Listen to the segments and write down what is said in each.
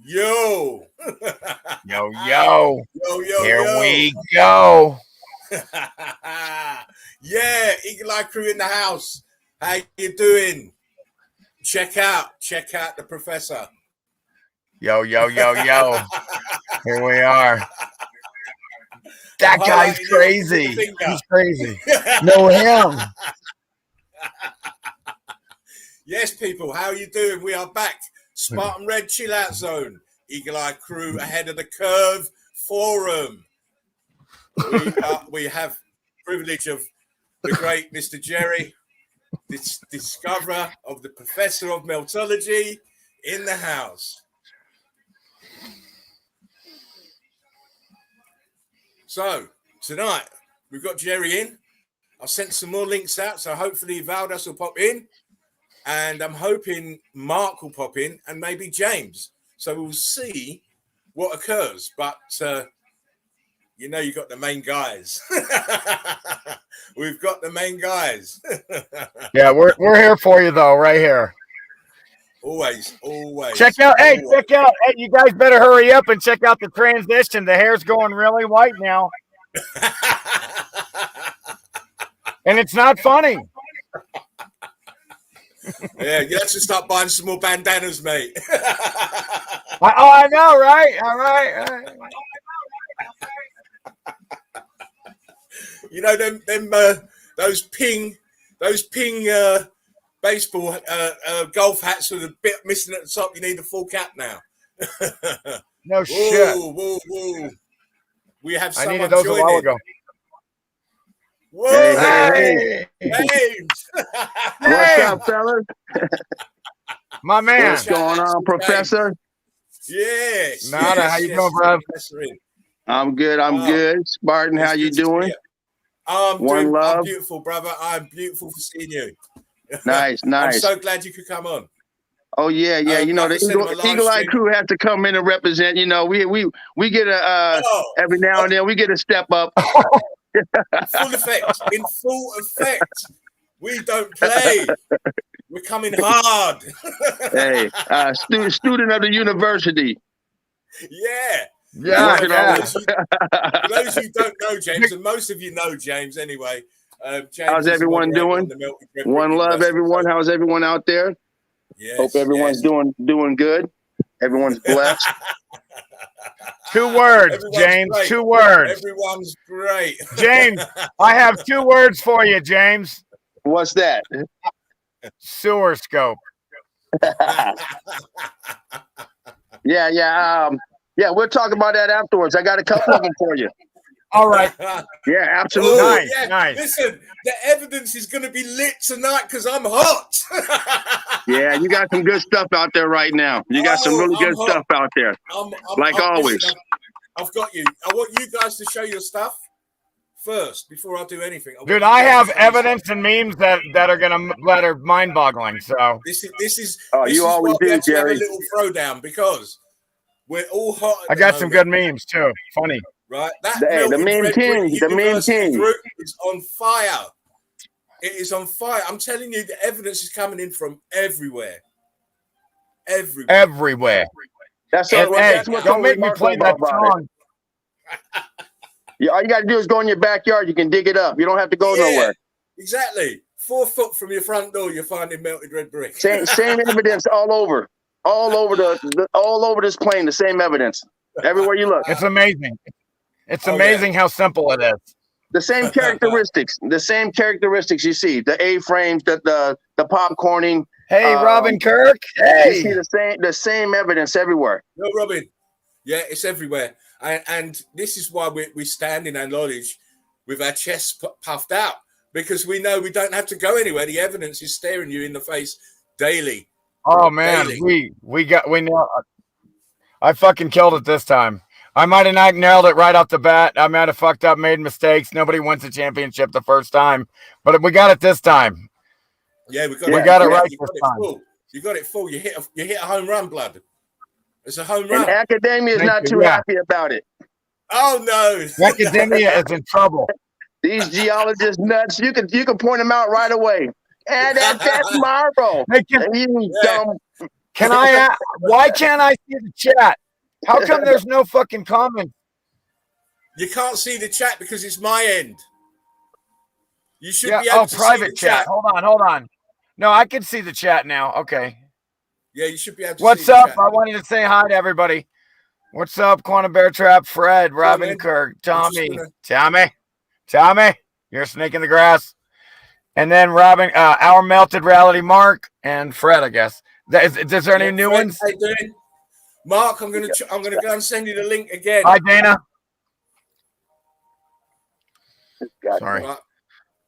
Yo. Yo, yo. Yo, yo, Here yo. we go. Yeah, Eagle Eye Crew in the house. How you doing? Check out the professor. Yo, yo, yo, yo. Here we are. That guy's crazy. He's crazy. Know him. Yes, people, how are you doing? We are back. Spartan Red Chill Out Zone. Eagle Eye Crew ahead of the curve forum. We have privilege of the great Mr. Jerry, this discoverer of the professor of Meltology, in the house. So tonight we've got Jerry in. I've sent some more links out, so hopefully Valdas will pop in, and I'm hoping Mark will pop in, and maybe James. So we'll see what occurs. But you know, you got the main guys. We've got the main guys. Yeah, we're here for you though, right here. Always. Check out, hey, you guys better hurry up and check out the transition. The hair's going really white now. And it's not funny. Yeah, you have to start buying some more bandanas, mate. I know, right? All right. You know those ping baseball golf hats with a bit missing at the top. You need a full cap now. No shit. Whoa. We have someone I needed those joining. a while ago. Whoa, Hey. James. What's up, fellas? My man. What's going on, Professor? Yes. Nada, how you doing, bro? I'm good. I'm good. Spartan, how you doing? I'm love. beautiful, brother. I'm beautiful for seing you. Nice. I'm so glad you could come on. Oh yeah. You know, the Eagle Eye Crew have to come in and represent. You know, we get a every now and then we get a step up. In full effect. We don't play. We're coming hard. Hey, student of the university. Yeah. For those who don't know James, and most of you know James anyway. James, how's everyone doing? One love, everyone. How's everyone out there? Yes, hope everyone's doing good. Everyone's blessed. 2 words, James. Great. 2 words. Everyone's great. James, I have 2 words for you, James. What's that? Sewer scope. Yeah, we'll talk about that afterwards. I got a couple of them for you. All right. Yeah, absolutely. Nice. Listen, the evidence is going to be lit tonight because I'm hot. Yeah, you got some good stuff out there right now. You got some really good stuff out there. Like always. Listen, I've got you. I want you guys to show your stuff first before I do anything. Dude, I have evidence and memes that are mind-boggling. So this is you always do, Jerry. Jerry. Have a little throwdown because we're all hot. I got some good memes too. Funny. Right, the main team group is on fire. It is on fire. I'm telling you, the evidence is coming in from everywhere. Everywhere. That's what don't make me play that song. Yeah, all you got to do is go in your backyard. You can dig it up. You don't have to go nowhere. Exactly. 4 foot from your front door, you're finding melted red brick. Same evidence all over this plane. The same evidence everywhere you look. It's amazing. It's amazing how simple it is. The same characteristics. You see the A-frames, the popcorning. Hey, Robin Kirk. Hey, you see the same evidence everywhere. No, Robin. Yeah, it's everywhere, and this is why we stand in our knowledge with our chests puffed out, because we know we don't have to go anywhere. The evidence is staring you in the face daily. Oh man, we know. I fucking killed it this time. I might have not nailed it right off the bat. I might have fucked up, made mistakes. Nobody wins the championship the first time, but we got it this time. Yeah, we got it right this time. You got it full. You hit a home run, blood. It's a home run. And academia is not too happy about it. Oh no, academia is in trouble. These geologists nuts. You can point them out right away. And that's Marble. Dumb Why can't I see the chat? How come there's no fucking comment? You can't see the chat because it's my end. You should be able to private see the chat. Hold on. No, I can see the chat now. Okay. Yeah, you should be able to What's see up? the chat. I wanted to say hi to everybody. What's up, Quantum Bear Trap, Fred, Robin Kirk, Tommy, you're a snake in the grass. And then Robin, our melted reality, Mark, and Fred, I guess. Is there any new Fred, ones? how you doing? Mark, I'm gonna go and send you the link again. Hi, Dana. Sorry. Right.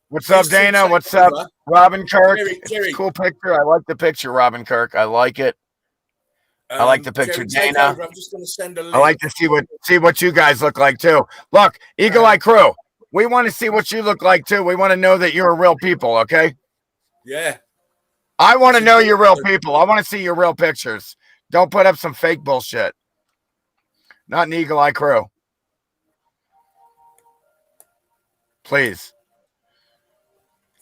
What's up, Dana? What's up, Robin Kirk? Jerry. It's a cool picture. I like the picture, Robin Kirk. I like it. I like the picture, Jerry, Dana. I'm just going to send a link. I like to see what you guys look like too. Look, Eagle Eye Crew, we want to see what you look like too. We want to know that you're real people, okay? Yeah. I want to know you're real people. I want to see your real pictures. Don't put up some fake bullshit. Not an Eagle Eye Crew. Please.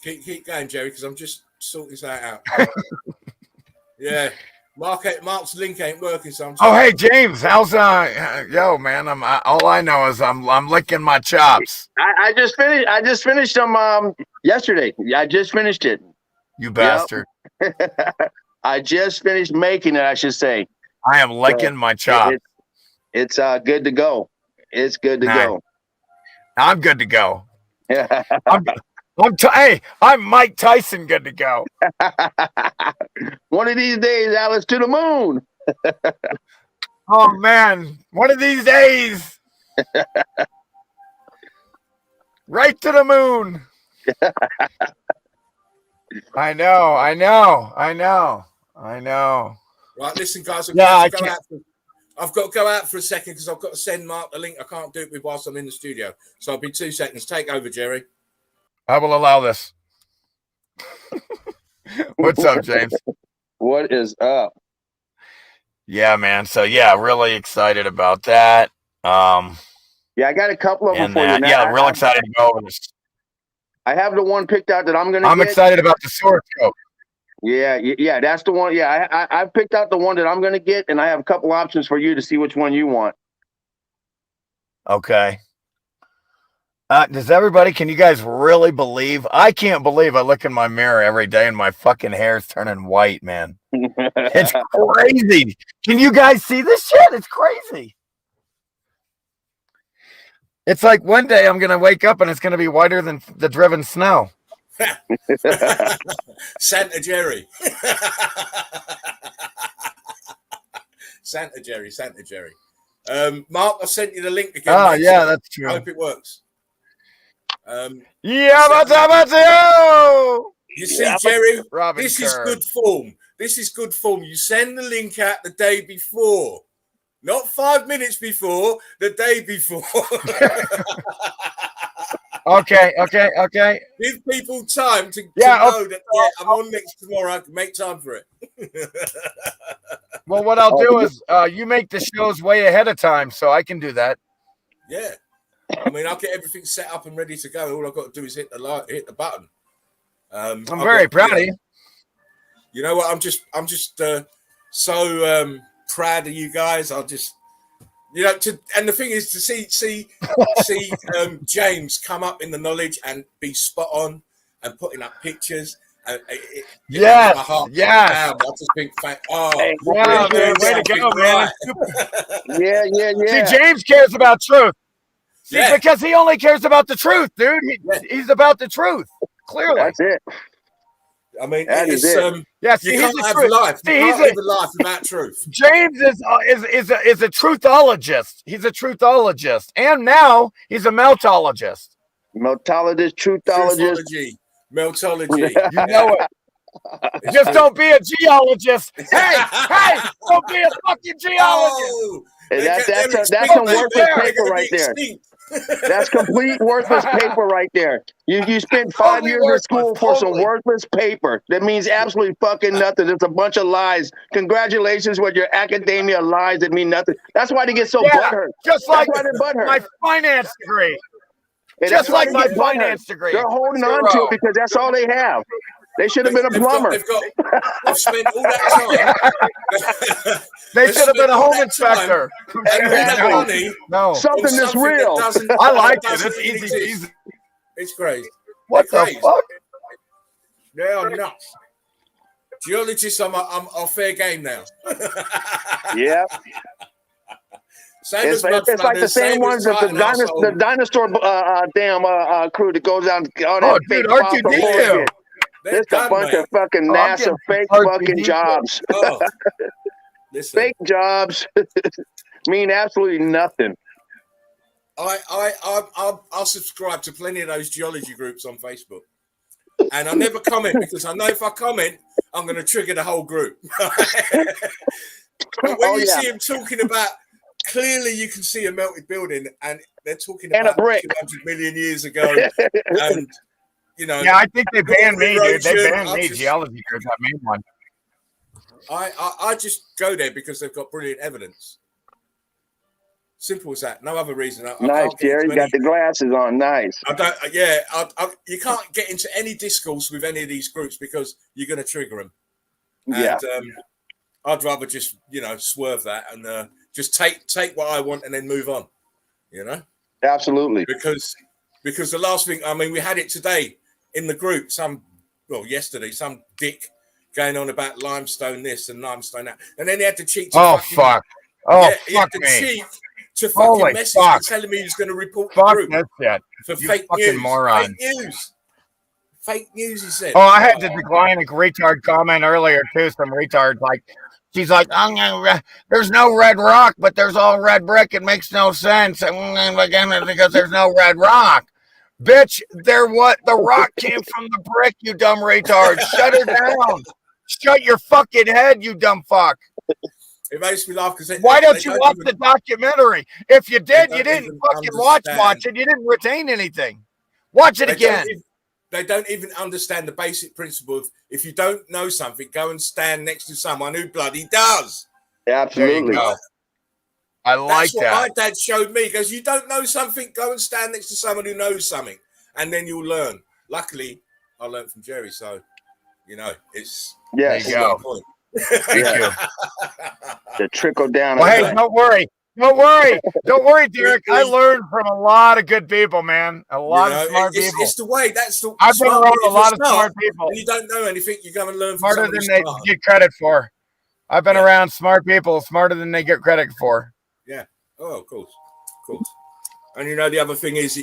Keep going, Jerry, because I'm just sorting that out. Yeah. Mark's link ain't working, so I'm just hey James, how's yo man? All I know is I'm licking my chops. I just finished them yesterday. I just finished it. You bastard. Yep. I just finished making it, I should say. I am licking my chops. It's good to go. It's good to go. I'm good to go. I'm Mike Tyson good to go. One of these days, Alice, to the moon. Oh man, one of these days. Right to the moon. I know. Right, listen, guys. I've got to go out for a second because I've got to send Mark the link. I can't do it whilst I'm in the studio. So I'll be 2 seconds. Take over, Jerry. I will allow this. What's up, James? What is up? Yeah, man. So yeah, really excited about that. Yeah, I got a couple of them for you. Yeah, real excited to go over this. I have the one picked out that I'm going to get. I'm excited about the sword scope. Yeah, that's the one. Yeah, I picked out the one that I'm going to get, and I have a couple options for you to see which one you want. Okay. Can you guys really believe? I can't believe I look in my mirror every day and my fucking hair's turning white, man. It's crazy. Can you guys see this shit? It's crazy. It's like one day I'm going to wake up and it's going to be whiter than the driven snow. Santa Jerry. Santa Jerry. Mark, I sent you the link again. Oh, yeah, that's true. I hope it works. You see, Jerry, Robin this Kerr. is good form. You send the link out the day before, not 5 minutes before, the day before. Okay. Give people time to know that I'm on next tomorrow. I can make time for it. Well, what I'll do is you make the shows way ahead of time, so I can do that. Yeah. I mean, I'll get everything set up and ready to go. All I've got to do is hit the button. I'm very proud of you. You know what? I'm just so proud of you guys. I'll just, and the thing is to see James come up in the knowledge and be spot on and putting up pictures. Yes. I just think, way to go, man. Yeah. See, James cares about truth. See, because he only cares about the truth, dude. He's about the truth. Clearly, that's it. I mean, it's you can't have life. You can't live a life without truth. James is a truthologist. He's a truthologist, and now he's a meltologist. Truthologist. Meltology. You know it. Just don't be a geologist. Hey, don't be a fucking geologist. Oh, that's some worthless paper right there. That's complete worthless paper right there. You spent 5 years in school for some worthless paper. That means absolutely fucking nothing. It's a bunch of lies. Congratulations with your academia lies that mean nothing. That's why they get so butthurt. Just like my finance degree. Just like my finance degree. They're holding on to it because that's all they have. They should have been a plumber. They've spent all that time. They should have been a home inspector. And all that money. No. Something that's real. I like it. It's easy. It's crazy. What the fuck? They are nuts. Geologists, I'm fair game now. Yeah. It's like the same ones that the dinosaur crew that goes out on that fake R2D2. It's a bunch of fucking NASA fake fucking jobs. Oh. Fake jobs mean absolutely nothing. I'll subscribe to plenty of those geology groups on Facebook. And I never comment because I know if I comment, I'm going to trigger the whole group. But when you see him talking about, clearly you can see a melted building, and they're talking about 200 million years ago. And, you know. Yeah, I think they banned me, dude. They banned me, geology group, that main one. I just go there because they've got brilliant evidence. Simple as that. No other reason. Nice, Jerry. You got the glasses on. Nice. You can't get into any discourse with any of these groups because you're going to trigger them. Yeah. And I'd rather just, swerve that and just take what I want and then move on. Absolutely. Because the last thing, we had it today in the group. Yesterday, some dick going on about limestone this and limestone that, and then he had to cheat. Fuck me. To fucking message me telling me he's going to report the group for fake news. Moron. Fake news, he said. Oh, I had to decline a retard comment earlier, too. Some retard, she's like, there's no red rock, but there's all red brick. It makes no sense. Because there's no red rock. Bitch, the rock came from the brick, you dumb retard. Shut her down. Shut your fucking head, you dumb fuck. It makes me laugh because why don't you watch the documentary? If you did, you didn't fucking watch it. You didn't retain anything. Watch it again. They don't even understand the basic principle of if you don't know something, go and stand next to someone who bloody does. Absolutely. I like that. That's what my dad showed me. He goes, you don't know something, go and stand next to someone who knows something, and then you'll learn. Luckily, I learned from Jerry, so it's there you go. Point. Thank you. The trickle down. Well, hey, don't worry, Derek. I learned from a lot of good people, man. A lot of smart people. It's the way. I've been around a lot of smart people. When you don't know anything, you go and learn from smarter than they get credit for. I've been around smart people, smarter than they get credit for. Yeah. Oh, of course. And the other thing is,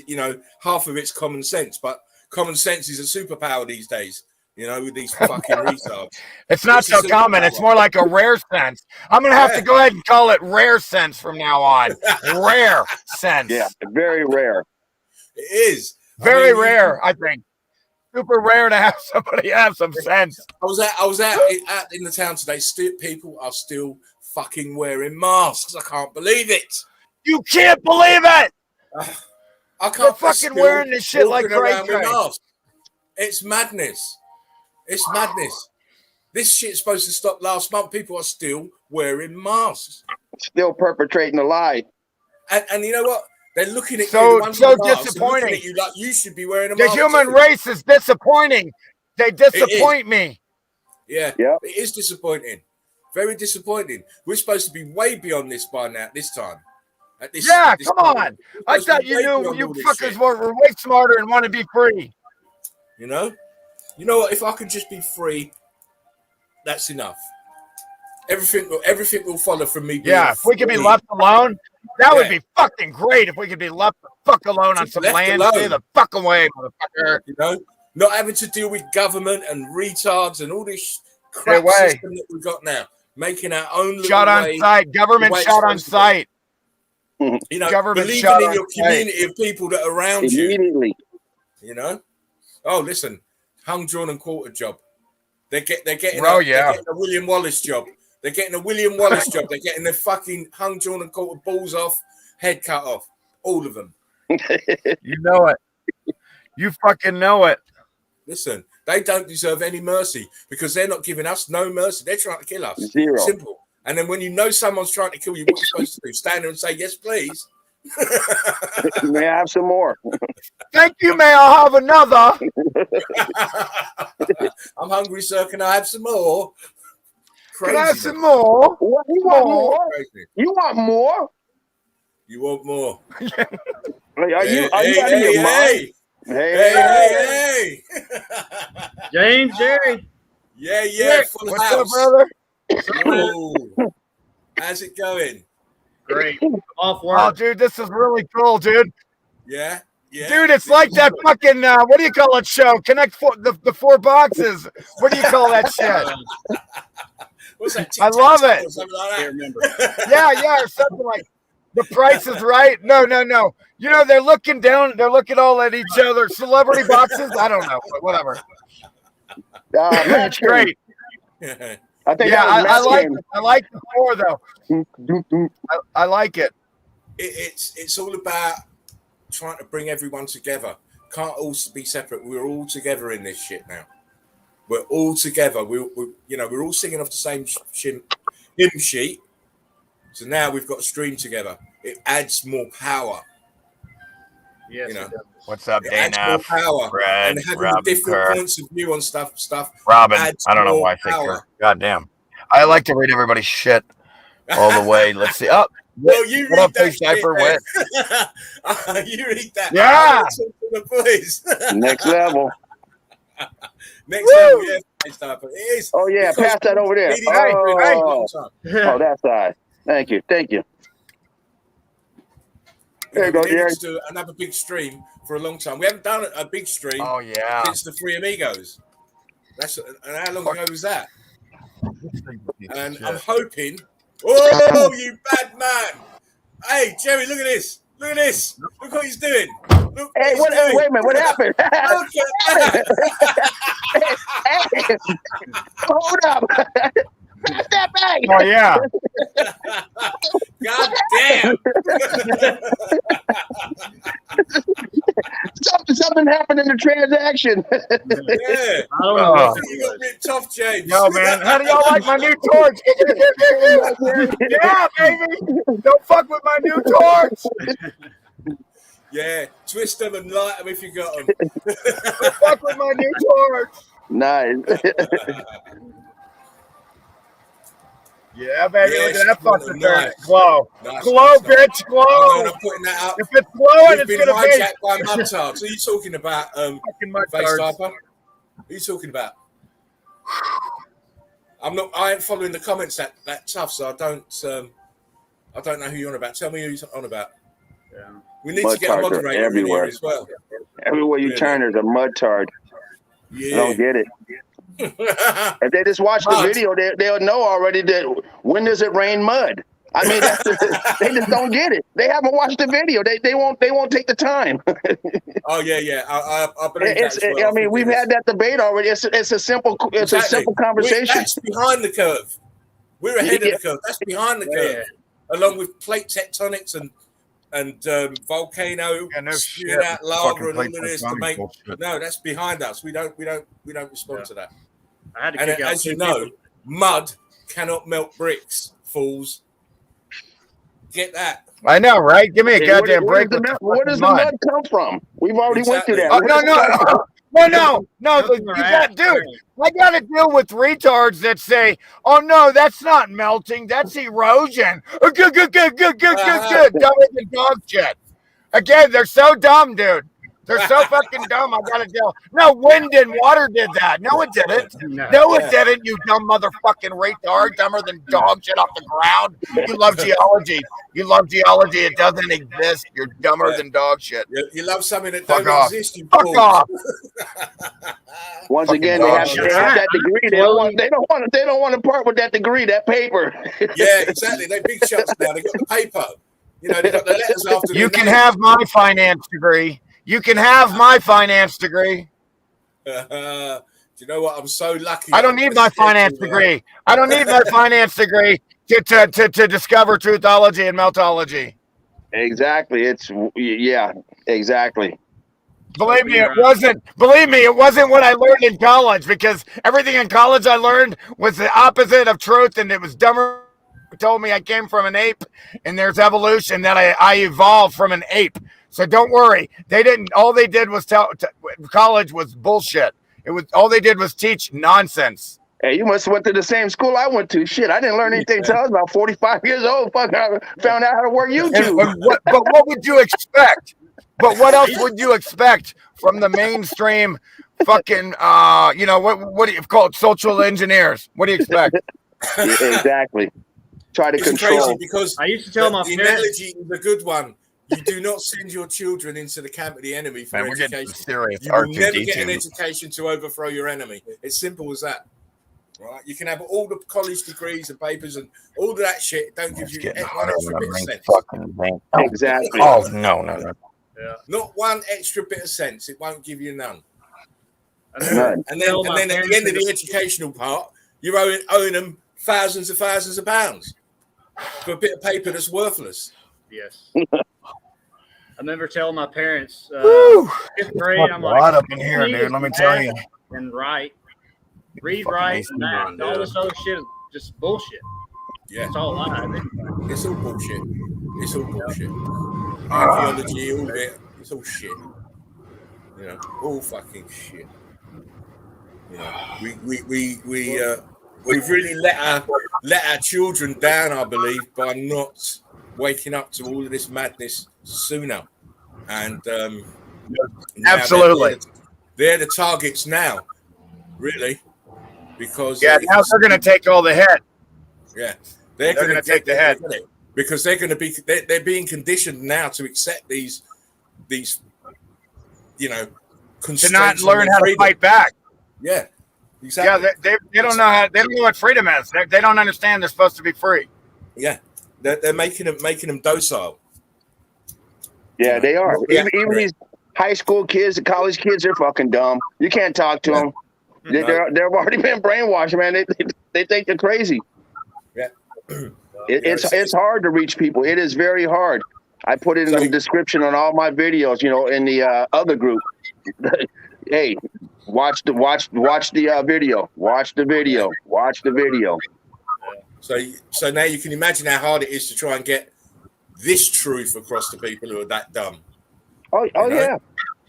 half of it's common sense, but common sense is a superpower these days. With these fucking retards. It's not so common. It's more like a rare sense. I'm going to have to go ahead and call it rare sense from now on. Rare sense. Yeah, very rare. It is. Very rare, I think. Super rare to have somebody have some sense. I was out in the town today. People are still fucking wearing masks. I can't believe it. You can't believe it. I can't. They're fucking wearing this shit like crazy. It's madness. It's madness. This shit's supposed to stop last month. People are still wearing masks. Still perpetrating the lie. And you know what? They're looking at so you. So disappointing. At you like you should be wearing a mask. The human race is disappointing. They disappoint me. Yeah. It is disappointing. Very disappointing. We're supposed to be way beyond this by now. This time. Come on. I thought you knew you fuckers were way smarter and want to be free. You know what? If I could just be free, that's enough. Everything will follow from me. If we could be left alone, that would be fucking great. If we could be left the fuck alone on some land, stay the fuck away, motherfucker. Not having to deal with government and retards and all this crap system that we've got now. Making our own shot on sight. Government shot on sight. Government believing in your community of people that are around you. Immediately. Oh, listen. Hung, drawn, and quartered job. They're getting a William Wallace job. They're getting a William Wallace job. They're getting their fucking hung, drawn, and quartered balls off, head cut off. All of them. You know it. You fucking know it. Listen, they don't deserve any mercy because they're not giving us no mercy. They're trying to kill us. Zero. Simple. And then when you know someone's trying to kill you, what are you supposed to do? Stand there and say, yes, please. May I have some more? Thank you. May I have another? I'm hungry, sir. Can I have some more? Can I have some more? What, you want more? You want more? You want more? Are you out of your mind? Hey. James, Jerry. Yeah. Full What's house. up, brother? Whoa. How's it going? Great. Off work. Oh, dude, this is really cool, dude. Yeah. Dude, it's like that fucking, what do you call it show? Connect the 4 boxes. What do you call that shit? What's that? I love it. Or something like that? I remember. Yeah, or something like The Price is Right. No. You know, they're looking down. They're looking all at each other. Celebrity boxes. I don't know. But whatever. It's great. I think I like the 4 though. I like it. It's all about trying to bring everyone together. Can't all be separate. We're all together in this shit now. We're all together. We're all singing off the same hymn sheet. So now we've got to stream together. It adds more power. Yes, What's up, it Dana? adds more power. Fred, and having Robin different Kerr. points of view on stuff. Robin, adds I don't know more why I say power. Kerr. God damn. I like to read everybody's shit all the way. Let's see. Oh, well, you what read up, that Cypher Wit? You read that. Yeah. The boys. Next level. Next level, yeah. It is. Oh yeah, pass that over there. Oh, that side. Thank you. There you go, we needed Jerry. to do another big stream for a long time. We haven't done a big stream since the Three Amigos. And how long ago was that? And I'm hoping. Oh, you bad man! Hey, Jerry, look at this! Look what he's doing! Look Hey, what he's doing. wait a minute! What happened? Look at that! Hey, hold up! Pass that back! Oh yeah. God damn! Something happened in the transaction. Yeah. I don't know. You got a bit tough, James. Yo, man, how do y'all like my new torch? Yeah, baby. Don't fuck with my new torch. Yeah, twist them and light them if you got them. Don't fuck with my new torch. Nice. Yeah, baby. Yeah, look at that fucking nice. thing. Glow. Nice, Glow, nice. bitch. Glow. I'm putting that up. If it's glowing, We've it's been going to be. hijacked by mud-tards. Are you talking about Fucking face mud-tards. typer? What are you talking about? I ain't following the comments that tough, so I don't know who you're on about. Tell me who you're on about. Yeah. We need to get a moderator everywhere as well. Everywhere you turn, there's a mud tard. Yeah. I don't get it. If they just watch the video, they'll know already that when does it rain mud. I mean, they just don't get it. They haven't watched the video. They won't take the time. Oh yeah. I believe that as well. I mean, we've had that debate already. It's a simple conversation. That's behind the curve. We're ahead of the curve. That's behind the curve. Along with plate tectonics and volcano spewing out lava and all of this to make. No, that's behind us. We don't respond to that. I had to And kick out as you two know, people. mud cannot melt bricks. Fools. Get that. I know, right? Give me a goddamn break. Where does the mud come from? We've already went through that. Oh, no. You got, dude. I got to deal with retards that say, "Oh no, that's not melting. That's erosion." Good. Dumber than dog shit. Again, they're so dumb, dude. They're so fucking dumb. I gotta deal. No, wind and water did that. No, it didn't. No, it didn't. You dumb motherfucking retard, dumber than dog shit off the ground. You love geology. It doesn't exist. You're dumber than dog shit. You love something that Fuck don't off. exist. You Fuck fools. off. Once Fucking again, they have that degree. They don't want to part with that degree, that paper. Yeah, exactly. They're big shots now. They got the paper. You know, they got the letters after. You can have my finance degree. Do you know what? I'm so lucky. I don't need my finance degree. I don't need my finance degree to discover truthology and meltology. Exactly. Exactly. Believe me, it wasn't what I learned in college, because everything in college I learned was the opposite of truth, and it was dumber. Told me I came from an ape and there's evolution, that I evolved from an ape. So don't worry. They didn't. All they did was college was bullshit. It was all they did was teach nonsense. Hey, you must have went to the same school I went to. Shit, I didn't learn anything until I was about 45 years old. Fuck, I found out how to work YouTube. But what would you expect? But what else would you expect from the mainstream fucking, what do you call it? Social engineers. What do you expect? Yeah, exactly. Try to control. Crazy because I used to tell my the parents. analogy is a good one. You do not send your children into the camp of the enemy for Man, we're getting education. serious. You will never get an education to overthrow your enemy. It's simple as that. Right? You can have all the college degrees and papers and all of that shit. Don't give you one extra bit of sense. Exactly. Oh, no. Yeah. Not one extra bit of sense. It won't give you none. None. And then at the end of the educational part, you're owing them thousands of pounds for a bit of paper that's worthless. Yes. I remember telling my parents, Woo! 5th grade, I'm like, hot up in here, dude. Let me tell you. And read, write, and math. All this other shit is just bullshit. Yeah. It's all lie. It's all bullshit. It's all bullshit. Archaeology, all that. It's all shit. You know, all fucking shit. You know, we've really let our children down, I believe, by not waking up to all of this madness sooner. And Absolutely, they're the targets now, really, because now they're going to take all the hit. Yeah, they're going to take the head because they're going to be they're being conditioned now to accept these to not learn how to fight back. Yeah, exactly. Yeah, they don't know they don't know what freedom is. They don't understand they're supposed to be free. Yeah, they're making them docile. Yeah, they are. Even these high school kids, the college kids, they're fucking dumb. You can't talk to them. They've already been brainwashed, man. They think they're crazy. Yeah, it's hard to reach people. It is very hard. I put it in the description on all my videos. In the other group. Hey, watch the video. Watch the video. Watch the video. So now you can imagine how hard it is to try and get this truth across to people who are that dumb. Oh yeah.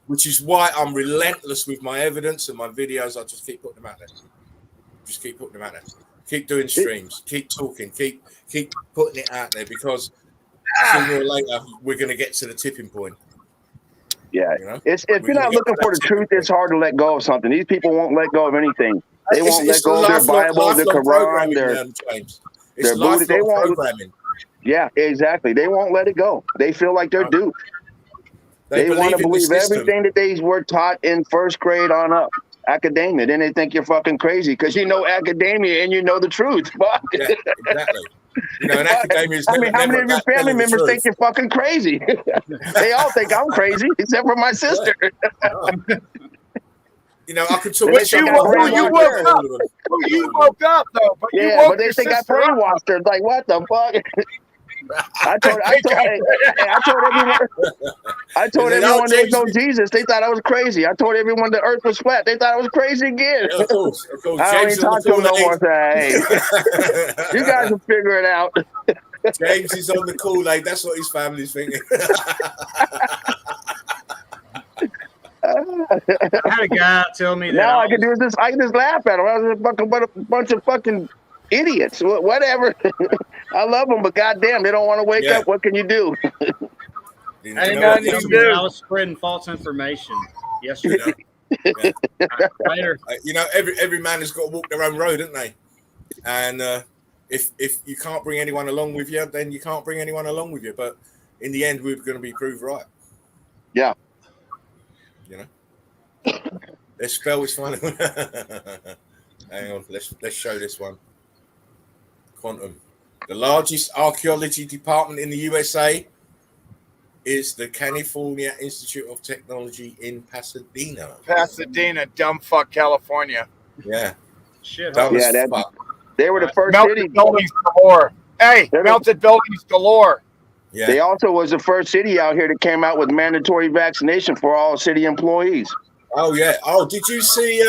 Which is why I'm relentless with my evidence and my videos. I just keep putting them out there. Just keep putting them out there. Keep doing streams. Keep talking. Keep putting it out there because sooner or later we're going to get to the tipping point. Yeah. If you're not looking for the truth, it's hard to let go of something. These people won't let go of anything. They won't let go of their Bible, their Quran, their Buddha. They won't. Programming. Yeah, exactly. They won't let it go. They feel like they're duped. They want to believe everything that they were taught in first grade on up. Academia. Then they think you're fucking crazy because you know academia and you know the truth. Yeah, exactly. In academia, how many of your family members think you're fucking crazy? They all think I'm crazy, except for my sister. I could talk. But you woke up though. But but they think I brainwashed her. Like, what the fuck? I told everyone there was no Jesus. They thought I was crazy. I told everyone the earth was flat. They thought I was crazy again. Yeah, of course. I don't even talk to them no more. Hey, you guys will figure it out. James is on the Kool-Aid. That's what his family's thinking. I had a guy tell me that. Now I can just laugh at him. I was a bunch of fucking idiots. Whatever. I love them, but goddamn, they don't want to wake up. What can you do? I was spreading false information yesterday. Later. Every man has got to walk their own road, haven't they? And if you can't bring anyone along with you, then you can't bring anyone along with you. But in the end, we're going to be proved right. Yeah. Let's spell this one. Hang on, let's show this one. Quantum. The largest archaeology department in the USA is the California Institute of Technology in Pasadena. Dumb fuck, California. Yeah. Shit. They were the first melted city. Buildings galore. Hey, melted buildings galore. Yeah. They also was the first city out here that came out with mandatory vaccination for all city employees. Oh yeah. Oh, did you see?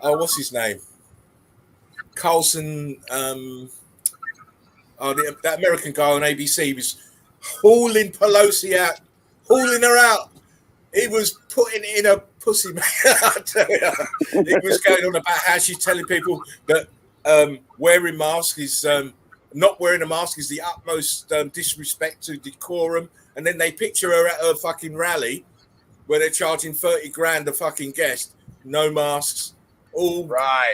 What's his name? Carlson. That American guy on ABC was hauling Pelosi out pulling her out. He was putting in a pussy, man. I tell you. He was going on about how she's telling people that wearing masks is not wearing a mask is the utmost disrespect to decorum. And then they picture her at a fucking rally where they're charging 30 grand a fucking guest, no masks, all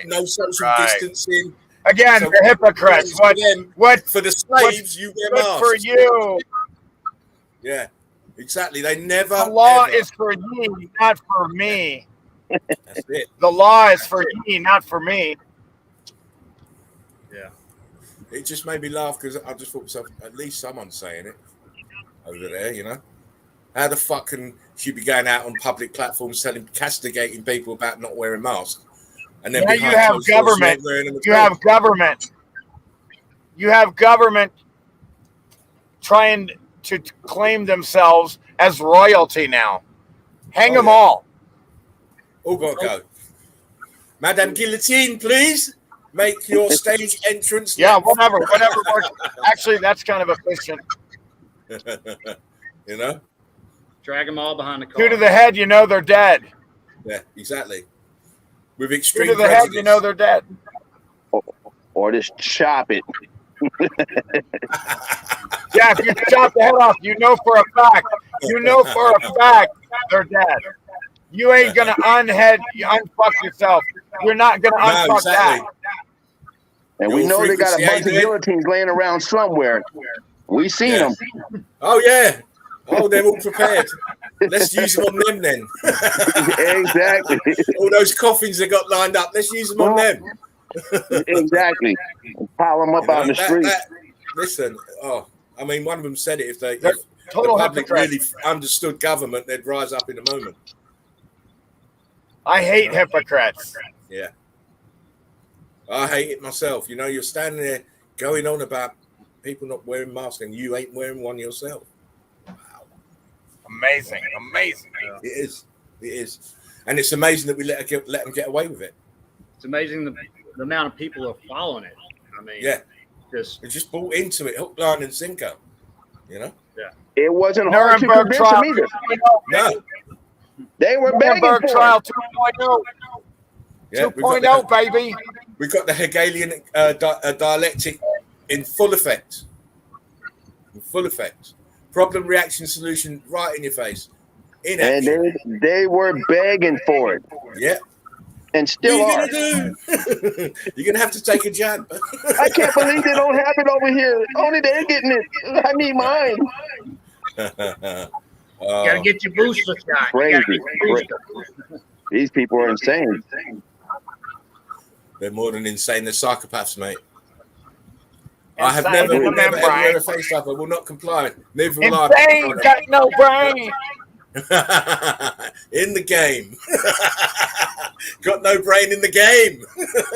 no social distancing. Again, So the hypocrites. What for the slaves? You wear masks for you. Yeah, exactly. They never. The law is for ye, not for me. That's it. The law is for ye, not for me. Yeah. It just made me laugh because I just thought to myself, at least someone's saying it over there, you know. How the fuck can she be going out on public platforms castigating people about not wearing masks? And then you have government. You have government. You have government trying to claim themselves as royalty now. Hang them all. All got to go. Madame Guillotine, please make your stage entrance. Yeah, whatever works. Actually, that's kind of efficient. You know? Drag them all behind the car. Two to the head, you know they're dead. Yeah, exactly. With extreme Two to the head, you know they're dead. Or just chop it. Yeah, if you chop the head off, you know for a fact. You know for a fact they're dead. You ain't gonna unfuck yourself. You're not gonna unfuck that. And we know they got a bunch of guillotines laying around somewhere. We seen them. Oh yeah. Oh, they're all prepared. Let's use them on them then. Exactly. All those coffins they got lined up. Let's use them on them. Exactly. Pile them up out in the street. Listen, I mean, one of them said it. If the public really understood government, they'd rise up in a moment. I hate hypocrites. Yeah. I hate it myself. You know, you're standing there going on about people not wearing masks and you ain't wearing one yourself. Wow. Amazing. It is. And it's amazing that we let them get away with it. It's amazing the amount of people are following it. I mean, they just bought into it, hook, line, and sinker. You know? Yeah. It wasn't hard to convince them either. No. They were begging for trial it. 2.0. Yeah, 2.0, baby. We got the Hegelian dialectic in full effect. Problem, reaction, solution, right in your face. And they were begging for it. Yeah. And still are. You're gonna have to take a jab. I can't believe they don't have it over here. Only they're getting it. I need mine. You gotta get your booster shot. Crazy. These people are insane. They're more than insane. They're psychopaths, mate. I have never faced up. I will not comply. Neither will I. Insane, got no brain. In the game. Got no brain in the game.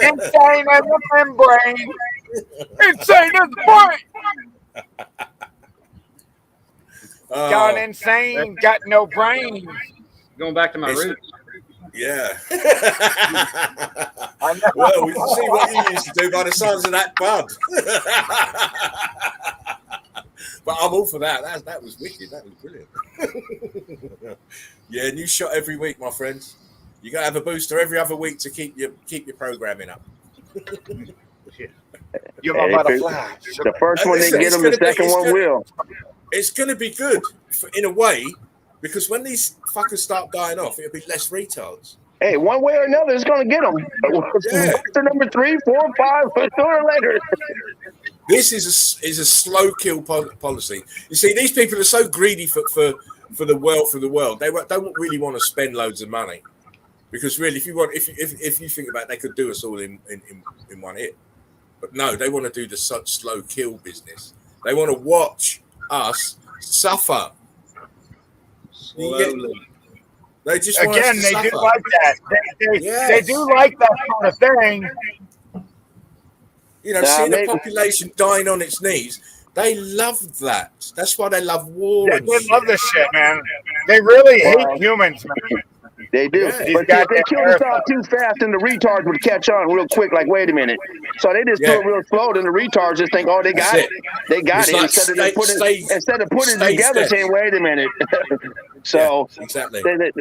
Insane as a membrane. Insane as a brain. Gone insane, got no brain. Going back to my roots. Yeah. Well, we can see what you used to do by the size of that bud. But I'm all for that. That was wicked. That was brilliant. Yeah, new shot every week, my friends. You got to have a booster every other week to keep your programming up. You're my butterfly. The first one didn't get them, the second one will. It's going to be good in a way, because when these fuckers start dying off, it'll be less retards. Hey, one way or another, it's going to get them. Booster number 3, 4, 5, sooner or later. This is a slow kill policy. You see, these people are so greedy for the world. They don't really want to spend loads of money, because really, if you think about it, they could do us all in one hit. But no, they want to do the such slow kill business. They want to watch us suffer slowly. They just want us to they suffer. do like that. They do like that sort of thing. You know, seeing the population dying on its knees, they love that. That's why they love war. Yeah, they love this shit, man. They really hate humans, man. They do. Yeah. But see, if they killed us off too fast, then the retards would catch on real quick, like, wait a minute. So they just do it real slow, then the retards just think, oh, they got it. They got it. Like Instead of putting it together saying, wait a minute. So exactly. So they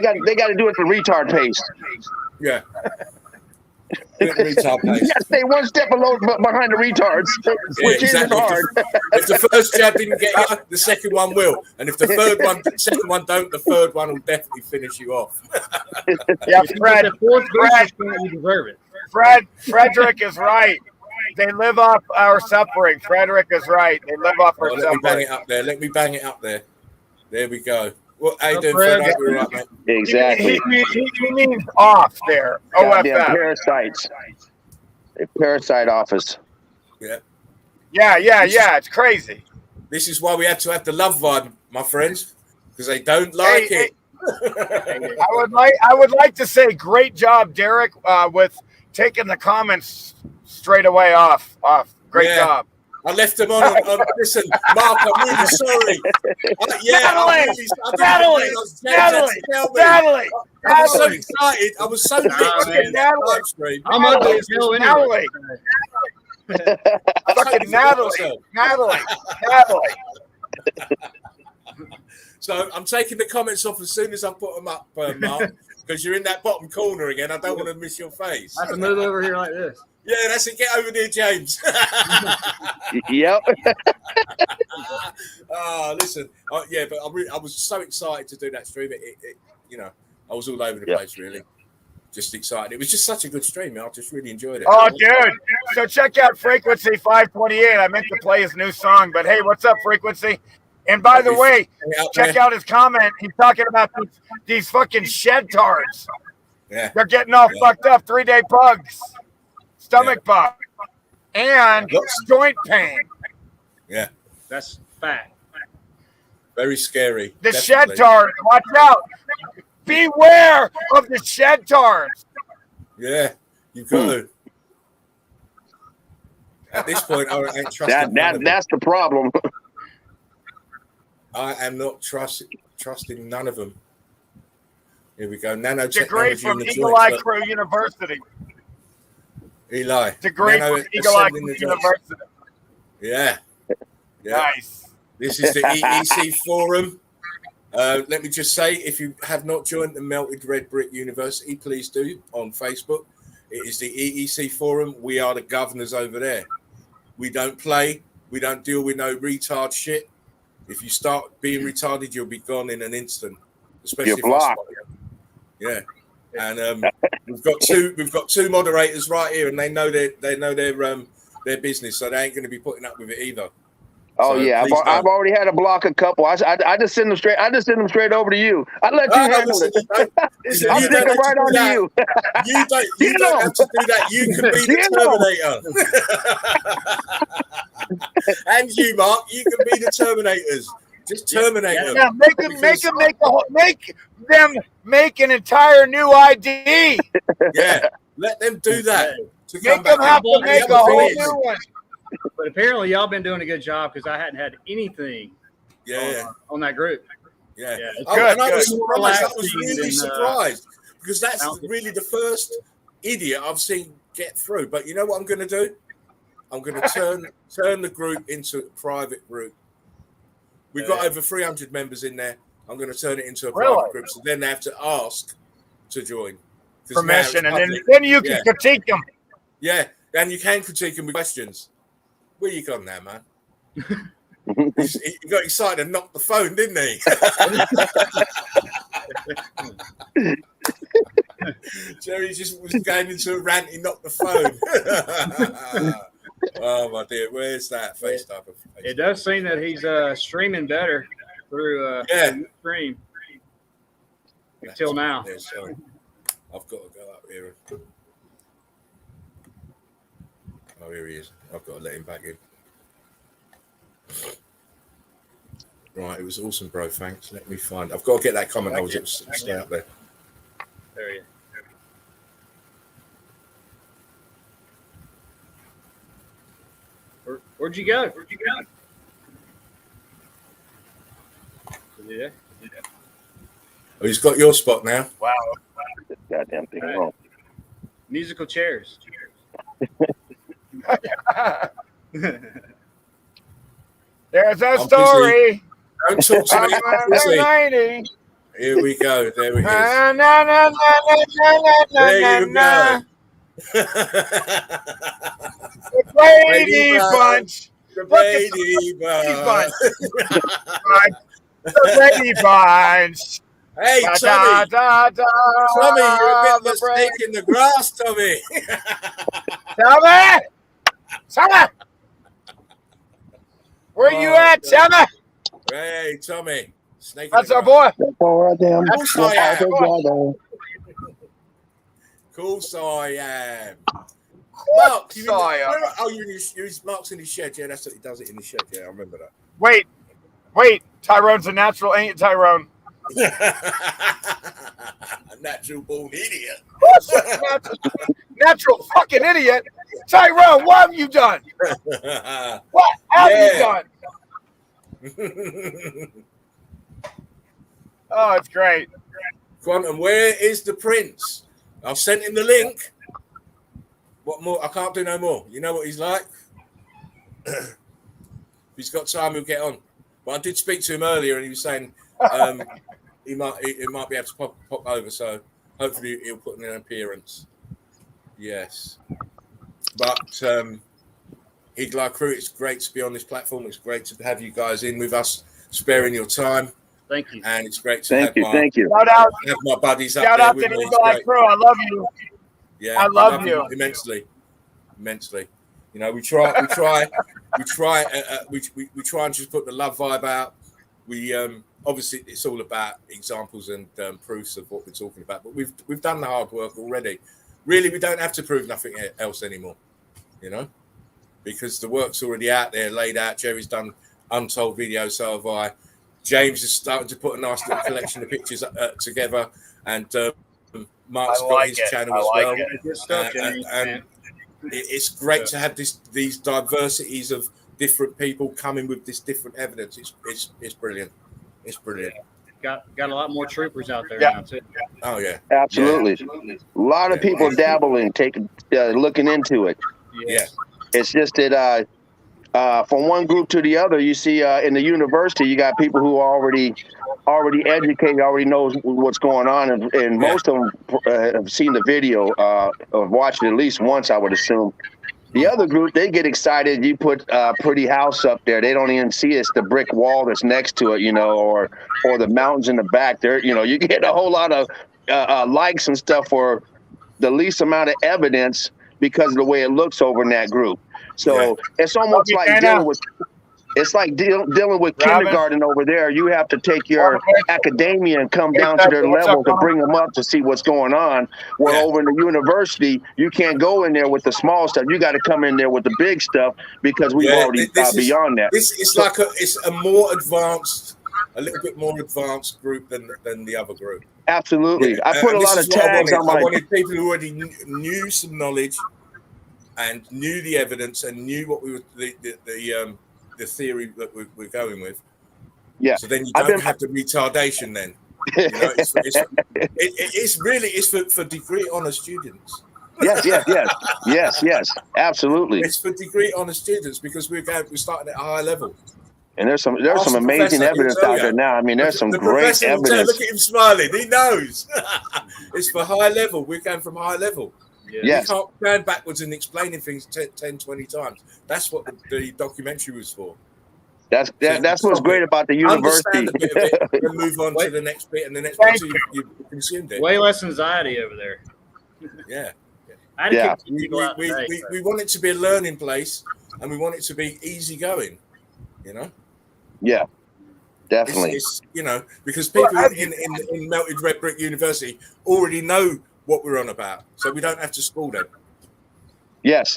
got to do it for retard pace. Yeah. Retard pace. You got to stay one step behind the retards, which isn't hard. If the first jab didn't get you, the second one will. And if the second one don't, the third one will definitely finish you off. Yeah, Fred. You deserve it. Frederick is right. They live off our suffering. Frederick is right. They live off our suffering. Let me bang it up there. Let me bang it up there. There we go. Well, how you doing, Fred? You're right, mate. Exactly. He means off there. Goddamn parasites. A parasite office. Yeah. Yeah. It's crazy. This is why we have to have the love vibe, my friends, because they don't like it. I would like to say great job, Derek, with taking the comments straight away off. Great job. I left them on. Listen, Mark, I'm really sorry. Natalie. I was so excited. I was so excited. I'm ugly as hell anyway. Fucking Natalie. So I'm taking the comments off as soon as I put them up, Mark, because you're in that bottom corner again. I don't want to miss your face. I have to move over here like this. Yeah, that's it. Get over there, James. Yep. Listen. But I was so excited to do that stream. I was all over the place, really. Just excited. It was just such a good stream. I just really enjoyed it. Oh, dude. So check out Frequency 528. I meant to play his new song, but hey, what's up, Frequency? And by the way, check out his comment. He's talking about these fucking shed tards. Yeah. They're getting all fucked up. 3-day bugs. Stomach bug. And joint pain. Yeah. That's fact. Very scary. The shed tards. Watch out. Beware of the shed tards. Yeah. You got to. At this point, I ain't trusting that's the problem. I am not trusting none of them. Here we go. Nanotechnology. Degree from Eagle Eye Crew University. Eli. Degree from Eagle Eye Crew University. Yeah. Nice. This is the EEC forum. Let me just say, if you have not joined the Melted Red Brick University, please do on Facebook. It is the EEC forum. We are the governors over there. We don't play. We don't deal with no retard shit. If you start being retarded, you'll be gone in an instant. Especially if I spot you. Yeah. And we've got two moderators right here, and they know their business, so they ain't going to be putting up with it either. Oh, so yeah, I've already had to block a couple. I just send them straight. I just send them straight over to you. I let you handle it. I'll stick them right on to you. You don't have to do that. You can be the Terminator. And you, Mark, you can be the Terminators. Just terminate them. Yeah, make them make an entire new ID. Yeah, let them do that. Make them have to make a whole new one. But apparently, y'all been doing a good job because I hadn't had anything. On that group. Yeah. Good. I was really surprised because that's really the first idiot I've seen get through. But you know what I'm going to do? I'm going to turn the group into a private group. We've got over 300 members in there. I'm going to turn it into a private group, so then they have to ask to join. Permission, and then you can critique them. Yeah, and you can critique them with questions. Where you gone now, man? He got excited and knocked the phone, didn't he? Jerry just was going into a rant. He knocked the phone. Oh my dear, where's that face type of face? It does seem that he's streaming better through stream until now. Yeah, sorry. I've got to go up here. Oh, here he is. I've got to let him back in. Right, it was awesome, bro. Thanks. Let me find. I've got to get that comment. I was stay up there. There he is. Where'd you go? Is he there? Oh, he's got your spot now. Wow. This goddamn thing wrong. Musical chairs. There's a story. Don't talk to me. Here we go. There we go. There you go. The Brady Bunch. The Brady Bunch. The Brady Bunch. Hey, Tommy. Tommy, you're a bit mistake in the grass, Tommy. Tommy! Where you at, Tommy? Hey, Tommy. Snake. That's our boy. Of course I am. Mark, Mark's in his shed. Yeah, that's what he does it in his shed. Yeah, I remember that. Wait. Tyrone's a natural, ain't it, Tyrone? Natural born idiot. Natural fucking idiot. Tyrone, what have you done? What have you done? Oh, it's great. Quantum, where is the prince? I've sent him the link. What more? I can't do no more. You know what he's like. If he's got time, he'll get on. But I did speak to him earlier, and he was saying he might be able to pop over. So hopefully he'll put in an appearance. Yes, but Eagle Eye Crew, it's great to be on this platform. It's great to have you guys in with us, sparing your time. Thank you. And it's great to thank you. Shout out, have my buddies up shout there out with to me. Eagle Eye Crew. I love you. Yeah, I love you immensely. You know, we try and just put the love vibe out. We obviously it's all about examples and proofs of what we're talking about, but we've done the hard work already. Really, we don't have to prove nothing else anymore, you know, because the work's already out there, laid out. Jerry's done untold videos, so have I. James is starting to put a nice little collection of pictures together, and Mark's got his channel as well. And it's great to have these diversities of different people coming with this different evidence. It's brilliant. It's brilliant. Got a lot more troopers out there now too. Oh yeah, absolutely. A lot of people dabbling, looking into it. Yes. It's just that from one group to the other, you see in the university, you got people who are already educated, already knows what's going on, and most of them have seen the video, or watched it at least once, I would assume. The other group, they get excited. You put a pretty house up there. They don't even see it's the brick wall that's next to it, you know, or the mountains in the back there. You know, you get a whole lot of likes and stuff for the least amount of evidence because of the way it looks over in that group. So it's almost like dealing with. It's like dealing with kindergarten over there. You have to take your academia and come down to their level to bring them up to see what's going on. Where over in the university, you can't go in there with the small stuff. You got to come in there with the big stuff because we've already beyond that. It's a more advanced, a little bit more advanced group than the other group. Absolutely, I put a lot of tags on my. I wanted people who already knew some knowledge and knew the evidence and knew what we were the theory that we're going with. Yeah. So then you don't have the retardation then. You know, it's for degree honor students. Yes. Absolutely. It's for degree honor students because we're starting at a high level. And there's some amazing evidence out there now. I mean, there's some great evidence. Look at him smiling. He knows. It's for high level. We're going from high level. Yes. You can't stand backwards and explaining things 10, 20 times. That's what the documentary was for. That's what's great about the university. Understand a bit of it and move on to the next bit, and the next bit you consumed it. Way less anxiety over there. Yeah. We want it to be a learning place, and we want it to be easy going. You know. Yeah. Definitely. It's you know, because people in Melted Red Brick University already know what we're on about, so we don't have to school them. Yes.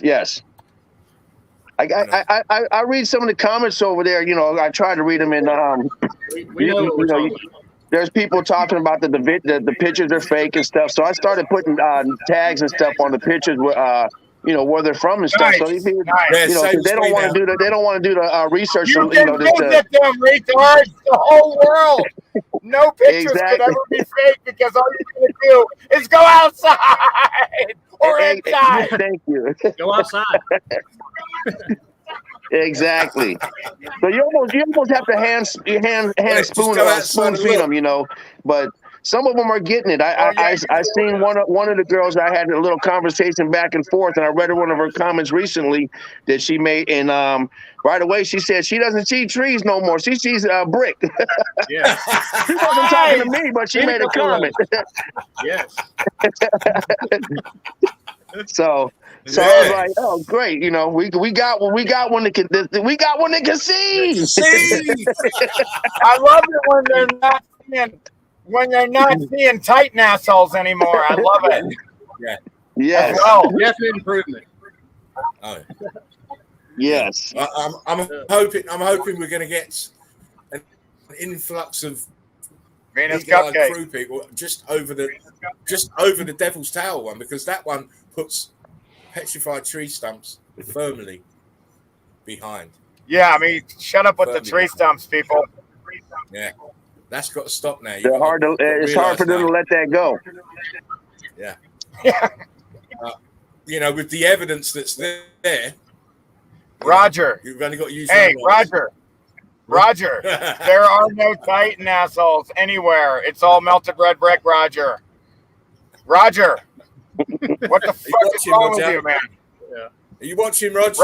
I read some of the comments over there. You know, I try to read them in. There's people talking about the pictures are fake and stuff. So I started putting tags and stuff on the pictures with where they're from and stuff. So they don't want to do the research. You can visit them, retards, the whole world. No pictures could ever be fake because all you're going to do is go outside or inside. Thank you. Go outside. Exactly. So you almost have to hand spoon feed them, you know. But some of them are getting it. I seen one of the girls. I had a little conversation back and forth, and I read one of her comments recently that she made, and right away she said she doesn't see trees no more. She sees brick. Yeah. She wasn't talking to me, but she made a comment. Yes. So I was like, oh great, you know, we got one that can see. I love it when they're not seeing tight assholes anymore. I love it. Yeah. Yes. Well, Definite improvement. Oh. Yes. I'm hoping we're going to get an influx of Venus Cupcake crew people just over the Devil's Tower one, because that one puts petrified tree stumps firmly behind. Yeah, I mean, shut up with the tree stumps, people. Yeah, that's got to stop now. It's hard for them to let that go. Yeah. Yeah. You know, with the evidence that's there, Roger. You've only got to use. Hey, Roger. There are no Titan assholes anywhere. It's all melted red brick, Roger. Roger. What the fuck is wrong with you, man? Yeah. Are you watching, Roger?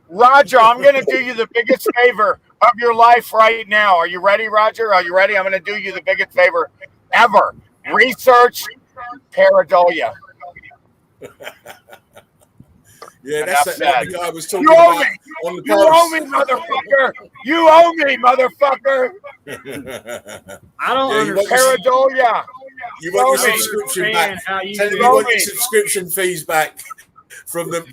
Roger, I'm going to do you the biggest favor of your life right now. Are you ready, Roger? Are you ready? I'm going to do you the biggest favor ever. Research pareidolia. Yeah, that's that the guy was talking you owe about me. on the You owe me, motherfucker. You owe me, motherfucker. I don't understand. Pareidolia. You want your subscription back. You want your subscription fees back from the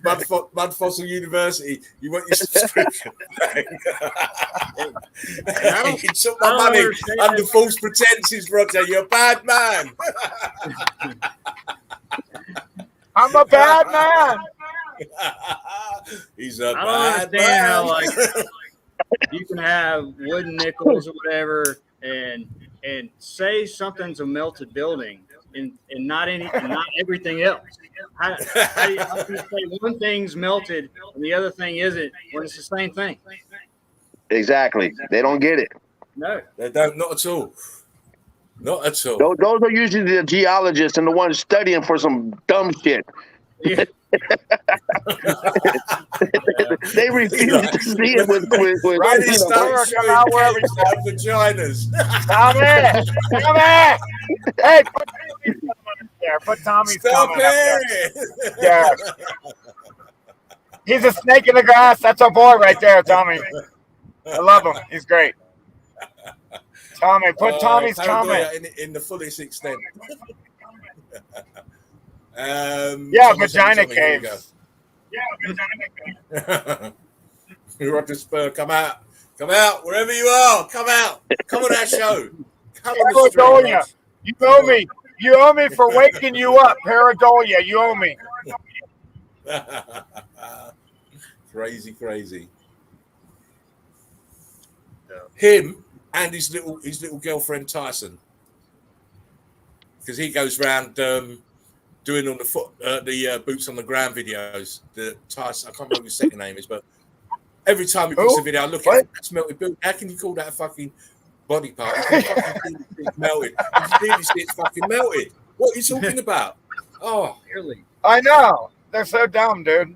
Mud Fossil University. You want your subscription back. You took my money under false pretenses, Roger. You're a bad man. I'm a bad man. He's a I don't bad understand man. how like you can have wooden nickels or whatever and say something's a melted building and not everything else. How can you say one thing's melted and the other thing isn't when it's the same thing? Exactly. They don't get it. No. They don't. Not at all. Not at all. Those are usually the geologists and the ones studying for some dumb shit. Yeah. They refuse to see it with Ready, start come out wherever you have vaginas. Tommy! Hey, put Tommy's comment there. Put Tommy's comment up there. Yeah. He's a snake in the grass. That's our boy right there, Tommy. I love him. He's great. Tommy, put Tommy's comment in the fullest extent. Vagina caves. Roger Spur, come out, wherever you are, come out, come on that show. Come on Pareidolia. You owe me for waking you up, Pareidolia. You owe me. Crazy. Him and his little girlfriend Tyson, because he goes around doing on the boots on the ground videos. The Tyson, I can't remember his second name is, but every time he puts a video, I look at it, that's melted build. How can you call that a fucking body part? It's melted. It's fucking melted. What are you talking about? Oh, Really? I know. They're so dumb, dude.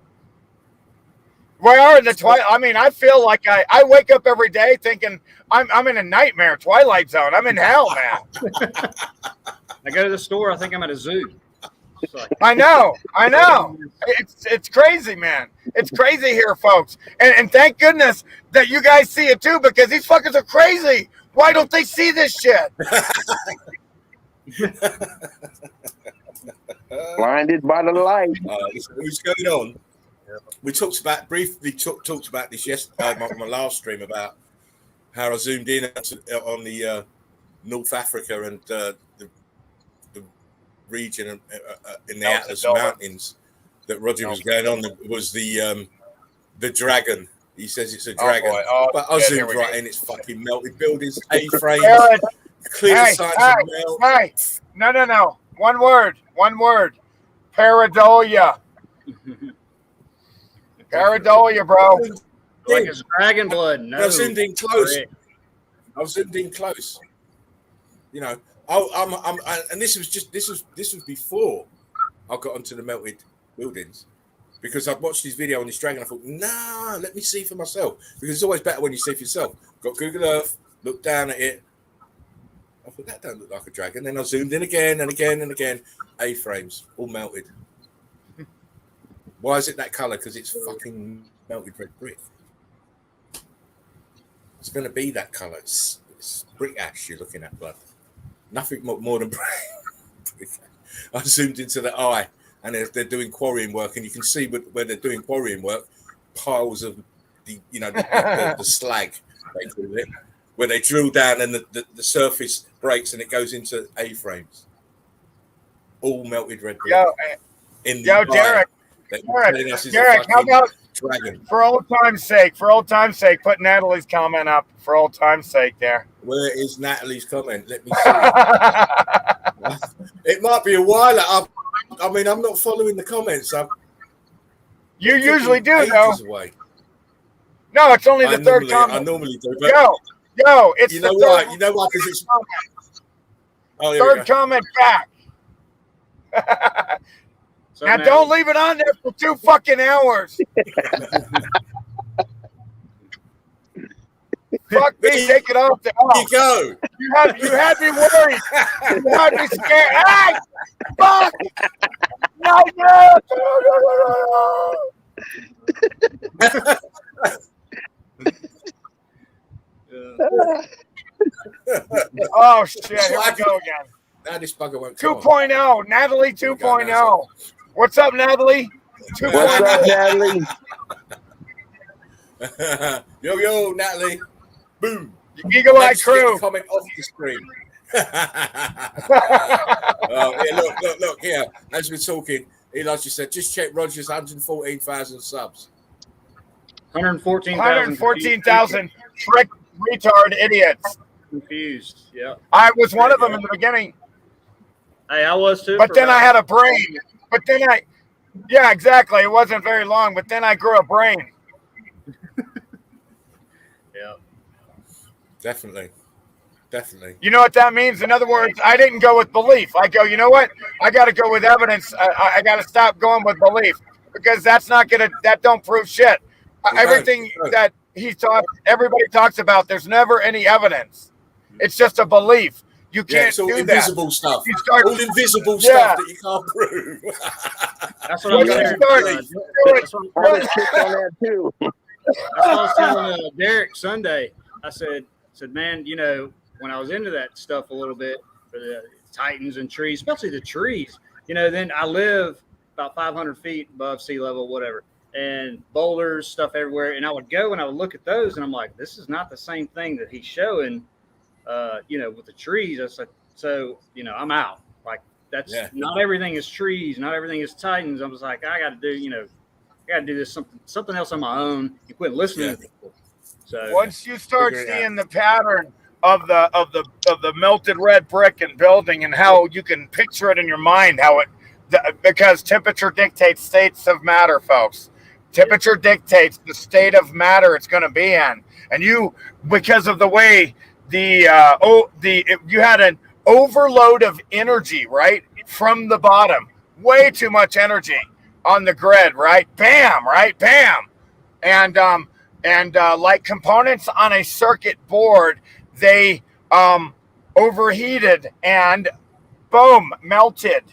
We are in the twilight. I mean, I feel like I wake up every day thinking I'm in a nightmare, Twilight Zone. I'm in hell now. I go to the store, I think I'm at a zoo. I know. It's crazy, man. It's crazy here, folks. And thank goodness that you guys see it too, because these fuckers are crazy. Why don't they see this shit? Blinded by the light. What's going on? We briefly talked about this yesterday on my last stream about how I zoomed in on the North Africa and the region in the Atlas Mountains that Roger was going on. Was the dragon? He says it's a dragon, but I zoomed right in. It's fucking melted buildings, A-frames, Clear signs of melt. Hey, no. One word. Pareidolia. Pareidolia, bro. Like it's dragon blood. No. I zoomed in close. You know, and this was before I got onto the melted buildings, because I'd watched his video on this dragon. I thought, nah, let me see for myself, because it's always better when you see for yourself. Got Google Earth, looked down at it. I thought, that don't look like a dragon. Then I zoomed in again and again. A-frames, all melted. Why is it that color? Because it's fucking melted red brick. It's going to be that color. It's brick ash you're looking at, blood. Nothing more than brick. I zoomed into the eye, and they're doing quarrying work, and you can see where they're doing quarrying work, piles of the slag, they call it, where they drill down and the surface breaks and it goes into A-frames. All melted red brick. Derek, how about dragon? For old time's sake, put Natalie's comment up for old time's sake there. Where is Natalie's comment? Let me see. It might be a while. I mean, I'm not following the comments. You usually do, though. Away. No, it's only the third comment. I normally do. But it's you know why? You know why? Because it's third comment back. Now don't leave it on there for 2 fucking hours. Fuck me, take it off the You go. You had me worried. You had me scared. Hey! Fuck! No. Oh shit, here we go again. Now this bugger won't come 2.0, Natalie 2.0. What's up, Natalie? 2.0. What's up, Natalie? Yo, Natalie. Boom. Eagle Eye Crew. Comment off the screen. Look here. As we're talking, Eli just said, just check Roger's 114,000 subs. 114,000 trick retard idiots. Confused. Yeah. I was one of them in the beginning. Hey, I was too. But then I had a brain. Yeah, exactly. It wasn't very long, but then I grew a brain. Yeah. Definitely. You know what that means? In other words, I didn't go with belief. I go, you know what? I got to go with evidence. I got to stop going with belief, because that don't prove shit. Everything that everybody talks about, there's never any evidence. It's just a belief. You can't it's all do invisible that. stuff. All invisible stuff that you can't prove. That's what I was telling Derek Sunday. I said, man, when I was into that stuff a little bit, for the Titans and trees, especially the trees, then I live about 500 feet above sea level, whatever, and boulders, stuff everywhere. And I would go and I would look at those, and I'm like, this is not the same thing that he's showing. With the trees. I said, so, I'm out. Like, that's not everything is trees, not everything is Titans. I was like, I got to do this something else on my own. You quit listening to people. So once you start seeing the pattern of the melted red brick and building, and how you can picture it in your mind, because temperature dictates states of matter, folks. Temperature dictates the state of matter it's going to be in, and because of the way you had an overload of energy, right, from the bottom, way too much energy on the grid, right? Bam, and like components on a circuit board, they overheated and boom, melted.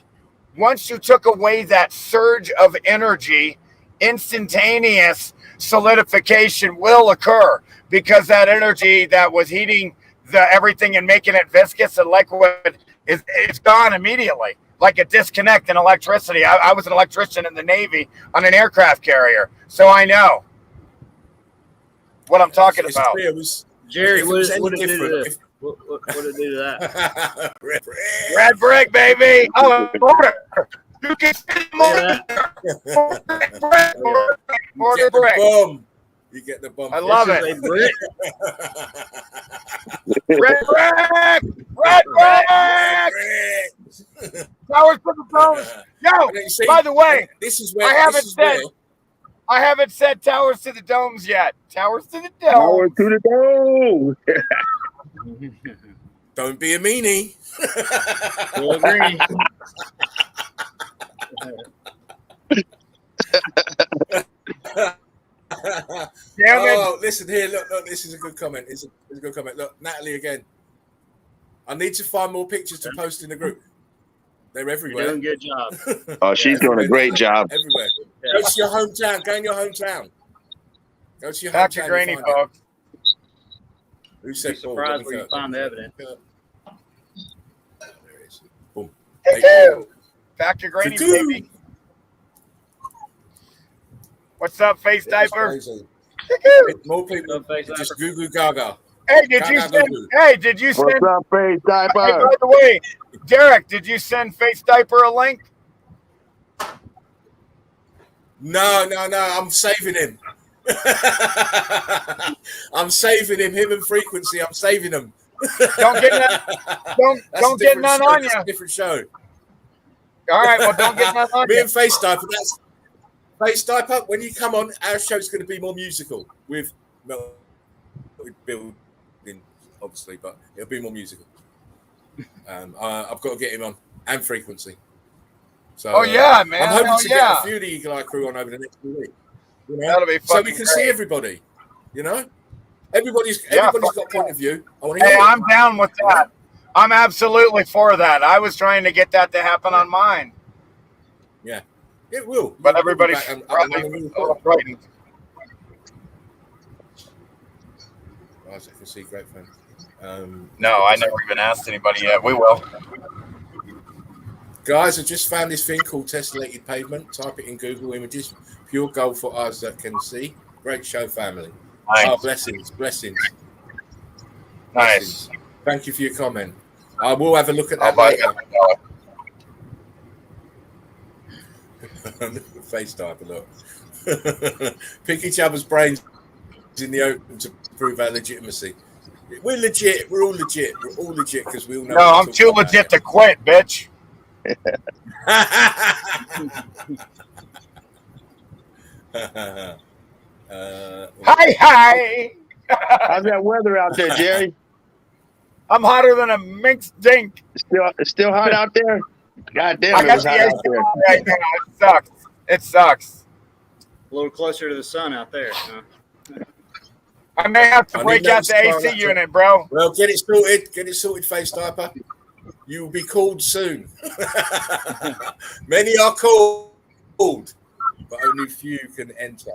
Once you took away that surge of energy, instantaneous solidification will occur, because that energy that was heating everything and making it viscous and liquid it's gone immediately, like a disconnect in electricity. I was an electrician in the Navy on an aircraft carrier, so I know what I'm talking about. Jerry, what did it do to this? What did it do to that? Red brick, baby. Oh, you can see more brick. Boom. You get the bomb. I love This it. is a brick. Red brick! Red brick! Towers to the domes. Yo, See, by the way, this is where I haven't said towers to the domes yet. Towers to the Power domes. to the dome. Don't be a meanie. We'll agree. Damn it. Oh, listen here. Look, this is a good comment. It's a good comment. Look, Natalie again. I need to find more pictures to post in the group. They're everywhere. You're doing a good job. Oh, she's doing a great job. Everywhere. Yeah. Go to your hometown. Go in your hometown. Go to your Back to hometown. grainy, and find it. folks. Who Be said Paul? surprised Let where me you go. find the evidence. There it is. Boom. Back to grainy, Cuckoo. baby. What's up, face diaper? Crazy. More people. Up, face Just diaper. goo goo gaga. Hey, did you Gaga send? goo. Hey, did you What's send? up, face Hey, diaper? by the way, Derek, did you send face diaper a link? No. I'm saving him. I'm saving him. Him and Frequency. I'm saving them. Don't get none, don't get none on you. That's a different show. All right, well, don't get none on Me you. and Face Diaper. That's Face Diaper. When you come on, our show's going to be more musical with building, obviously, but it'll be more musical. I've got to get him on and Frequency. So, Oh yeah, man. I'm hoping Hell to yeah. get a few of the Eagle Eye crew on over the next few weeks. You know? That'll be So fucking we can great. see everybody. You know, everybody's Yeah, got a point of view. I want to Hey, hear it. I'm down with that. I'm absolutely for that. I was trying to get that to happen on mine, Yeah, it will. but We'll be everybody's back and- probably and- a little frightened. Guys, I can see great fan. No, I never even asked anybody yet. We will. Guys, I just found this thing called tessellated pavement. Type it in Google Images. Pure gold for us that can see. Great show, family. Nice. Oh, blessings. Nice. Thank you for your comment. I will have a look at I'll that buy later. it. Face type, look. Pick each other's brains in the open to prove our legitimacy. We're legit. We're all legit. We're all legit because we all know. No, I'm too legit to quit, bitch. Hi. How's that weather out there, Jerry? I'm hotter than a minx dink. Still hot out there? God damn, I it got was the hot AC out there. on right now. It sucks. It sucks. A little closer to the sun out there. Huh? I may have to I break need out the that AC unit, bro. Well, get it sorted. Get it sorted, Face Diaper. You will be called soon. Many are called, but only few can enter.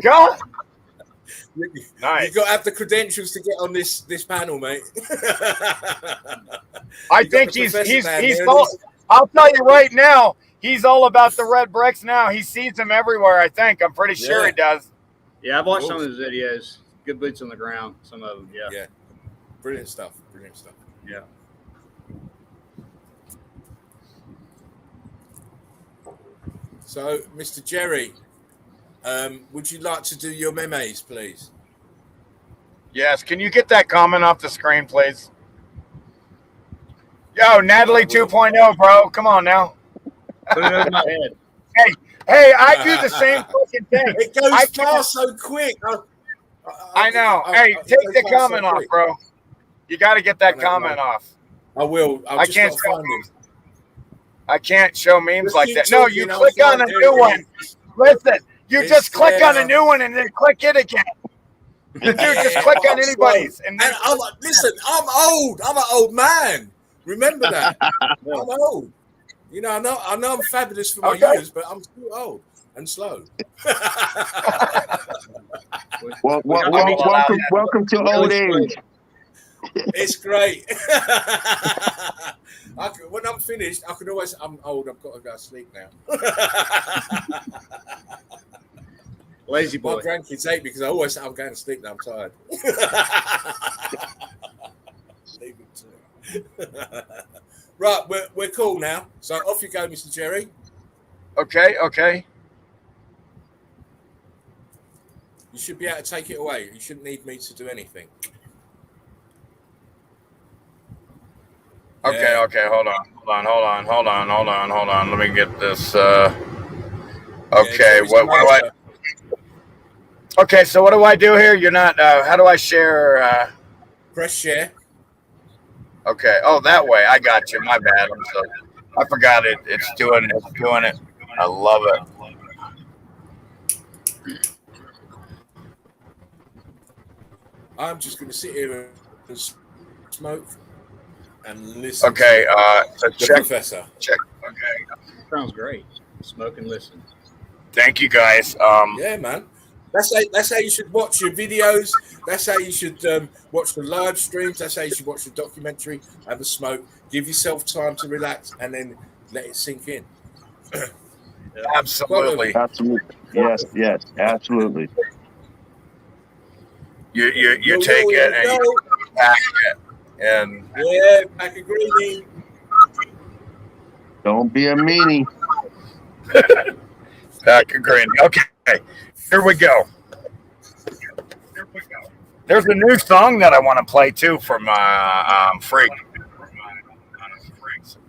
Go. You Nice. got to have the credentials to get on this panel, mate. I You got think the he's professor man there, all, he's- I'll tell you right now, he's all about the red bricks now. He sees them everywhere, I think. I'm pretty sure Yeah. he does. Yeah, I've watched some of his videos. Good boots on the ground. Some of them, yeah. Yeah. Brilliant stuff. Yeah. So, Mr. Jerry, would you like to do your memes, please? Yes. Can you get that comment off the screen, please? Yo, Natalie 2.0, bro. Come on now. Put it over my head. Hey, I do the same fucking thing. It goes I fast so quick. I know. Hey, it take goes the fast so comment off, quick. bro. You got to get that I know, comment off. I will. I just can't gotta find show him. I can't show memes Just like keep that. No, talking, you I'll click on find a it. new one. Listen, you It's just click on a there. new one and then click it again. Dude, just click on anybody's. And then, And listen, I'm old. I'm an old man. Remember that. I'm old. You know, I know I'm fabulous for my Okay. years, but I'm still old and slow. Welcome to old age. It's great. When I'm finished, I can always. I'm old. I've got to go to sleep now. Lazy My boy. grandkids hate me because I always say I'm going to sleep now. I'm tired. Leave it to Right, we're cool now. So off you go, Mr. Jerry. okay. You should be able to take it away. You shouldn't need me to do anything. Okay, Yeah. okay, hold on. Let me get this. Okay, Jerry's what do I? master. Okay, so what do I do here? You're not. How do I share? Press share. Okay. Oh, that way. I got you. My bad. I forgot it. It's doing it. I love it. I'm just going to sit here and smoke and listen. Okay. So the check. Professor. Check. Okay. Sounds great. Smoke and listen. Thank you, guys. Yeah, man. That's how you should watch your videos. That's how you should watch the live streams. That's how you should watch the documentary. Have a smoke. Give yourself time to relax, and then let it sink in. Absolutely. Absolutely. Yes. Absolutely. You take it and you pack it, and yeah, pack a greenie. Don't be a meanie. Pack a greenie. Okay, here we go. There's a new song that I want to play too from Freak.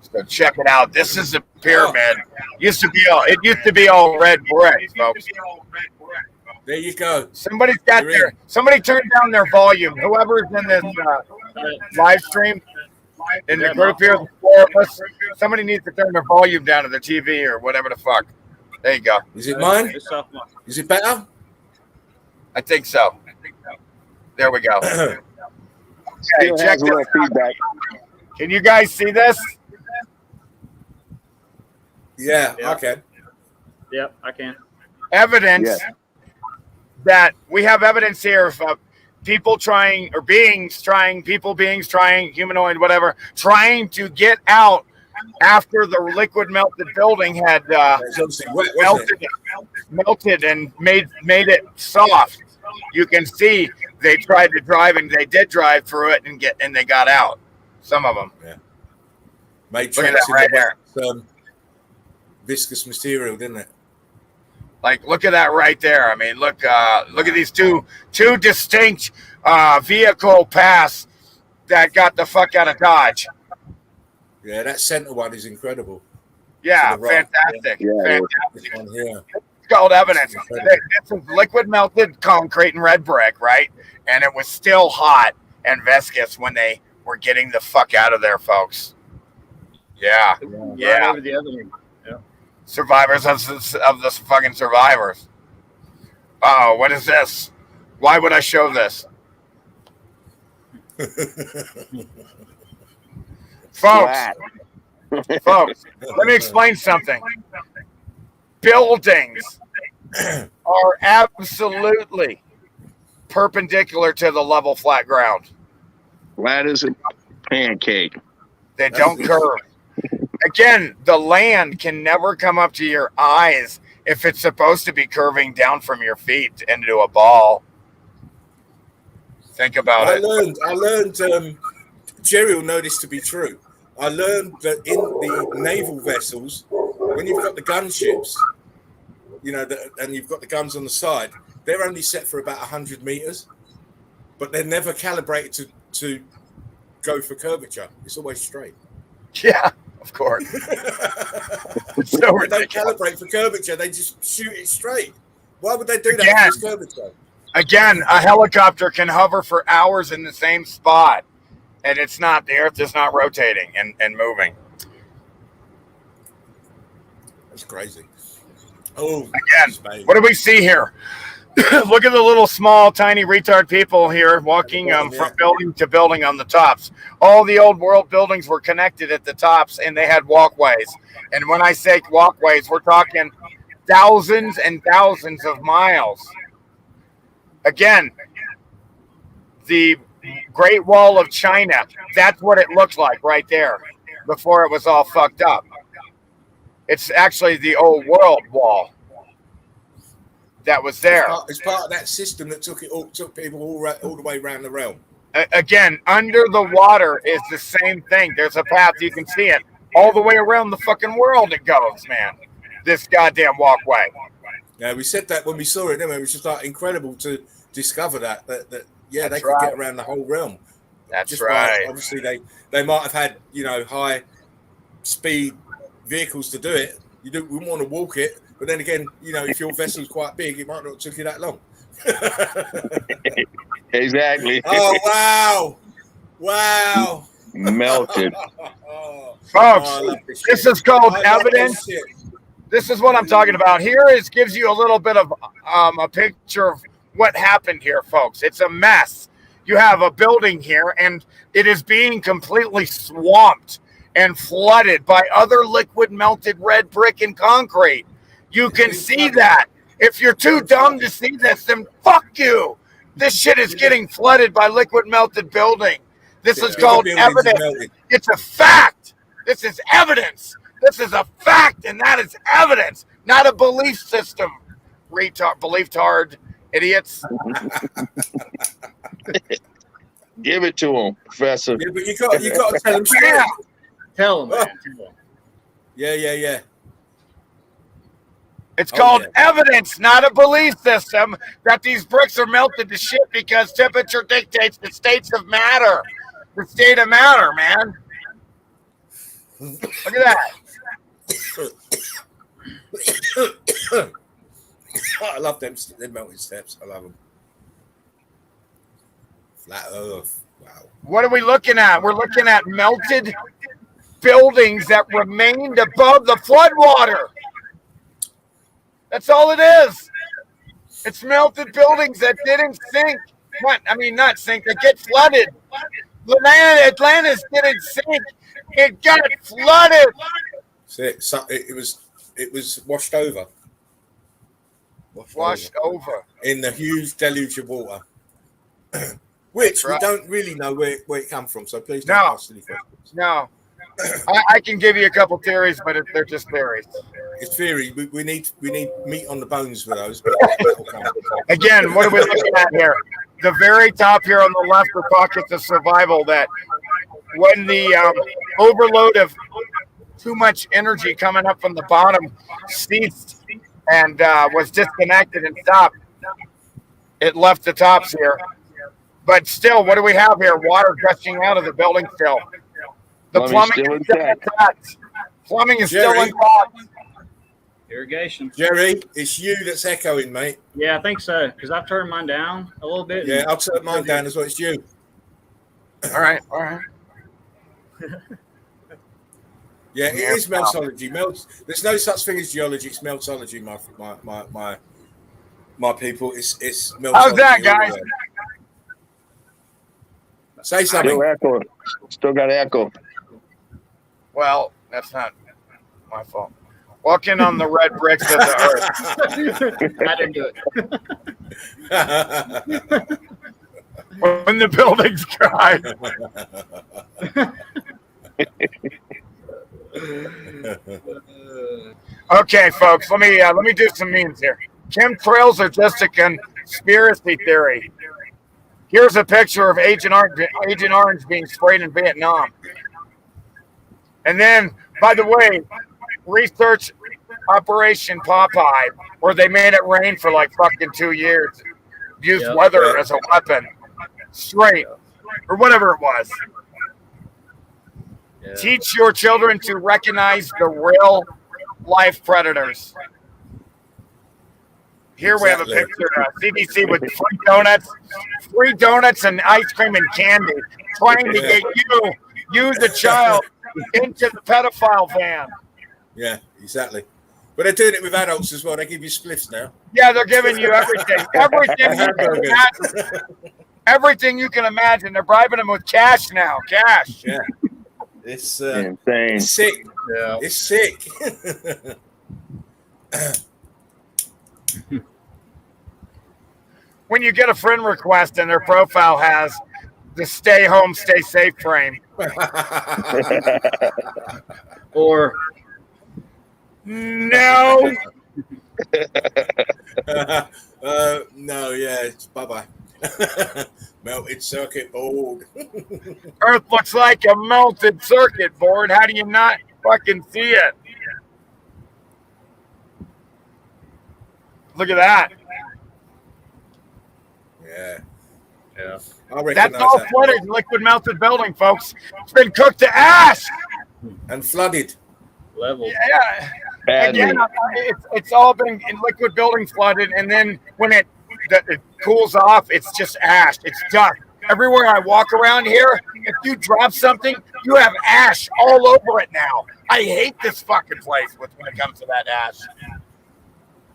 So check it out. This is a pyramid. It used to be all red brick, folks. There you go. Somebody turned down their volume. Whoever's in this live stream in the group here, the four of us, somebody needs to turn their volume down to the TV or whatever the fuck. There you go. Is it mine? Is it better? I think so. There we go. Okay, check this out. Feedback. Can you guys see this? Yeah, I can. Yep, I can. Evidence that we have evidence here of people trying, or beings trying, humanoid, whatever, trying to get out after the liquid melted building had melted and made it soft. You can see they tried to drive, and they did drive through it and they got out. Some of them. Yeah. Made Look at that right there. Viscous material, didn't it? Like, look at that right there. I mean, look at these two distinct vehicle paths that got the fuck out of Dodge. Yeah, that center one is incredible. Yeah, fantastic. Fantastic. Yeah. It's called evidence. This is liquid melted concrete and red brick, right? And it was still hot and viscous when they were getting the fuck out of there, folks. Yeah. Right over the other one. Yeah. Survivors of the fucking survivors. Oh, what is this? Why would I show this? Folks, let me explain something. Buildings are absolutely perpendicular to the level flat ground. Flat as a pancake. They don't curve. Again, the land can never come up to your eyes if it's supposed to be curving down from your feet into a ball. Think about it. I learned, Jerry will know this to be true. I learned that in the naval vessels, when you've got the gunships, and you've got the guns on the side, they're only set for about 100 meters, but they're never calibrated to go for curvature. It's always straight. Yeah, of course. So they don't calibrate for curvature. They just shoot it straight. Why would they do that for curvature? Again, a helicopter can hover for hours in the same spot, and the Earth is not rotating and moving. That's crazy. Oh, again, what do we see here? Look at the little small, tiny retard people here walking from building to building on the tops. All the old world buildings were connected at the tops, and they had walkways. And when I say walkways, we're talking thousands and thousands of miles. Again, the Great Wall of China, that's what it looked like right there before it was all fucked up. It's actually the old world wall that was there. It's part of that system that took people all the way around the realm. Again, under the water is the same thing. There's a path, you can see it all the way around the fucking world. It goes, man. This goddamn walkway. Yeah, we said that when we saw it, didn't we? It was just like incredible to discover that yeah, That's they could right. get around the whole realm. That's just right. Obviously, they might have had high speed vehicles to do it. We wouldn't want to walk it, but then again, if your vessel's quite big, it might not took you that long. Exactly. Oh wow! Melted. Folks, this is called evidence. This is what I'm talking about. Here gives you a little bit of a picture of what happened here, folks. It's a mess. You have a building here, and it is being completely swamped and flooded by other liquid melted red brick and concrete. You can see that. If you're too dumb to see this, then fuck you. This shit is getting flooded by liquid melted building. This is called evidence. It's a fact. This is evidence. This is a fact, and that is evidence, not a belief system. Belief-tard idiots. Give it to him, Professor. Yeah, but you got to tell them straight. Tell them, man. Yeah. It's called evidence, not a belief system, that these bricks are melted to shit because temperature dictates the states of matter. The state of matter, man. Look at that. I love them melting steps. I love them. Flat Earth. Wow. What are we looking at? We're looking at melted buildings that remained above the floodwater. That's all it is. It's melted buildings that didn't sink. Not sink. They get flooded. Atlantis didn't sink. It got flooded. It was washed over. Washed over. In the huge deluge of water. Which we don't really know where it come from. So please don't ask any questions. No. I can give you a couple theories, but they're just theories. It's theory. We need meat on the bones for those. Again, what are we looking at here? The very top here on the left are pockets of survival that when the overload of too much energy coming up from the bottom ceased and was disconnected and stopped, it left the tops here. But still, what do we have here? Water gushing out of the building still. The plumbing is still intact. Plumbing is still intact. Irrigation. Jerry, it's you that's echoing, mate. Yeah, I think so, because I've turned mine down a little bit. Yeah, I'll turn mine down as well. It's you. All right. Yeah, it is meltology. There's no such thing as geology. It's meltology, my people. It's meltology. How's that, guys? Say something. Still got echo. Well, that's not my fault. Walking on the red bricks of the earth. I didn't do it. When the buildings cry. Okay, folks, let me do some memes here. Chemtrails are just a conspiracy theory. Here's a picture of Agent Orange being sprayed in Vietnam. And then, by the way, research Operation Popeye, where they made it rain for like fucking 2 years. Used weather as a weapon. Straight. Or whatever it was. Yeah. Teach your children to recognize the real life predators. Here we have a picture of CDC with free donuts and ice cream and candy, trying to get you the child, into the pedophile van. Yeah, exactly. But they're doing it with adults as well. They give you spliffs now. Yeah, they're giving you everything. Everything you can imagine. They're bribing them with cash now. Cash. Yeah. It's insane. It's sick. Yeah. It's sick. When you get a friend request and their profile has the stay home, stay safe frame. Or no. No, yeah, it's bye-bye. Melted circuit board. Earth looks like a melted circuit board. How do you not fucking see it? Look at that. Yeah. Yeah. That's all flooded in liquid melted building, folks. It's been cooked to ash and flooded. Level. Yeah. Badly. Again, it's all been in liquid building flooded, and then when it cools off, it's just ash. It's dust. Everywhere I walk around here, if you drop something, you have ash all over it now. I hate this fucking place when it comes to that ash.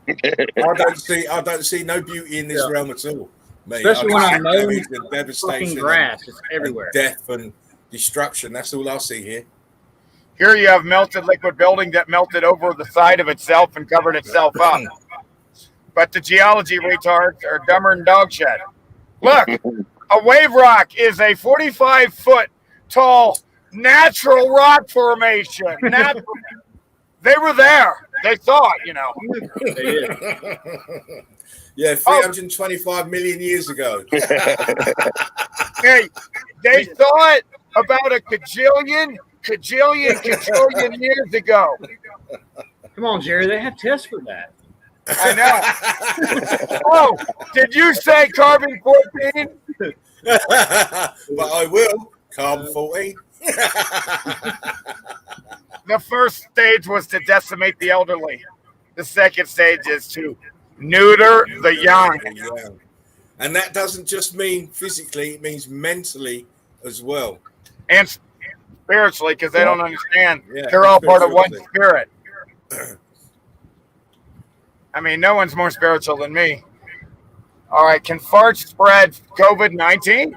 I don't see no beauty in this realm at all. Mate, Especially when I'm mowing and devastation, fucking grass. It's everywhere. Death and destruction. That's all I see here. Here you have melted liquid building that melted over the side of itself and covered itself up. But the geology retards are dumber than dog shit. Look, a wave rock is a 45-foot tall natural rock formation. They were there. They saw it, you know. They did. Yeah, 325 million years ago. Hey, they saw it about a cajillion years ago. Come on, Jerry. They have tests for that. I know. Oh, did you say carbon 14? But I will. Carbon 14. The first stage was to decimate the elderly. The second stage is to neuter the young. And that doesn't just mean physically, it means mentally as well. And spiritually, because they don't understand. Yeah, they're all part of one spirit. I mean, no one's more spiritual than me. All right, can farts spread COVID-19?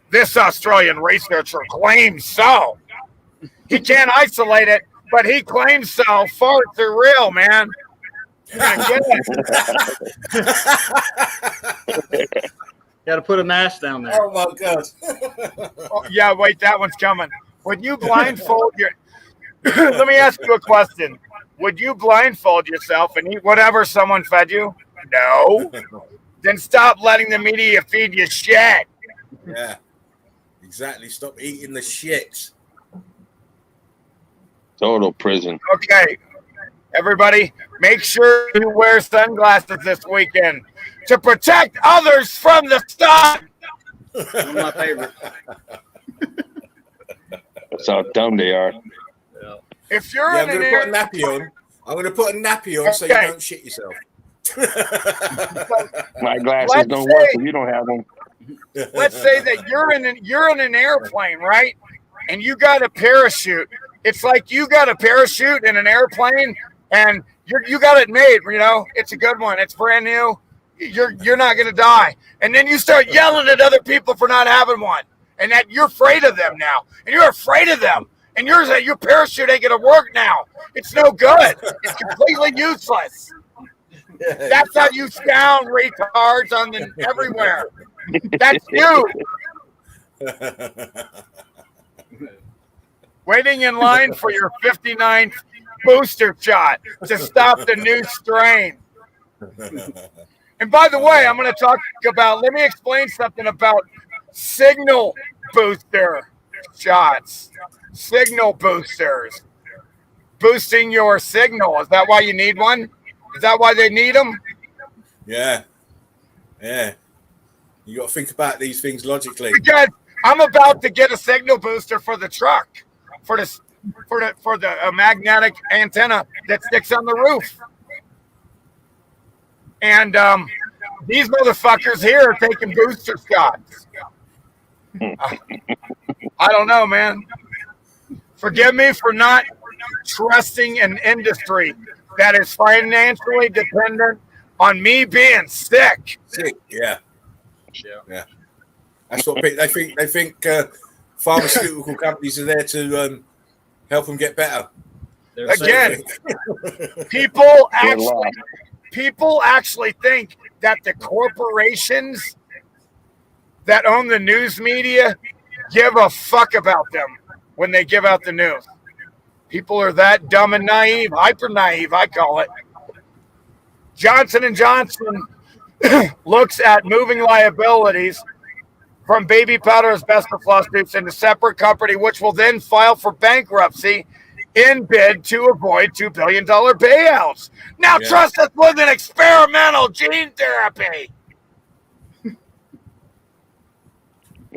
This Australian researcher claims so. He can't isolate it, but he claims so. Farts are real, man. Got to put a mask down there. Oh, my God. Oh, yeah, wait, that one's coming. Would you blindfold your... Let me ask you a question. Would you blindfold yourself and eat whatever someone fed you? No. Then stop letting the media feed you shit. Yeah, exactly. Stop eating the shit. Total prison. Okay, everybody, make sure you wear sunglasses this weekend to protect others from the sun. One of my favorites. That's how dumb they are. Yeah. If you're I'm going to put a nappy on. I'm going to put a nappy on so you don't shit yourself. My glasses don't work if you don't have them. Let's say that you're in an airplane, right? And you got a parachute. It's like you got a parachute in an airplane, and you got it made. You know, it's a good one. It's brand new. You're not gonna die. And then you start yelling at other people for not having one, and that you're afraid of them now, and you're afraid of them, and your parachute ain't gonna work now. It's no good. It's completely useless. That's how you sound, retards, everywhere. That's you. Waiting in line for your 59th booster shot to stop the new strain. And by the way, I'm going to talk about, let me explain something about signal booster shots. Signal boosters. Boosting your signal. Is that why you need one? Is that why they need them? Yeah. Yeah. You got to think about these things logically. Because I'm about to get a signal booster for the truck, for the magnetic antenna that sticks on the roof. And these motherfuckers here are taking booster shots. I don't know, man. Forgive me for not trusting an industry that is financially dependent on me being sick. Yeah. That's what they think. They think pharmaceutical companies are there to help them get better. Again, people actually think that the corporations that own the news media give a fuck about them when they give out the news. People are that dumb and naive, hyper naive, I call it. Johnson & Johnson looks at moving liabilities from baby powder asbestos lawsuits into separate company, which will then file for bankruptcy in bid to avoid $2 billion payouts. Now trust us with an experimental gene therapy.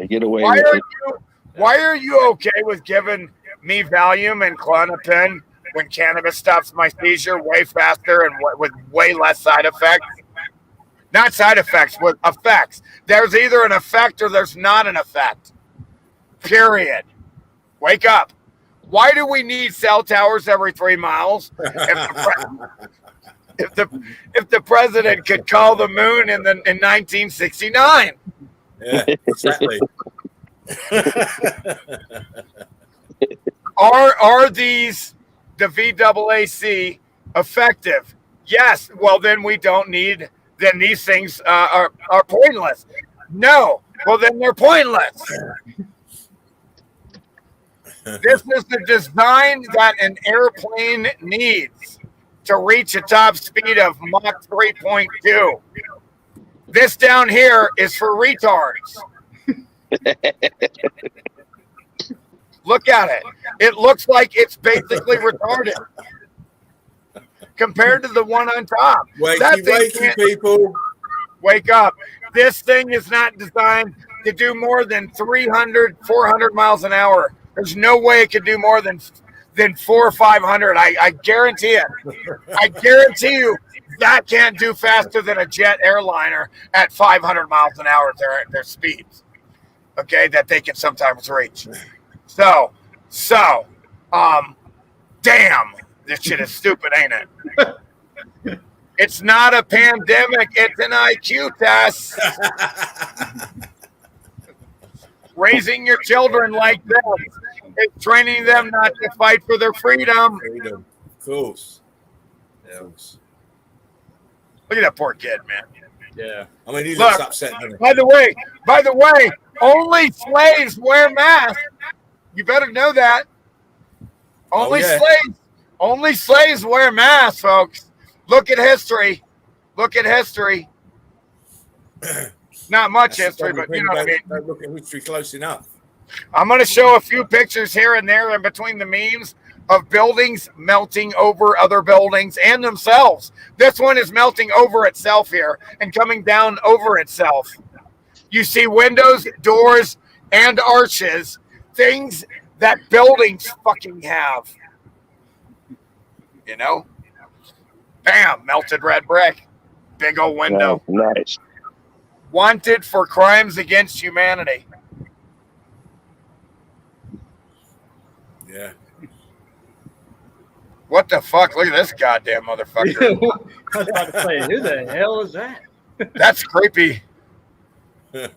Get away with it. Why are you okay with giving me Valium and Klonopin when cannabis stops my seizure way faster and with way less side effects? Not side effects, with effects. There's either an effect or there's not an effect. Period. Wake up. Why do we need cell towers every 3 miles? If the president could call the moon in 1969. Yeah, exactly. Are these the VAAC effective? Yes. Well, then we don't need. Then these things are pointless. No. Well, then they're pointless. This is the design that an airplane needs to reach a top speed of Mach 3.2. This down here is for retards. Look at it. It looks like it's basically retarded compared to the one on top. Wakey, people. Wake up. This thing is not designed to do more than 300, 400 miles an hour. There's no way it could do more than 400 or 500. I guarantee it. I guarantee you that can't do faster than a jet airliner at 500 miles an hour. Their speeds, okay, that they can sometimes reach. So, damn, this shit is stupid, ain't it? It's not a pandemic. It's an IQ test. Raising your children like this is training them not to fight for their freedom. Freedom, of course. Yes. Look at that poor kid, man. Yeah. I mean, he looks upset. By the way, only slaves wear masks. You better know that. Only slaves wear masks, folks. Look at history. Not much history, but you know what I mean. Don't look at history close enough. I'm going to show a few pictures here and there in between the memes of buildings melting over other buildings and themselves. This one is melting over itself here and coming down over itself. You see windows, doors, and arches, things that buildings fucking have. You know? Bam, melted red brick. Big old window. Oh, nice. Wanted for crimes against humanity. Yeah. What the fuck? Look at this goddamn motherfucker. I was about to say, who the hell is that? That's creepy. But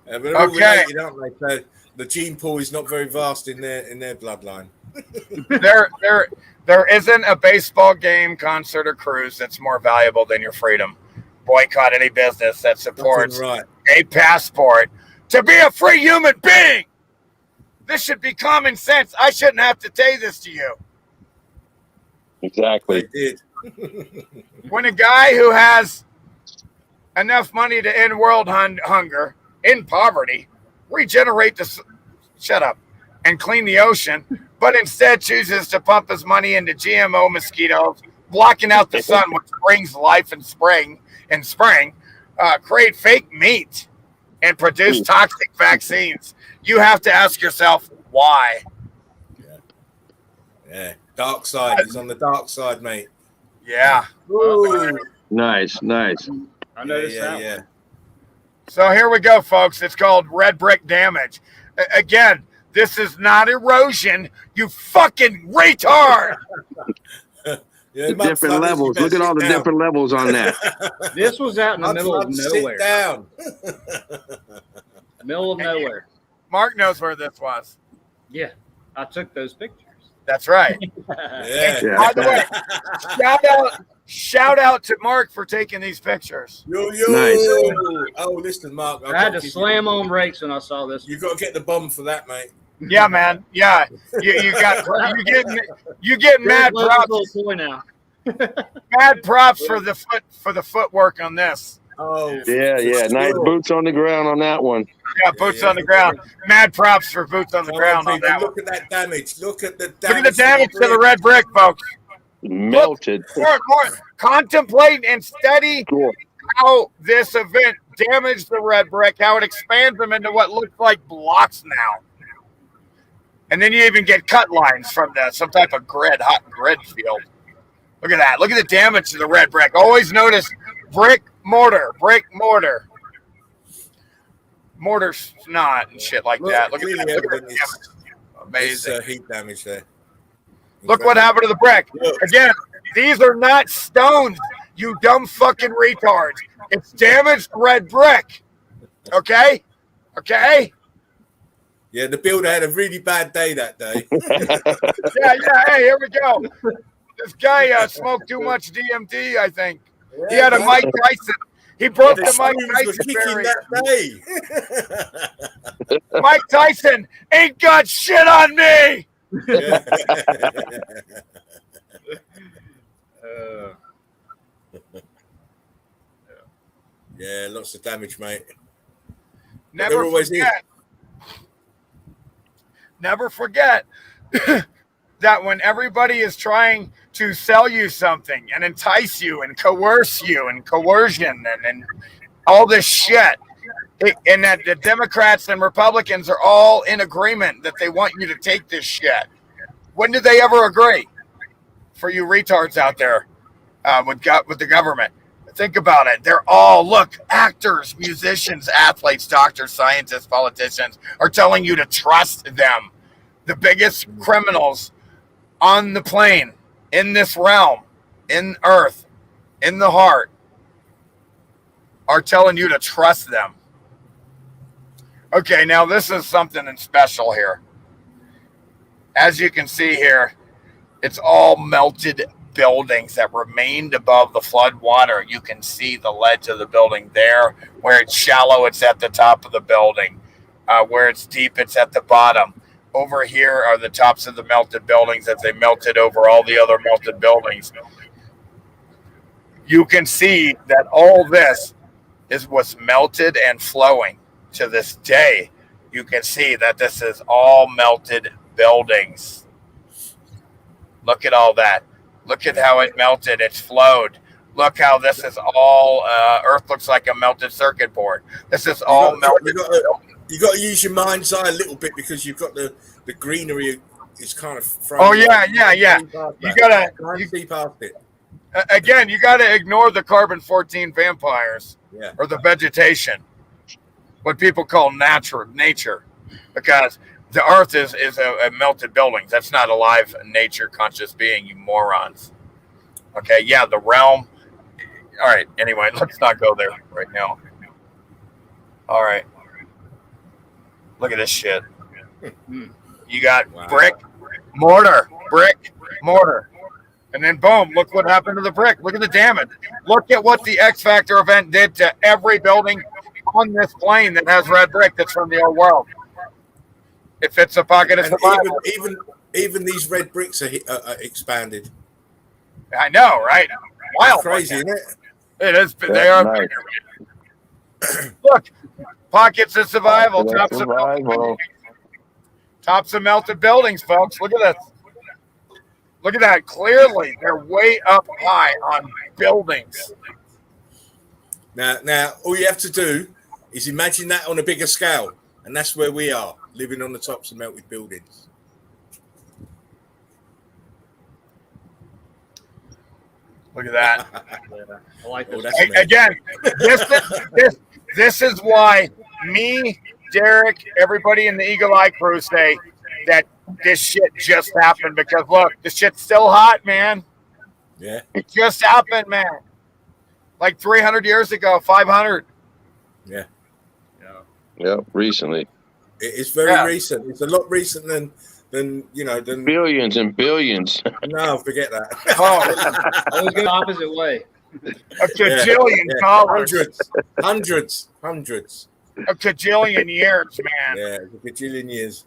they're all related, aren't they? So the gene pool is not very vast in their bloodline. There isn't a baseball game, concert, or cruise that's more valuable than your freedom. Boycott any business that supports a passport to be a free human being. This should be common sense. I shouldn't have to say this to you. Exactly. When a guy who has enough money to end world hunger, end poverty, regenerate the and clean the ocean, but instead chooses to pump his money into GMO mosquitoes, blocking out the sun, which brings life in spring, create fake meat, and produce toxic vaccines. You have to ask yourself, why? Yeah. Dark side. He's on the dark side, mate. Yeah. Ooh. Nice. I noticed that. Yeah. So here we go, folks. It's called red brick damage. Again, this is not erosion, you fucking retard. Different levels. Look at all the different levels on that. This was out in the middle of nowhere. Sit down. Middle of nowhere. Mark knows where this was. Yeah, I took those pictures. That's right. Yeah. By the way, shout out to Mark for taking these pictures. Yo. Nice. Oh, listen, Mark. I had to slam on brakes when I saw this. You got to get the bomb for that, mate. Yeah, man. Yeah, you getting mad props. Now. Mad props for the footwork on this. Oh, Yeah. Nice boots on the ground on that one. Yeah, boots on the ground. Mad props for boots on the ground on that one. Look at that damage. Look at the Look at the damage damage to the red brick, folks. Melted. Look, more. Contemplate and study Cool. how this event damaged the red brick, how it expands them into what looks like blocks now. And then you even get cut lines from some type of hot grid field. Look at that. Look at the damage to the red brick. Always notice brick, mortar, mortar snot and shit like that. Look at that. Look at that. Amazing. Heat damage there. Look what happened to the brick. Again, these are not stones, you dumb fucking retards. It's damaged red brick. Okay? Okay? Yeah, the builder had a really bad day that day. Yeah. Hey, here we go. This guy smoked too much DMT, I think. He had a Mike Tyson. He broke the Mike Tyson barrier. Mike Tyson ain't got shit on me. Yeah, lots of damage, mate. Never forget that when everybody is trying to sell you something and entice you and coerce you and coercion and all this shit, and that the Democrats and Republicans are all in agreement that they want you to take this shit. When did they ever agree? For you retards out there with the government. Think about it. They're all, look, actors, musicians, athletes, doctors, scientists, politicians are telling you to trust them. The biggest criminals on the plane, in this realm, in Earth, in the heart, are telling you to trust them. Okay, now this is something special here. As you can see here, it's all melted buildings that remained above the flood water. You can see the ledge of the building there. Where it's shallow, it's at the top of the building. Where it's deep, it's at the bottom. Over here are the tops of the melted buildings as they melted over all the other melted buildings. You can see that all this is what's melted and flowing to this day. You can see that this is all melted buildings. Look at all that. Look at how it melted. It's flowed. Look how this is all, Earth looks like a melted circuit board. This is all melted. You got to use your mind's eye a little bit because you've got the greenery is kind of thrown. Oh, yeah. You got to see past it. Again, you got to ignore the carbon-14 vampires or the vegetation, what people call nature, because the Earth is a melted buildings. That's not a live nature conscious being, you morons. Okay, yeah, the realm. All right, anyway, let's not go there right now. All right. Look at this shit. You got brick, mortar. And then boom, look what happened to the brick. Look at the damage. Look at what the X Factor event did to every building on this plane that has red brick that's from the old world. It fits a pocket of survival. Even these red bricks are expanded. I know, right? Wild. Crazy, isn't it? It is. They are. Nice. Look, pockets of survival. Tops of melted buildings, folks. Look at this. Look at that. Clearly, they're way up high on buildings. Now, all you have to do is imagine that on a bigger scale, and that's where we are, living on the tops of melted buildings. Look at that. I like this. Again, this is why me, Derek, everybody in the Eagle Eye crew say that this shit just happened, because look, this shit's still hot, man. Yeah. It just happened, man. Like 300 years ago, 500. Yeah. Yeah, recently. It's very recent. It's a lot recent than billions and billions. No, forget that. I was going the opposite way. A cajillion dollars. Hundreds. A cajillion years, man. Yeah, a cajillion years.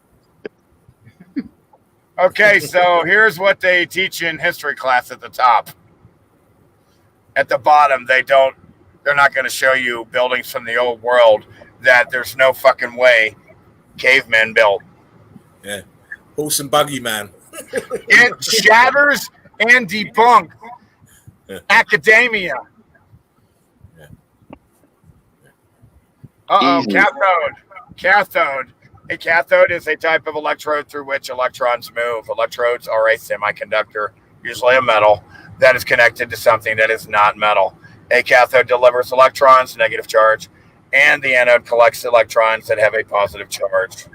Okay, so here's what they teach in history class at the top. At the bottom, they're not going to show you buildings from the old world. that there's no fucking way cavemen built. Yeah. Horse and buggy man. It shatters and debunks academia. Yeah. Cathode. Cathode. A cathode is a type of electrode through which electrons move. Electrodes are a semiconductor, usually a metal, that is connected to something that is not metal. A cathode delivers electrons, negative charge, and the anode collects electrons that have a positive charge.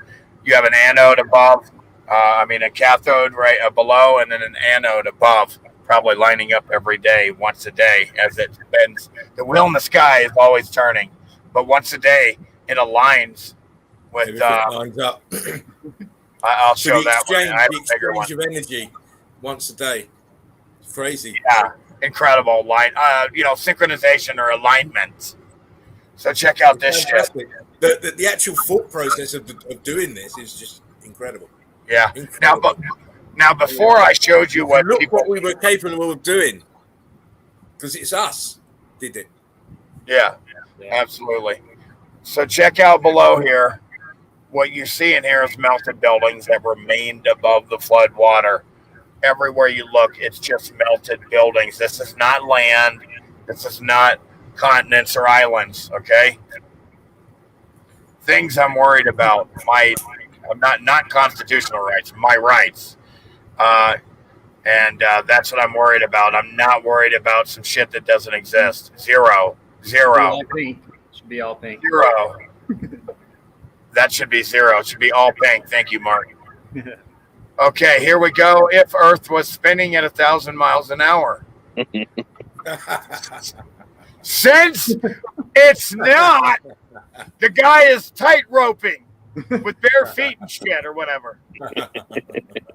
You have an anode above, a cathode right below, and then an anode above, probably lining up every day, once a day, as it spins. The wheel in the sky is always turning, but once a day it aligns with. Lines up. I'll show that one. I have the a bigger one. exchange of energy once a day. It's crazy. Yeah, incredible line. Synchronization or alignment. So check out this shit. The actual thought process of doing this is just incredible. Yeah. Incredible. Now before I showed you what what we were capable of doing, because it's us did it. Yeah, absolutely. So check out below here. What you see in here is melted buildings that remained above the flood water. Everywhere you look, it's just melted buildings. This is not land. This is not continents or islands, okay? Things I'm worried about. Not constitutional rights, my rights. And that's what I'm worried about. I'm not worried about some shit that doesn't exist. Zero. Should be all pink. Zero. That should be zero. It should be all pink. Thank you, Mark. Okay, here we go. If Earth was spinning at 1,000 miles an hour. Since it's not, the guy is tight roping with bare feet and shit or whatever.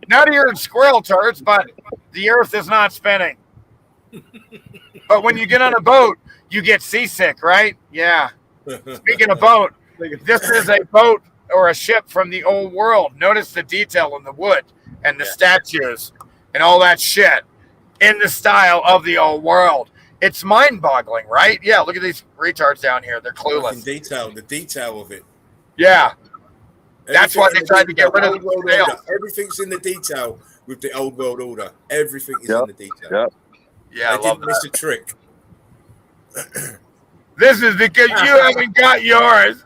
Not here in squirrel turds, but the Earth is not spinning. But when you get on a boat, you get seasick, right? Yeah. Speaking of boat, this is a boat or a ship from the old world. Notice the detail in the wood and the statues and all that shit in the style of the old world. It's mind-boggling, right? Yeah, look at these retards down here. They're clueless. The detail of it. Yeah. That's why they tried to get rid of the sail. Everything's in the detail with the old world order. Everything is in the detail. Yep. Yeah, I didn't miss a trick. This is because you haven't got yours.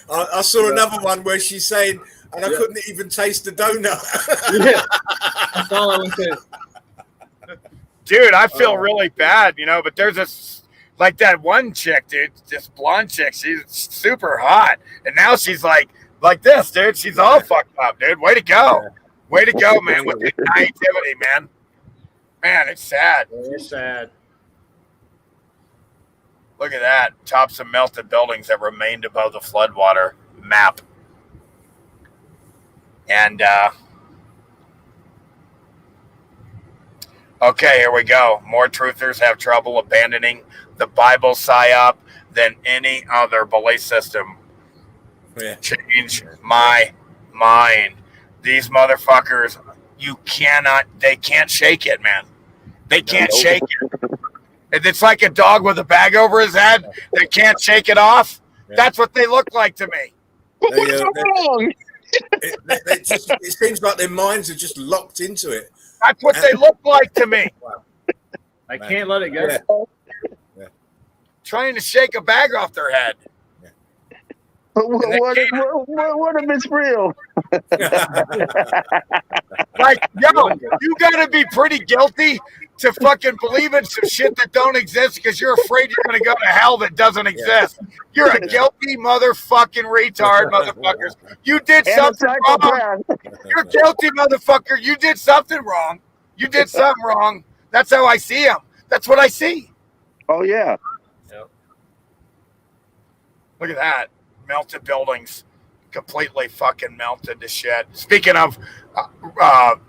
I saw another one where she's saying, and I couldn't even taste the donut. That's all I want to. Dude, I feel really bad, but there's like that one chick, dude, this blonde chick, she's super hot. And now she's like this, dude. She's all fucked up, dude. Way to go. Way to go, man, with the naivety, man. Man, it's sad. It's sad. Look at that. Tops of melted buildings that remained above the floodwater map. And, okay, here we go. More truthers have trouble abandoning the Bible psyop than any other belief system. Yeah. Change my mind. These motherfuckers, they can't shake it, man. They can't shake it. It's like a dog with a bag over his head that can't shake it off. Yeah. That's what they look like to me. What's wrong? It seems like their minds are just locked into it. That's what they look like to me. I can't let it go. Yeah. Trying to shake a bag off their head. What if it's real? Like, you gotta be pretty guilty to fucking believe in some shit that don't exist because you're afraid you're gonna go to hell that doesn't exist. You're a guilty motherfucking retard, motherfuckers. You did something wrong. You're guilty, motherfucker. You did something wrong. You did something wrong. That's how I see them. That's what I see. Oh yeah. Yep. Look at that. Melted buildings, completely fucking melted to shit. Speaking of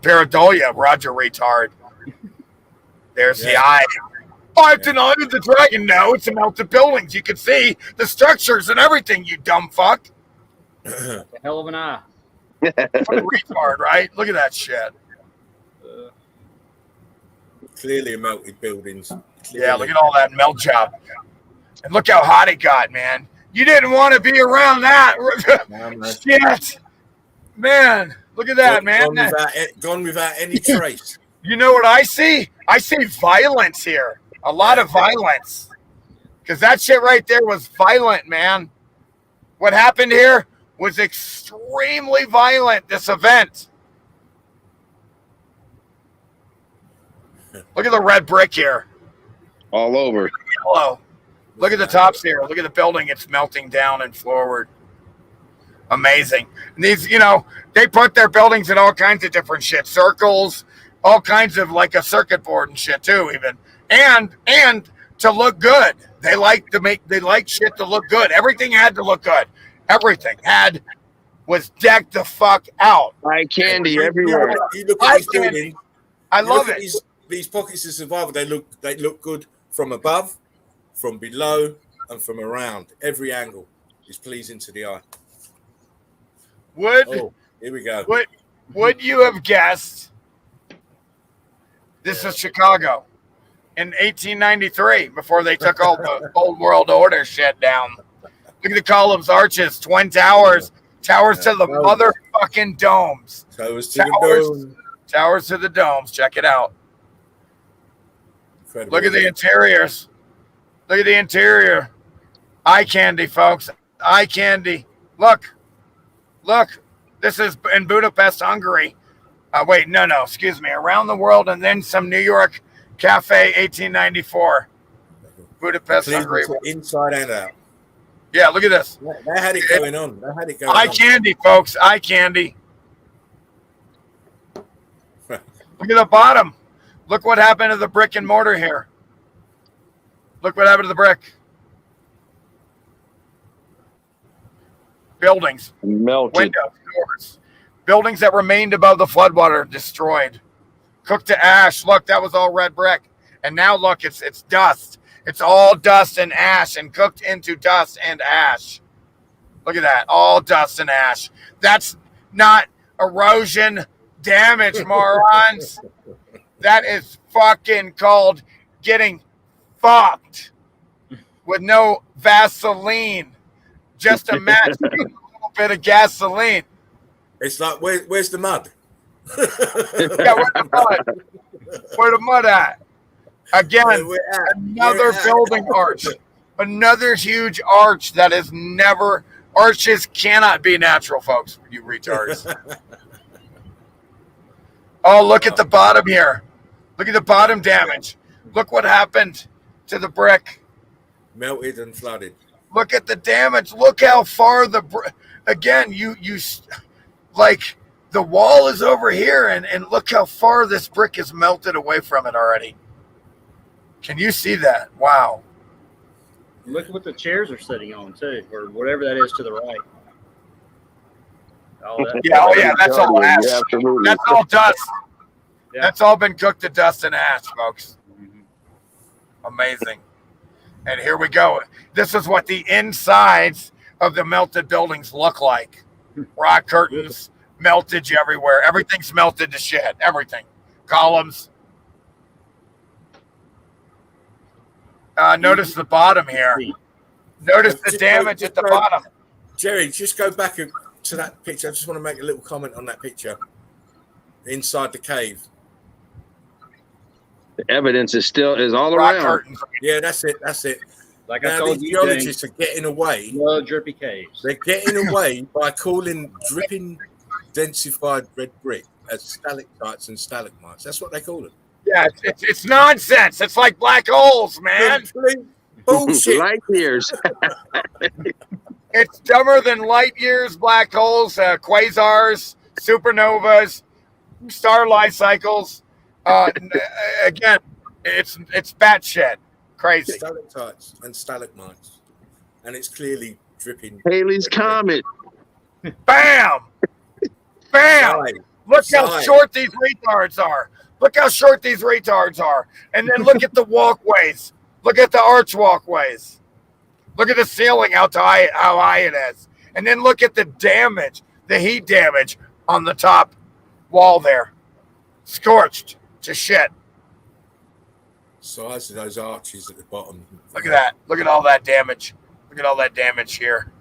pareidolia, Roger retard. There's the eye. I've denied the dragon. No, it's the melted buildings. You can see the structures and everything, you dumb fuck. A hell of an eye. What a retard, right? Look at that shit. Clearly melted buildings. Yeah, look at all that melt job. And look how hot it got, man. You didn't want to be around that. Shit. Man, look at that, man. Gone without any trace. You know what I see? I see violence here. A lot of violence. Because that shit right there was violent, man. What happened here was extremely violent, this event. Look at the red brick here. All over. Yellow. Look at the tops here. Look at the building. It's melting down and forward. Amazing. And these, you know, they put their buildings in all kinds of different shit. Circles, all kinds of like a circuit board and shit too, even. And to look good. They like shit to look good. Everything had to look good. Everything was decked the fuck out. Eye candy everywhere. You look at these buildings. I love it. These pockets of survival, they look good from above, from below, and from around. Every angle is pleasing to the eye. Here we go. Would you have guessed this is Chicago in 1893 before they took all the old world order shit down? Look at the columns, arches, twin towers, towers to the motherfucking domes. Towers to the domes. Towers to the domes. Check it out. Incredible. Look at the interiors. Look at the interior. Eye candy, folks. Eye candy. Look. This is in Budapest, Hungary. Wait, no, excuse me. Around the world and then some New York cafe, 1894. Budapest, Hungary. Inside and out. Yeah, look at this. They had it going on. Eye candy, folks. Eye candy. Look at the bottom. Look what happened to the brick and mortar here. Look what happened to the brick. Buildings. Melted. Windows, doors. Buildings that remained above the floodwater destroyed. Cooked to ash. Look, that was all red brick. And now look, it's dust. It's all dust and ash and cooked into dust and ash. Look at that. All dust and ash. That's not erosion damage, morons. That is fucking called getting fucked with no Vaseline. Just a match, a little bit of gasoline. It's like, where's the mud? Yeah, where's the mud? Where the mud at? Again, another building arch. Another huge arch that is never... Arches cannot be natural, folks, you retards. Oh, look at the bottom here. Look at the bottom damage. Look what happened to the brick. Melted and flooded. Look at the damage. Look how far the... Again, you like, the wall is over here, and look how far this brick is melted away from it already. Can you see that? Wow. Look at what the chairs are sitting on, too, or whatever that is to the right. Yeah, that's all ash. Yeah, absolutely. That's all dust. Yeah. That's all been cooked to dust and ash, folks. Amazing. And here we go. This is what the insides of the melted buildings look like. Rock curtains, melted everywhere. Everything's melted to shit. Everything. Columns. Notice the bottom here. Notice the damage at the bottom. Jerry, just go back to that picture. I just want to make a little comment on that picture. Inside the cave. The evidence is all Rock around. curtains. Yeah, that's it. Like Now, I told these you, geologists are getting away. no drippy caves. They're getting away by calling dripping, densified red brick as stalactites and stalagmites. That's what they call them. Yeah, it's nonsense. It's like black holes, man. Complete bullshit. Light years. It's dumber than light years, black holes, quasars, supernovas, star life cycles. Again, it's batshit crazy. Stalactites and stalagmites, and it's clearly dripping. Haley's Comet. Bam! Bam! Look how short these retards are. Look how short these retards are. And then look at the walkways. Look at the arch walkways. Look at the ceiling, how high it is. And then look at the damage, the heat damage on the top wall there. Scorched to shit. size of those arches at the bottom. Look at that. Look at all that damage. Look at all that damage here.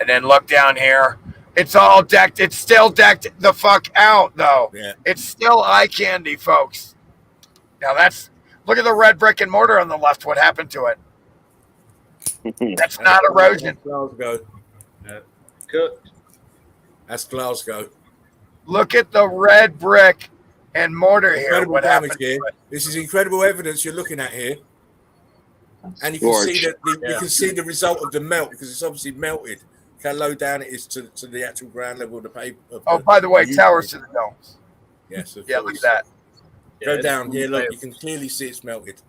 And then look down here. It's all decked. It's still decked the fuck out, though. Yeah. It's still eye candy, folks. Now look at the red brick and mortar on the left. What happened to it? That's not erosion. Glasgow. Cooked. That's Glasgow. Look at the red brick and mortar here. Incredible What damage happened here. to it? This is incredible evidence you're looking at here. And you can see that you can see the result of the melt because it's obviously melted. Look how low down it is to the actual ground level of the paper. By the way, towers to the domes. Yes. Yeah, look at that. Go down here. Look, you can clearly see it's melted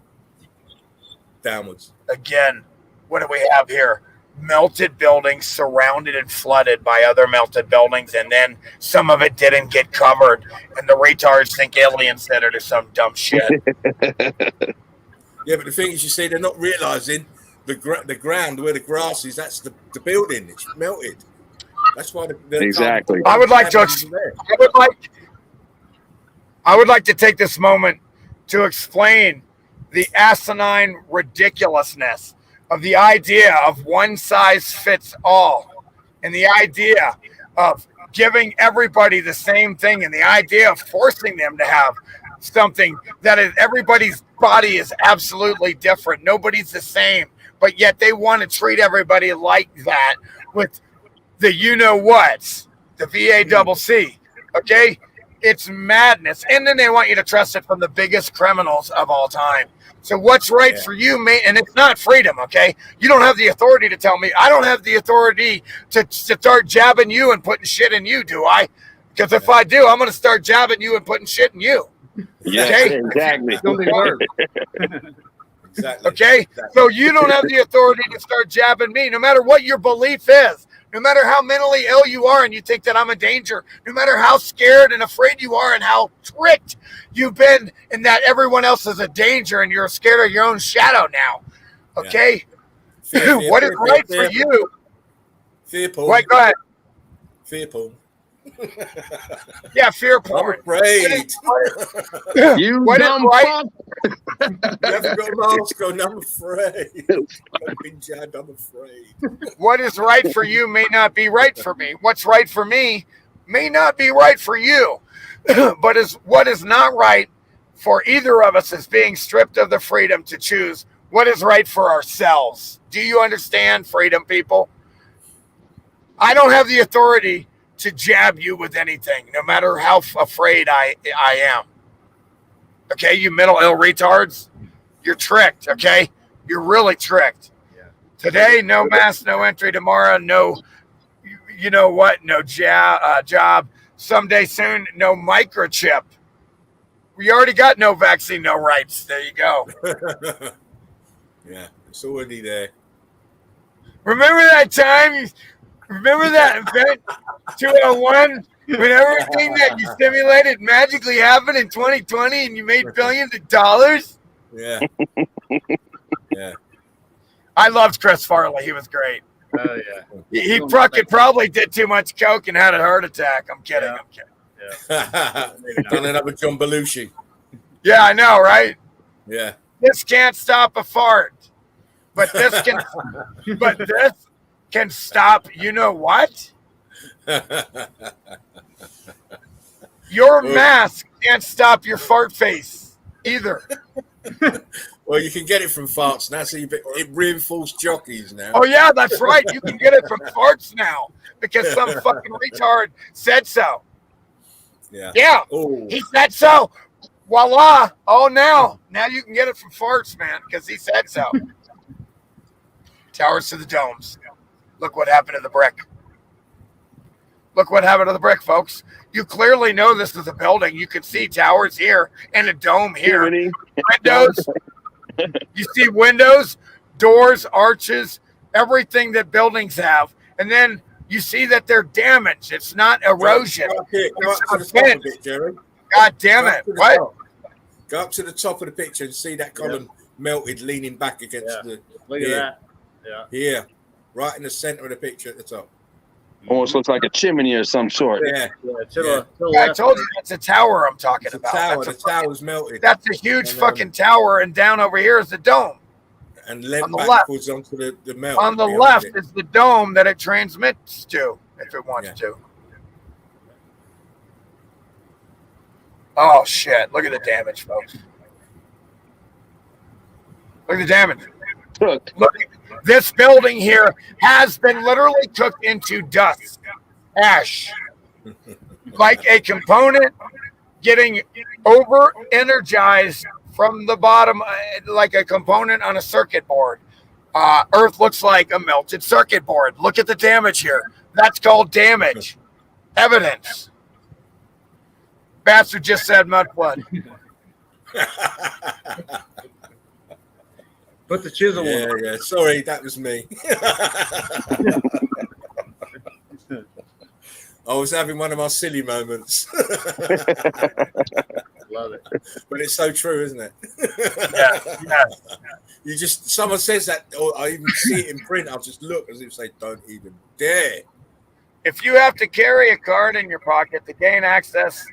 downwards. Again, what do we have here? Melted buildings surrounded and flooded by other melted buildings, and then some of it didn't get covered, and the retards think aliens said it or some dumb shit. Yeah, but the thing is, you see, they're not realizing the ground where the grass is. That's the building. It's melted. That's why the Exactly. I would like to take this moment to explain the asinine ridiculousness of the idea of one size fits all and the idea of giving everybody the same thing and the idea of forcing them to have something that is everybody's body is absolutely different. Nobody's the same, but yet they want to treat everybody like that with the you-know-whats, the VACC, okay? It's madness. And then they want you to trust it from the biggest criminals of all time. So what's right for you, mate? And it's not freedom, okay? You don't have the authority to tell me. I don't have the authority to start jabbing you and putting shit in you, do I? Because if I do, I'm going to start jabbing you and putting shit in you. Yeah, okay? exactly. It's gonna be worse. Exactly. Okay? Exactly. So you don't have the authority to start jabbing me, no matter what your belief is. No matter how mentally ill you are and you think that I'm a danger, no matter how scared and afraid you are and how tricked you've been and that everyone else is a danger and you're scared of your own shadow now. Okay? Fear, What is right for you? Fear porn. Wait, go ahead. Fear porn. Yeah, fear I'm porn. afraid. You What is dumb right? fuck. You haven't got a mask on. I'm afraid. I've been jabbed. I'm afraid. What is right for you may not be right for me. What's right for me may not be right for you. But what is not right for either of us is being stripped of the freedom to choose what is right for ourselves. Do you understand, freedom people? I don't have the authority to jab you with anything, no matter how afraid I am. Okay, you mental ill retards, you're tricked, okay? You're really tricked. Yeah. Today, no mask, no entry. Tomorrow, no, you know what? No job. Someday soon, no microchip. We already got no vaccine, no rights. There you go. Yeah, it's already there. Remember that time? Remember that event 201 when everything that you stimulated magically happened in 2020 and you made billions of dollars? Yeah. Yeah. I loved Chris Farley. He was great. Oh yeah. He probably did too much coke and had a heart attack. I'm kidding. Yeah. I'm kidding. Done it up with John Belushi. Yeah, I know, right? Yeah. This can't stop a fart, but this can. But this can stop. You know what? Your mask can't stop your fart face either. Well, you can get it from farts now, so it reinforced jockeys now. Oh yeah, that's right. You can get it from farts now because some fucking retard said so. Yeah. Yeah, Oh. he said so. Voila! Oh, now you can get it from farts, man, because he said so. Towers to the domes. Look what happened to the brick. Look what happened to the brick, folks. You clearly know this is a building. You can see towers here and a dome here. Windows. You see windows, doors, arches, everything that buildings have. And then you see that they're damaged. It's not erosion. Go up to the top of it, Jerry. God damn it. What? Go up to the top of the picture and see that column melted, leaning back against the... Look at that. Yeah. Here. Right in the center of the picture at the top. Almost looks like a chimney or some sort. Yeah. I told you that's a tower I'm talking about. Tower. The tower's melted. That's a huge fucking tower, and down over here is the dome. And led on the backwards onto the melt. On the left is the dome that it transmits to, if it wants to. Oh, shit. Look at the damage, folks. Look at the damage. Look, this building here has been literally cooked into dust, ash, like a component getting over-energized from the bottom, like a component on a circuit board. Earth looks like a melted circuit board. Look at the damage here. That's called damage. Evidence. Bastard just said mud flood. Put the chisel on. Yeah. Sorry, that was me. I was having one of my silly moments. Love it. But it's so true, isn't it? Yeah. You just, someone says that, or I even see it in print, I'll just look as if say, don't even dare. If you have to carry a card in your pocket to gain access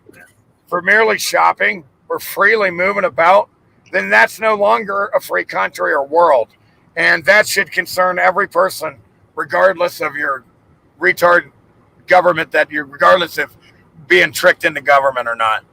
for merely shopping or freely moving about, then that's no longer a free country or world. And that should concern every person, regardless of your retard government, regardless of being tricked into government or not.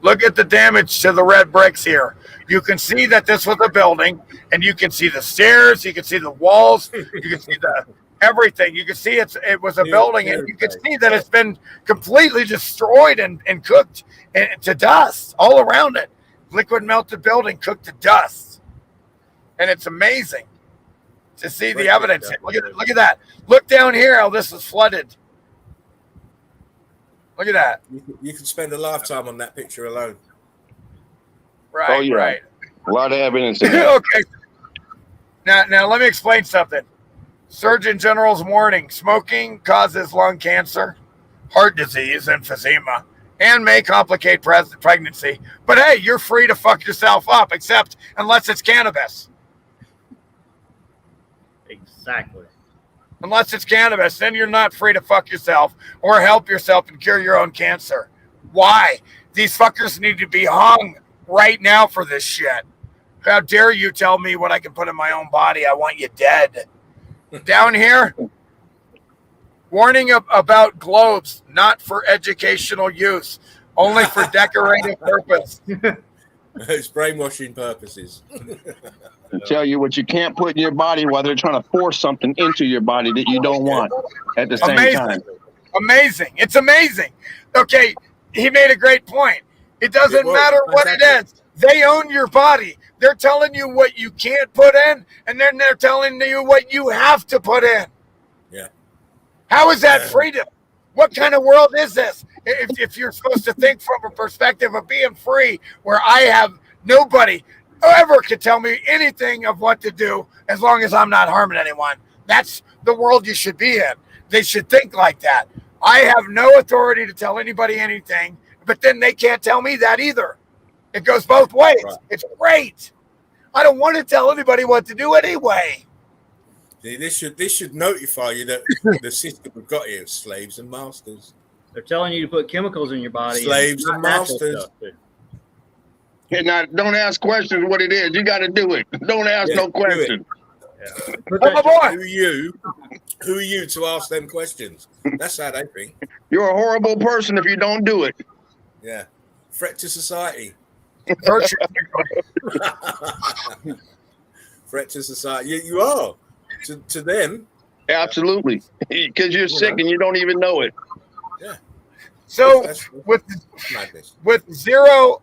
Look at the damage to the red bricks here. You can see that this was a building, and you can see the stairs, you can see the walls, you can see the everything. You can see it was a building, and you can see that it's been completely destroyed and cooked to dust all around it. Liquid melted building cooked to dust. And it's amazing to see the evidence. Look at that. Look down here how this is flooded. Look at that. You could spend a lifetime on that picture alone. Right. Oh, yeah. Right. A lot of evidence. Okay. Now let me explain something. Surgeon General's warning: smoking causes lung cancer, heart disease, emphysema, and may complicate pregnancy. But hey, you're free to fuck yourself up, except unless it's cannabis. Exactly. Unless it's cannabis, then you're not free to fuck yourself or help yourself and cure your own cancer. Why? These fuckers need to be hung right now for this shit. How dare you tell me what I can put in my own body? I want you dead. Down here, warning about globes, not for educational use, only for decorative purpose. It's brainwashing purposes. To tell you what you can't put in your body while they're trying to force something into your body that you don't want at the same time. Amazing. It's amazing. Okay, he made a great point. It doesn't matter what it is. They own your body. They're telling you what you can't put in, and then they're telling you what you have to put in. Yeah. How is that freedom? What kind of world is this? If you're supposed to think from a perspective of being free, where I have nobody ever could tell me anything of what to do as long as I'm not harming anyone. That's the world you should be in. They should think like that. I have no authority to tell anybody anything, but then they can't tell me that either. It goes both ways. Right. It's great. I don't want to tell anybody what to do anyway. See, this should notify you that the system we've got here is slaves and masters. They're telling you to put chemicals in your body. Slaves and masters. And now, don't ask questions what it is. You got to do it. Don't ask no questions. Yeah. Who are you to ask them questions? That's how they think. You're a horrible person if you don't do it. Yeah. Threat to society. Threat to society. You are. To them. Absolutely. Because you're sick and you don't even know it. Yeah. So with zero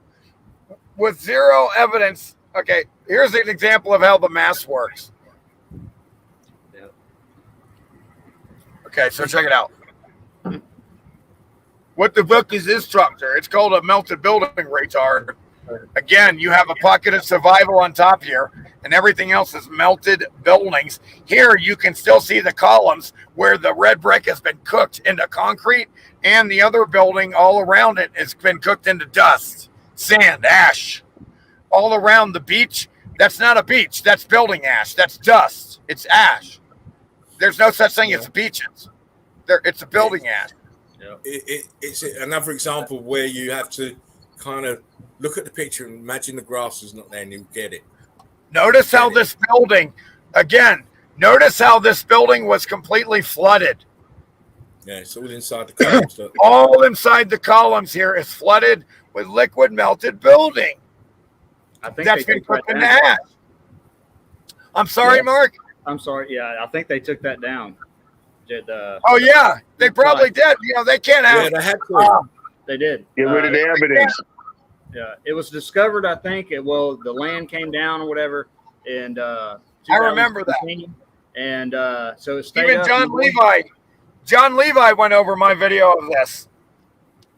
evidence, okay, here's an example of how the math works. Okay, so check it out. What the book is this structure? It's called a melted building retard. Again, you have a pocket of survival on top here, and everything else is melted buildings. Here, you can still see the columns where the red brick has been cooked into concrete, and the other building all around it has been cooked into dust, sand, ash. All around the beach, that's not a beach. That's building ash. That's dust. It's ash. There's no such thing as beaches. It's a building ad. It's another example where you have to kind of look at the picture and imagine the grass is not there, and you get it. Notice how this building, again, notice how this building was completely flooded. Yeah, it's all inside the columns. All inside the columns here is flooded with liquid melted building. I think that's been put in ash. I'm sorry, Mark. I'm sorry. Yeah, I think they took that down. Oh yeah, they probably did. You know, they can't have. Yeah, they had to. They did. Get rid of the evidence. Yeah, it was discovered. I think the land came down or whatever, and I remember that. And so it stayed even up. John Levi went over my video of this.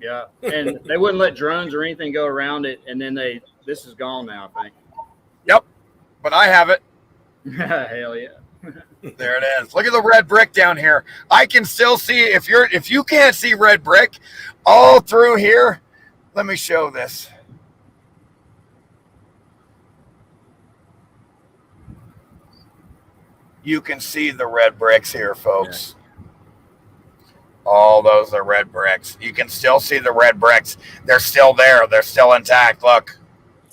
Yeah, and they wouldn't let drones or anything go around it, and then this is gone now, I think. Yep, but I have it. Hell yeah. There it is. Look at the red brick down here. I can still see if you can't see red brick all through here. Let me show this. You can see the red bricks here, folks. Yeah. All those are red bricks. You can still see the red bricks. They're still there. They're still intact. Look.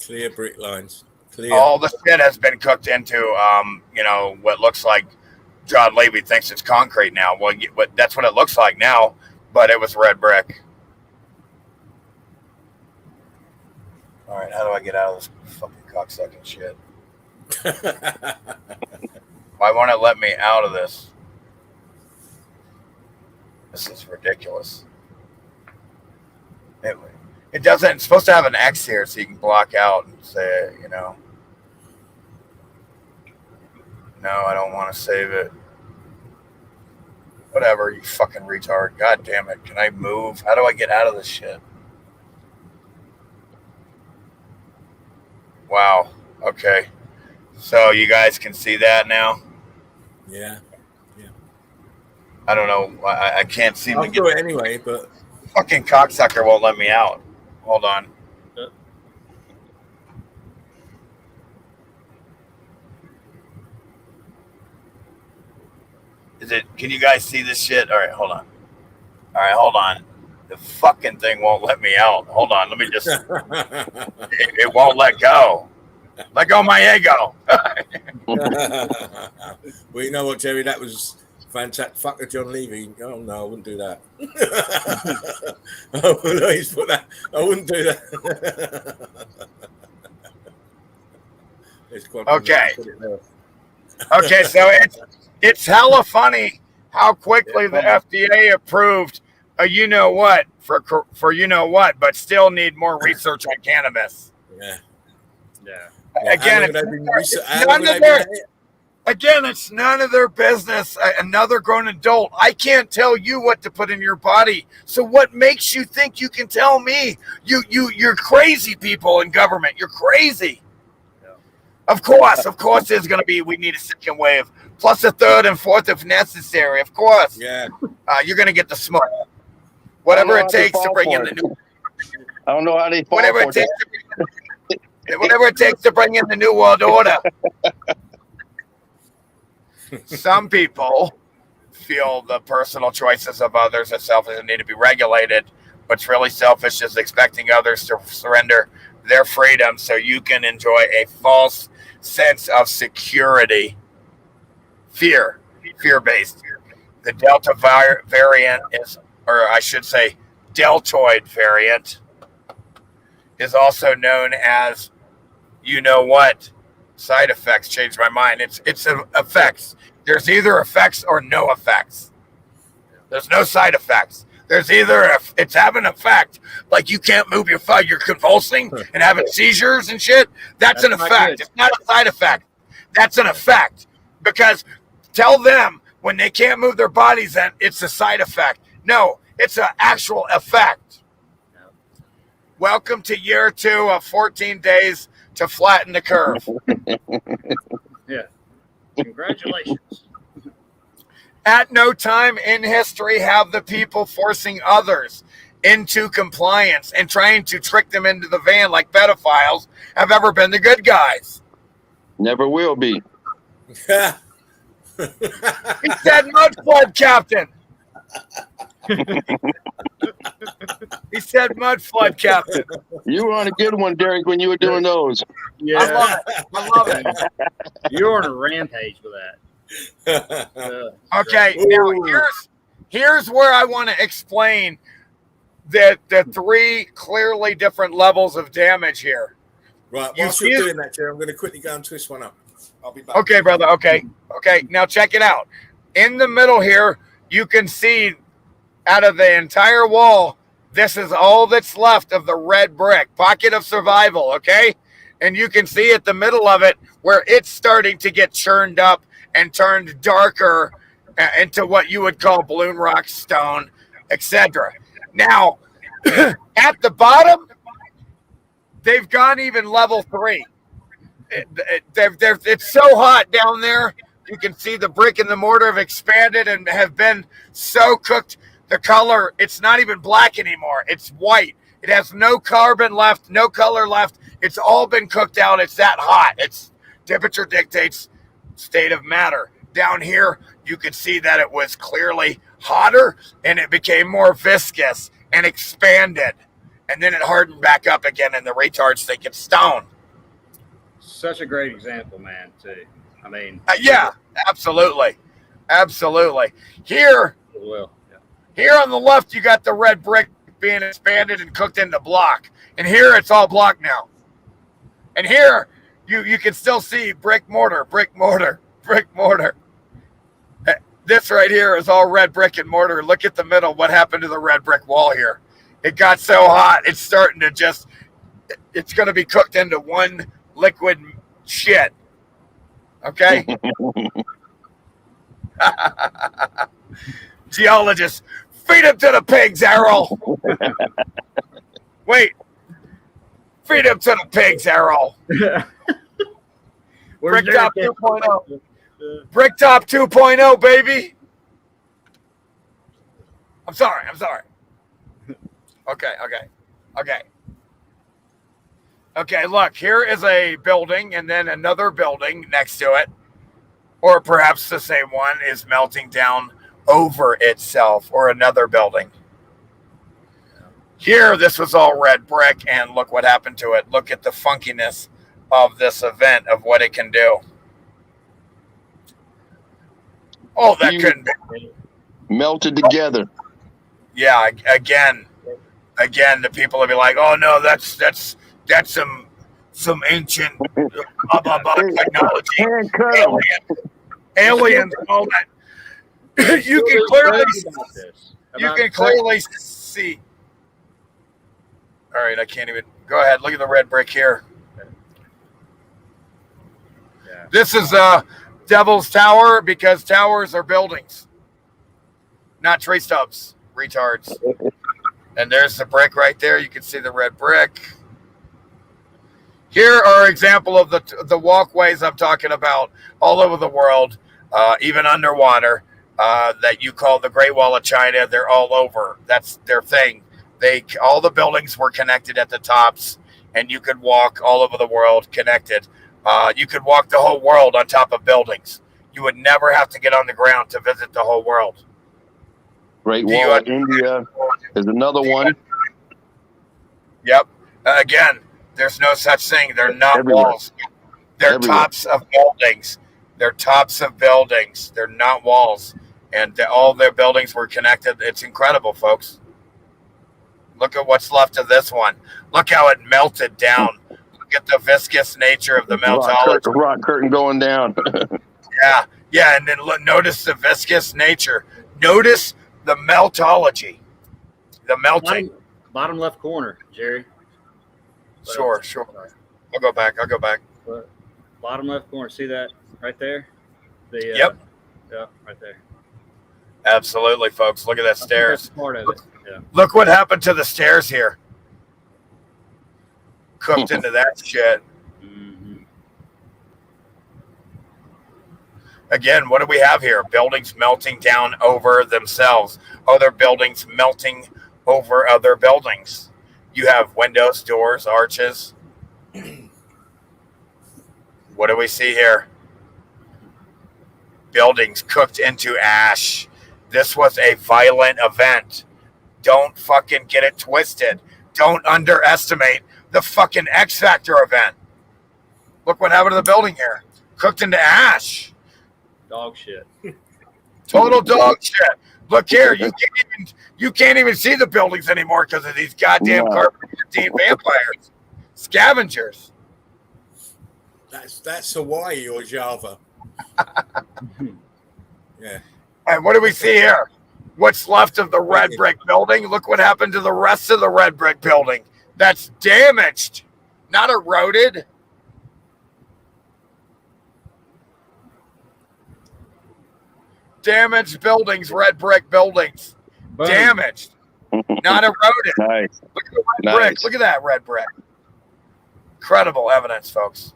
Clear brick lines. Clear. All the shit has been cooked into, what looks like John Levy thinks it's concrete now. Well, that's what it looks like now, but it was red brick. All right, how do I get out of this fucking cocksucking shit? Why won't it let me out of this? This is ridiculous. It doesn't. It's supposed to have an X here so you can block out and say, No, I don't want to save it. Whatever, you fucking retard. God damn it. Can I move? How do I get out of this shit? Wow. Okay. So you guys can see that now? Yeah. I don't know. I can't seem to do it anyway, but fucking cocksucker won't let me out. Hold on. Can you guys see this shit? All right, hold on. The fucking thing won't let me out. Hold on. Let me just. it won't let go. Let go of my ego. Well, you know what, Jerry? That was fantastic. Fuck the John Levy. Oh, no, I wouldn't do that. Oh, no, he's put that. I wouldn't do that. Okay. Okay, so it's hella funny how quickly the FDA approved a you-know-what for you-know-what, but still need more research on cannabis. Yeah. Again, it's none of their business. Another grown adult. I can't tell you what to put in your body. So what makes you think you can tell me? You're crazy people in government. You're crazy. Yeah. Of course there's going to be, we need a second wave, plus a third and fourth if necessary. Of course. Yeah. You're going to get the smoke. Whatever it takes to bring in the new. I don't know how they fall whatever for it takes. Whatever it takes to bring in the new world order. Some people feel the personal choices of others are selfish and need to be regulated. What's really selfish is expecting others to surrender their freedom so you can enjoy a false sense of security. Fear-based. The Delta variant is, or I should say, deltoid variant, is also known as you-know-what. Side effects. Changed my mind. It's effects. There's either effects or no effects. There's no side effects. There's either it's having an effect, like you can't move your foot, you're convulsing and having seizures and shit. That's an effect. It's not a side effect. That's an effect. Because tell them when they can't move their bodies, then it's a side effect. No, it's an actual effect. Welcome to year 2 of 14 days to flatten the curve. Yeah. Congratulations. At no time in history have the people forcing others into compliance and trying to trick them into the van like pedophiles have ever been the good guys. Never will be. He said mud flood, Captain. He said mud flood, Captain. You were on a good one, Derek, when you were doing those. Yeah, I love it. I love it. You're on a rampage with that. Okay, now here's where I want to explain the three clearly different levels of damage here. Right, whilst you're doing that, Jerry, I'm going to quickly go and twist one up. I'll be back. Okay, brother. Okay. Now check it out. In the middle here, you can see out of the entire wall, this is all that's left of the red brick. Pocket of survival, okay? And you can see at the middle of it where it's starting to get churned up and turned darker into what you would call balloon rock stone, etc. Now, at the bottom, they've gone even level 3. It's so hot down there. You can see the brick and the mortar have expanded and have been so cooked. The color, it's not even black anymore. It's white. It has no carbon left, no color left. It's all been cooked out. It's that hot. It's temperature dictates state of matter. Down here, you can see that it was clearly hotter and it became more viscous and expanded. And then it hardened back up again and the retards think it's stone. Such a great example, man, too. I mean, yeah, absolutely. Absolutely. Here on the left, you got the red brick being expanded and cooked into block. And here it's all block now. And here you can still see brick mortar, brick mortar, brick mortar. This right here is all red brick and mortar. Look at the middle. What happened to the red brick wall here? It got so hot. It's starting to it's going to be cooked into one liquid shit. Okay? Geologists, feed him to the pigs, Errol. Wait. Feed him to the pigs, Errol. Bricktop 2.0. Bricktop 2.0, baby. I'm sorry. Okay, look, here is a building and then another building next to it, or perhaps the same one is melting down over itself, or another building. Here, this was all red brick, and look what happened to it. Look at the funkiness of this event, of what it can do. Oh, that couldn't be. Melted together. Yeah, again, the people will be like, "Oh no, that's some ancient blah blah blah technology, aliens, and all that." You can clearly see. All right, I can't even. Go ahead. Look at the red brick here. Yeah. This is Devil's Tower, because towers are buildings, not tree stubs. Retards. And there's the brick right there. You can see the red brick. Here are example of the walkways I'm talking about all over the world, even underwater. That you call the Great Wall of China. They're all over. That's their thing. All the buildings were connected at the tops, and you could walk all over the world connected. You could walk the whole world on top of buildings. You would never have to get on the ground to visit the whole world. Great Wall of India is another one. Yep. Again, there's no such thing. They're not walls. They're tops of buildings. They're tops of buildings. They're not walls. And all their buildings were connected. It's incredible, folks. Look at what's left of this one. Look how it melted down. Look at the viscous nature of the meltology. Rock curtain going down. Yeah. And then notice the viscous nature. Notice the meltology. The melting. Bottom left corner, Jerry. Sure. I'll go back. Bottom left corner. See that right there? Yep. Yeah, right there. Absolutely, folks. Look at that stairs. That's part of it. Yeah. Look what happened to the stairs here. Cooked into that shit. Mm-hmm. Again, what do we have here? Buildings melting down over themselves. Other buildings melting over other buildings. You have windows, doors, arches. What do we see here? buildings cooked into ash. This was a violent event. Don't fucking get it twisted. Don't underestimate the fucking X Factor event. Look what happened to the building here. Cooked into ash. Dog shit. Total dog shit. Look here, you can't even see the buildings anymore because of these goddamn carbon-14 vampires. Scavengers. That's Hawaii or Java. Yeah. And what do we see here? What's left of the red brick building? Look what happened to the rest of the red brick building. That's damaged, not eroded. Damaged buildings, red brick buildings. Boom. Damaged, not eroded. Nice. Look at the red brick. Look at that red brick. Incredible evidence, folks.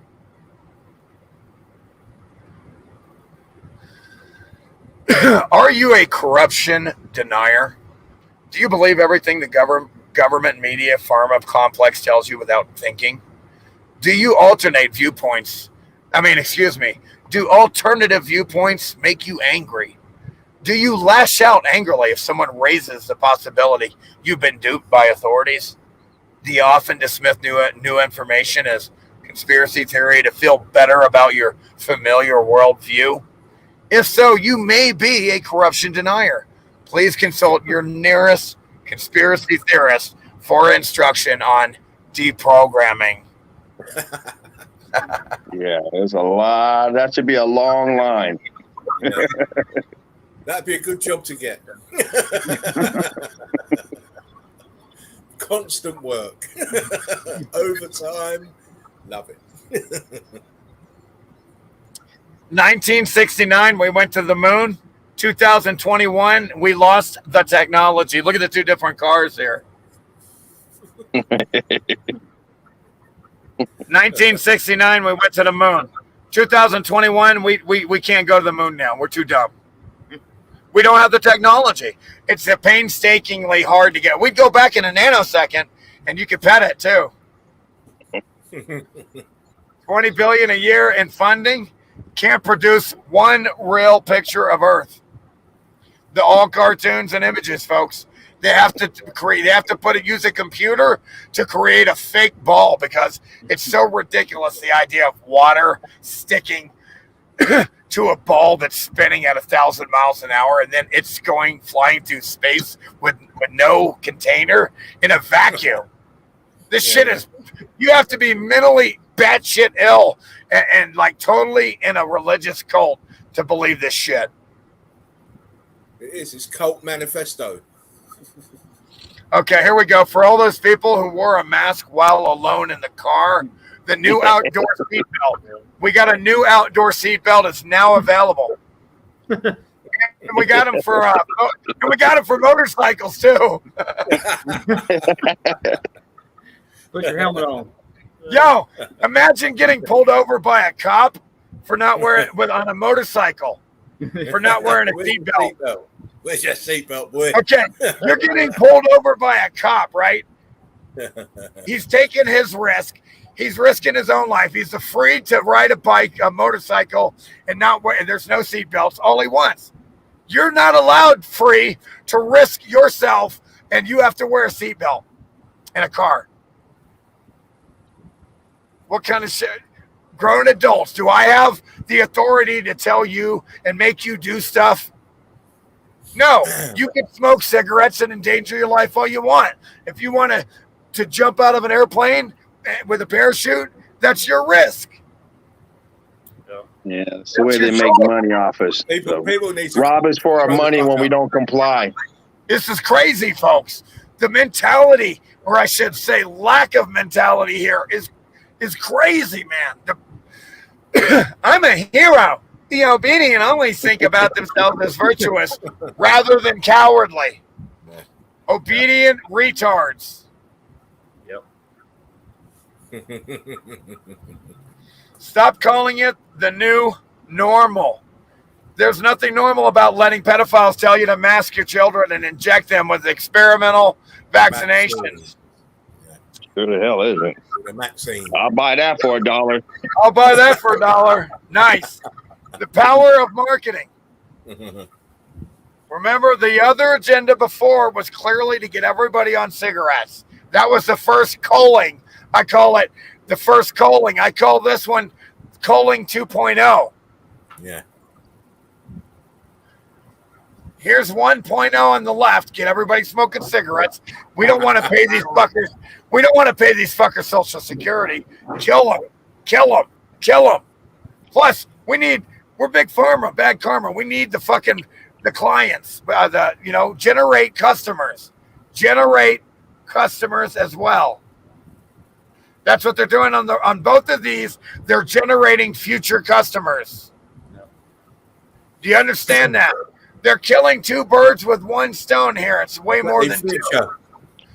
Are you a corruption denier? Do you believe everything the government, media, pharma complex tells you without thinking? Do you alternate viewpoints? Do alternative viewpoints make you angry? Do you lash out angrily if someone raises the possibility you've been duped by authorities? Do you often dismiss new information as conspiracy theory to feel better about your familiar worldview? If so, you may be a corruption denier. Please consult your nearest conspiracy theorist for instruction on deprogramming. Yeah, there's a lot. That should be a long line. Yeah. That'd be a good job to get. Constant work. Overtime. Love it. 1969, we went to the moon. 2021, we lost the technology. Look at the two different cars here. 1969, we went to the moon. 2021, we can't go to the moon now. We're too dumb. We don't have the technology. It's painstakingly hard to get. We'd go back in a nanosecond, and you could pet it too. $20 billion a year in funding can't produce one real picture of Earth. They're all cartoons and images, folks. They have to use a computer to create a fake ball because it's so ridiculous, the idea of water sticking to a ball that's spinning at 1,000 miles an hour and then it's flying through space with no container in a vacuum. This shit is, you have to be mentally batshit ill and like totally in a religious cult to believe this shit. It is. It's cult manifesto. Okay, here we go. For all those people who wore a mask while alone in the car, the new outdoor seatbelt. We got a new outdoor seatbelt. It's now available. And we got them for motorcycles too. Put your helmet on. Yo, imagine getting pulled over by a cop for not wearing on a motorcycle for not wearing a seatbelt. Where's your seatbelt, boy? Okay, you're getting pulled over by a cop, right? He's taking his risk. He's risking his own life. He's free to ride a motorcycle, and not wear. There's no seatbelts. All he wants. You're not allowed free to risk yourself, and you have to wear a seatbelt in a car. What kind of shit? Grown adults, do I have the authority to tell you and make you do stuff? No, you can smoke cigarettes and endanger your life all you want. If you want to jump out of an airplane with a parachute, that's your risk. Yeah, that's the way they make money off us. People need to rob us for our money when we don't comply. This is crazy, folks. The mentality, or I should say lack of mentality here is crazy, man. I'm a hero. The obedient always think about themselves as virtuous rather than cowardly. Obedient retards. Yep. Stop calling it the new normal. There's nothing normal about letting pedophiles tell you to mask your children and inject them with experimental vaccinations. Who the hell is it? The Maxine. I'll buy that for $1. I'll buy that for $1. Nice. The power of marketing. Remember, the other agenda before was clearly to get everybody on cigarettes. That was the first culling. I call it the first culling. I call this one culling 2.0. Yeah. Here's 1.0 on the left. Get everybody smoking cigarettes. We don't want to pay these fuckers. We don't want to pay these fuckers Social Security. Kill them. Kill them. Kill them. Plus, we're big pharma, bad karma. We need the clients, generate customers. Generate customers as well. That's what they're doing on both of these. They're generating future customers. Do you understand that? They're killing two birds with one stone here. It's way more than two.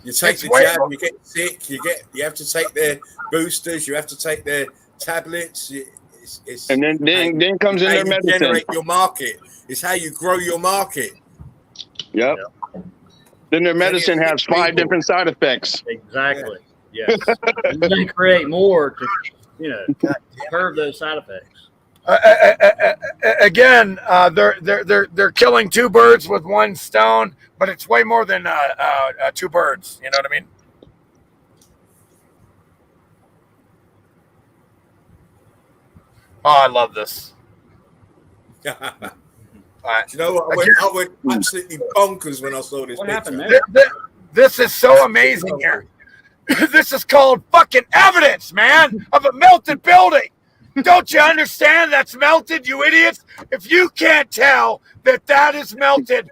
You take the jab, you get sick. You have to take their boosters. You have to take their tablets. And then comes in their medicine. Generate your market. It's how you grow your market. Yep. Then their medicine has 5 different side effects. Exactly. Yes. And then create more to, curb those side effects. Again, they're killing two birds with one stone, but it's way more than two birds. You know what I mean? Oh, I love this. You know what? I went absolutely bonkers when I saw this. What picture. happened there? This is so amazing here. This is called fucking evidence, man, of a melted building. Don't you understand that's melted, you idiots? If you can't tell that is melted,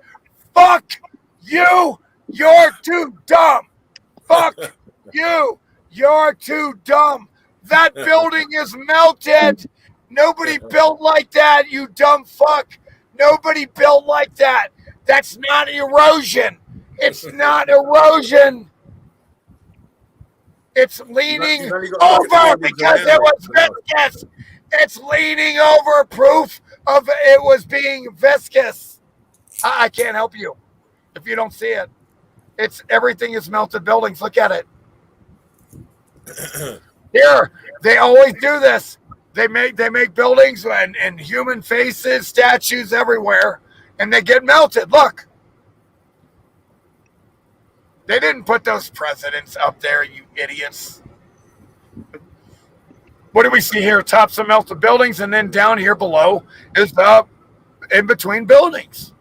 fuck you. You're too dumb. Fuck you. You're too dumb. That building is melted. Nobody built like that, you dumb fuck. Nobody built like that. That's not erosion. It's not erosion. It's leaning over because it was viscous. It's leaning over proof of it was being viscous. I can't help you if you don't see it. Everything is melted buildings. Look at it. Here, they always do this. They make buildings and human faces, statues everywhere, and they get melted. Look. They didn't put those presidents up there, you idiots. What do we see here? Tops of melted buildings, and then down here below is the in between buildings.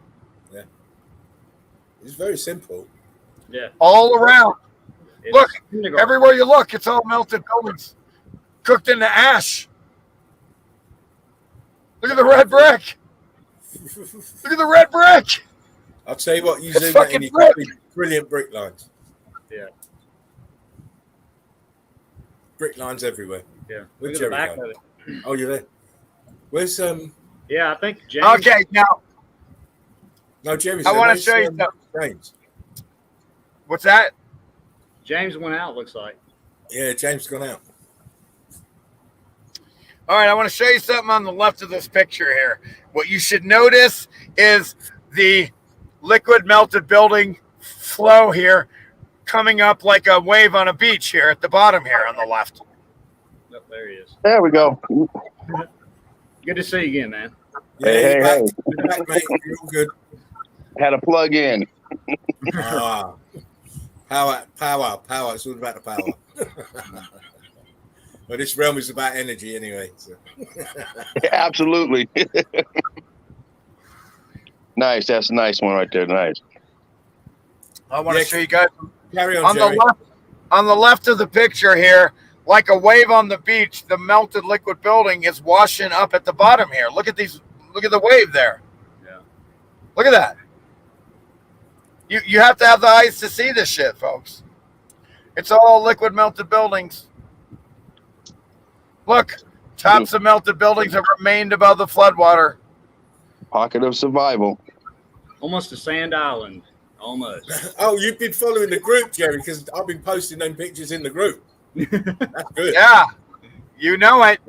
Yeah. It's very simple. Yeah. All around. Look, everywhere you look, it's all melted buildings. Cooked into ash. Look at the red brick. Look at the red brick. I'll tell you what, you zoom that in, you got brilliant brick lines. Yeah. Brick lines everywhere. Yeah. Look at the back of it. Oh, you're there. Where's Yeah, I think James. Okay, now. No, Jeremy's I want to show you something. James. What's that? James went out, looks like. Yeah, James gone out. All right, I want to show you something on the left of this picture here. What you should notice is the liquid melted building flow here coming up like a wave on a beach here at the bottom here on the left. Oh, there he is. There we go. Good to see you again, man. Yeah, Hey. back, mate. You're all good. Had a plug in. Power. It's all about the power. Well, this realm is about energy anyway. So. Absolutely. Nice. That's a nice one right there. Nice. I want to show you guys Carry on, Jerry. on the left of the picture here, like a wave on the beach, the melted liquid building is washing up at the bottom here. Look at these. Look at the wave there. Yeah. Look at that. You have to have the eyes to see this shit, folks. It's all liquid melted buildings. Look, tops of melted buildings have remained above the floodwater. Pocket of survival. Almost a sand island. Almost. Oh, you've been following the group, Jerry, because I've been posting them pictures in the group. That's good. Yeah, you know it.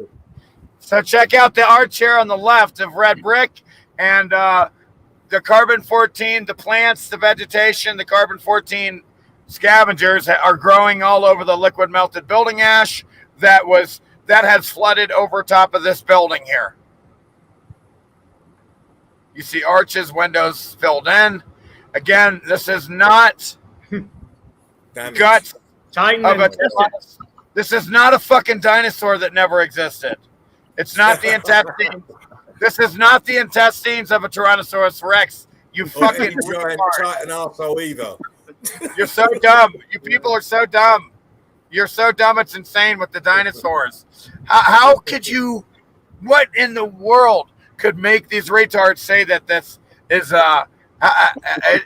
So check out the arch here on the left of red brick and the carbon-14, the plants, the vegetation, the carbon-14 scavengers are growing all over the liquid melted building ash that has flooded over top of this building here. You see arches, windows filled in. Again, this is not guts Titan of a. and This is not a fucking dinosaur that never existed. It's not the intestines. This is not the intestines of a Tyrannosaurus Rex. You fucking giant Titan arsehole either. You're so dumb. You people are so dumb. You're so dumb. It's insane with the dinosaurs. How could you? What in the world could make these retards say that this is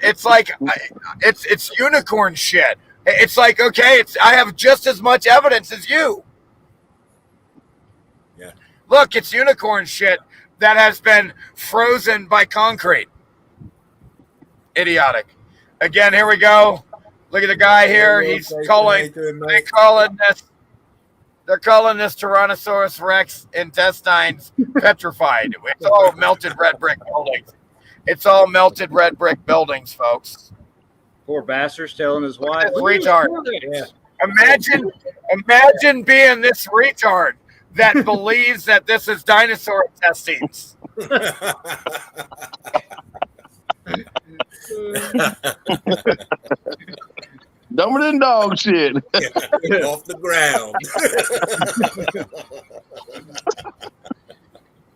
it's like it's unicorn shit. It's like, okay, I have just as much evidence as you. Yeah. Look, it's unicorn shit that has been frozen by concrete. Idiotic. Again, here we go. Look at the guy here. He's calling. They're calling this Tyrannosaurus Rex intestines petrified. It's all melted red brick buildings. It's all melted red brick buildings, folks. Poor bastard's telling his wife. Retard. Yeah. Imagine being this retard that believes that this is dinosaur intestines. Dumber than dog shit. Off the ground.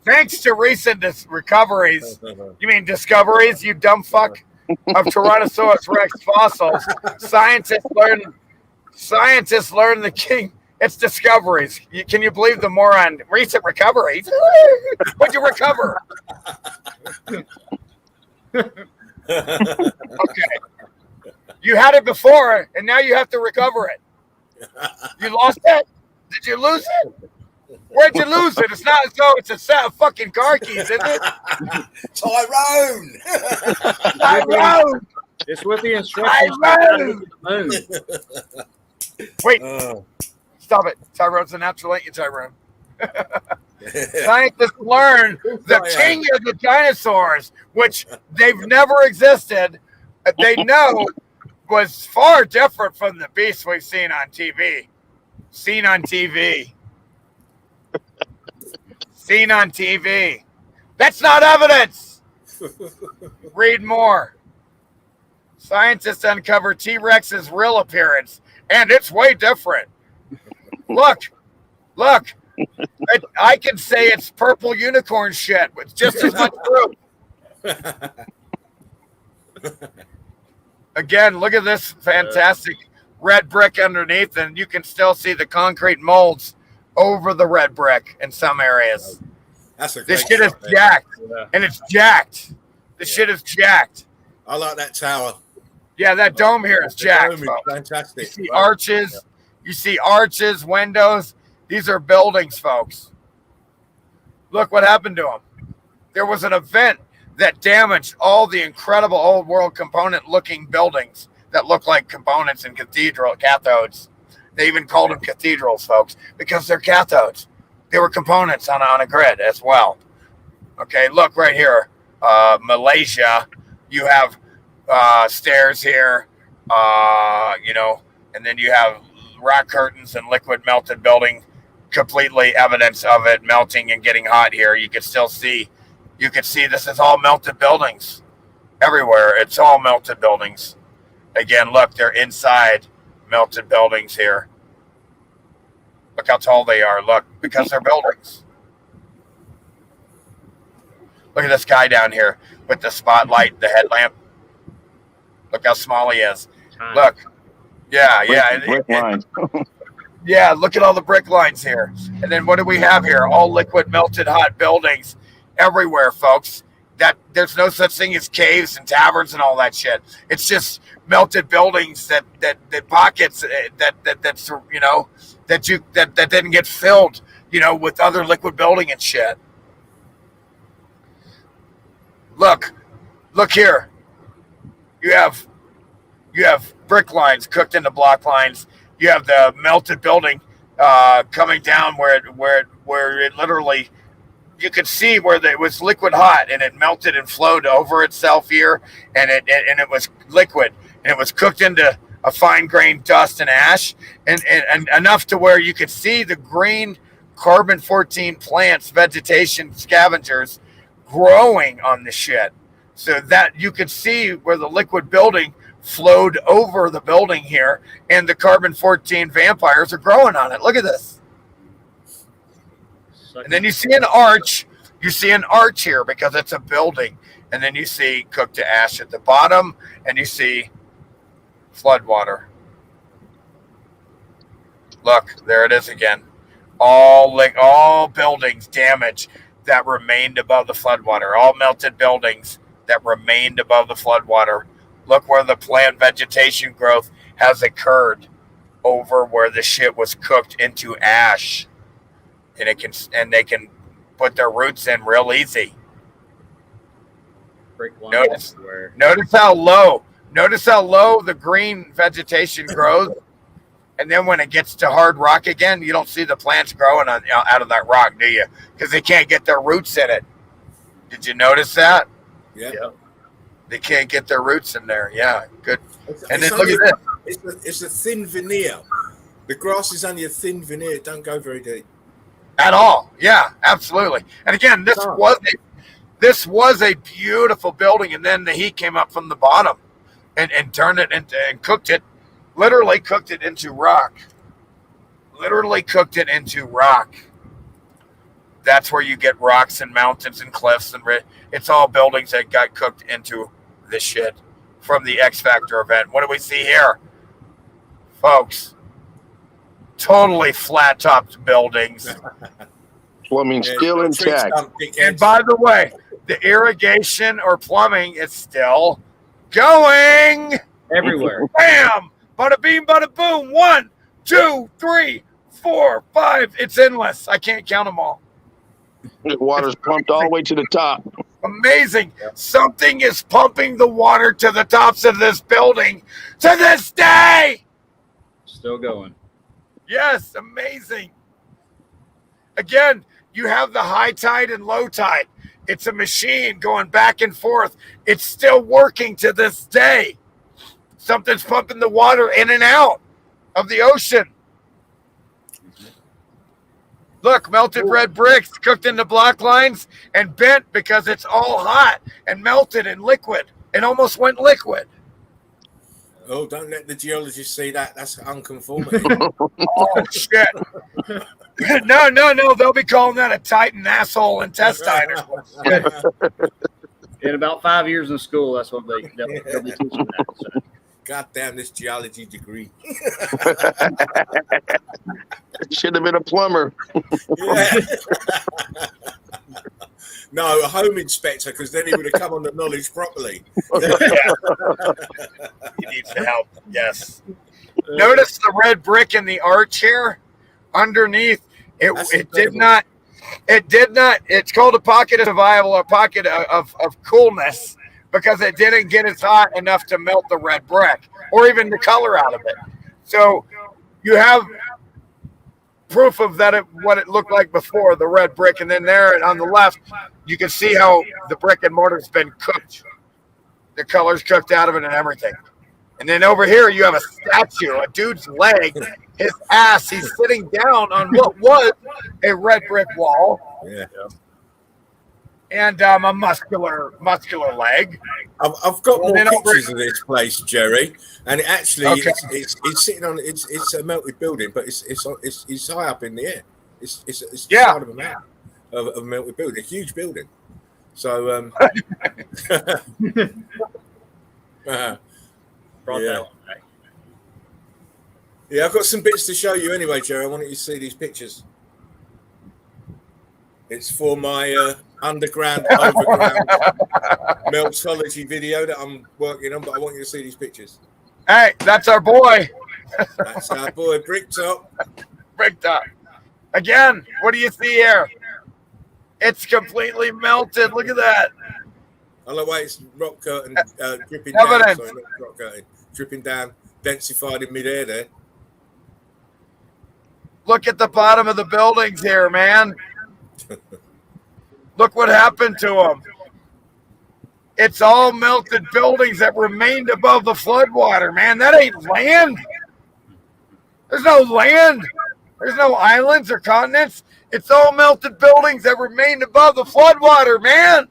Thanks to recent recoveries, you mean discoveries, you dumb fuck, of Tyrannosaurus Rex fossils, scientists learn the king. It's discoveries. Can you believe the moron? Recent recoveries? What'd you recover? Okay. You had it before, and now you have to recover it. You lost it? Did you lose it? Where'd you lose it? It's not as though it's a set of fucking car keys, is it? Tyrone! Tyrone! It's with the instructions. Tyrone! Wait. Stop it. Tyrone's a natural, ain't you, Tyrone? Scientists learn the king of the dinosaurs, which they've never existed, they know was far different from the beasts we've seen on TV. Seen on TV. Seen on TV. That's not evidence. Read more. Scientists uncover T-Rex's real appearance, and it's way different. Look. I can say it's purple unicorn shit with just as much proof. Again, look at this fantastic red brick underneath, and you can still see the concrete molds over the red brick in some areas. This shit is jacked, and it's jacked. This shit is jacked. I like that tower. Yeah, that dome here is jacked. Dome is fantastic. You see arches. Yeah. You see arches, windows. These are buildings, folks. Look what happened to them. There was an event that damaged all the incredible old world component-looking buildings that look like components in cathodes. They even called them cathedrals, folks, because they're cathodes. They were components on a grid as well. Okay, look right here. Malaysia, you have stairs here, and then you have rock curtains and liquid melted building, completely evidence of it melting and getting hot here. You can see this is all melted buildings everywhere. It's all melted buildings. Again, look, they're inside melted buildings here. Look how tall they are. Look, because they're buildings. Look at this guy down here with the spotlight, the headlamp. Look how small he is. Look. Yeah. Brick lines. Yeah, look at all the brick lines here. And then what do we have here? All liquid melted hot buildings everywhere, folks. That there's no such thing as caves and taverns and all that shit. It's just melted buildings that pockets that didn't get filled, with other liquid building and shit. Look here. You have brick lines cooked into block lines. You have the melted building coming down where it literally, you could see where it was liquid hot and it melted and flowed over itself here, and it was liquid and it was cooked into a fine grained dust and ash and enough to where you could see the green carbon-14 plants, vegetation scavengers growing on the shit, so that you could see where the liquid building flowed over the building here, and the carbon-14 vampires are growing on it. Look at this. And then you see an arch. You see an arch here because it's a building. And then you see cooked to ash at the bottom, and you see floodwater. Look, there it is again. All buildings damaged that remained above the floodwater. All melted buildings that remained above the floodwater. Look where the plant vegetation growth has occurred over where the shit was cooked into ash. And they can put their roots in real easy. Notice how low the green vegetation grows. And then when it gets to hard rock again, you don't see the plants growing out of that rock, do you? Because they can't get their roots in it. Did you notice that? Yeah. They can't get their roots in there. Yeah, good. And then look at this. It's a thin veneer. The grass is only a thin veneer. It don't go very deep. At all. Yeah, absolutely. And again, this was a beautiful building, and then the heat came up from the bottom and turned it into and cooked it. Literally cooked it into rock. That's where you get rocks and mountains and cliffs, and it's all buildings that got cooked into this shit from the X Factor event. What do we see here, folks? Totally flat-topped buildings. Plumbing still intact. And by the way, the irrigation or plumbing is still going everywhere. Bam! Bada beam, bada boom. 1, 2, 3, 4, 5. It's endless. I can't count them all. The water's pumped all the way to the top. Amazing. Yep. Something is pumping the water to the tops of this building to this day. Still going. Yes, amazing. Again, you have the high tide and low tide. It's a machine going back and forth. It's still working to this day. Something's pumping the water in and out of the ocean. Look, melted red bricks cooked into block lines and bent because it's all hot and melted and liquid. It almost went liquid. Oh, don't let the geologists see that. That's unconformity. Oh, shit. No. They'll be calling that a Titan asshole intestine. In about 5 years in school, that's what they'll be teaching that. So. God damn this geology degree. Should have been a plumber. Yeah. No, a home inspector, because then he would have come on the knowledge properly. He needs the help. Yes. Notice the red brick in the arch here underneath. It did not. It's called a pocket of survival, a pocket of coolness, because it didn't get as hot enough to melt the red brick or even the color out of it. So you have proof of that, what it looked like before, the red brick. And then there on the left, you can see how the brick and mortar's been cooked. The color's cooked out of it and everything. And then over here, you have a statue, a dude's leg, his ass. He's sitting down on what was a red brick wall. Yeah. And a muscular leg. I've got more pictures of this place, Jerry, and it actually it's sitting on it's a melted building, but it's high up in the air. It's the side of a mountain of a melted building, a huge building. So yeah, I've got some bits to show you anyway, Jerry. I wanted you to see these pictures. It's for my underground, overground Meltology video that I'm working on, but I want you to see these pictures. Hey, that's our boy. That's our boy, Bricktop. Bricktop. Again, what do you see here? It's completely melted. Look at that. I love the way it's rock curtain dripping Evidence. down. Sorry, not rock curtain, dripping down, densified in midair there. Look at the bottom of the buildings here, man. Look what happened to them. It's all melted buildings that remained above the floodwater, man. That ain't land. There's no land. There's no islands or continents. It's all melted buildings that remained above the floodwater, man.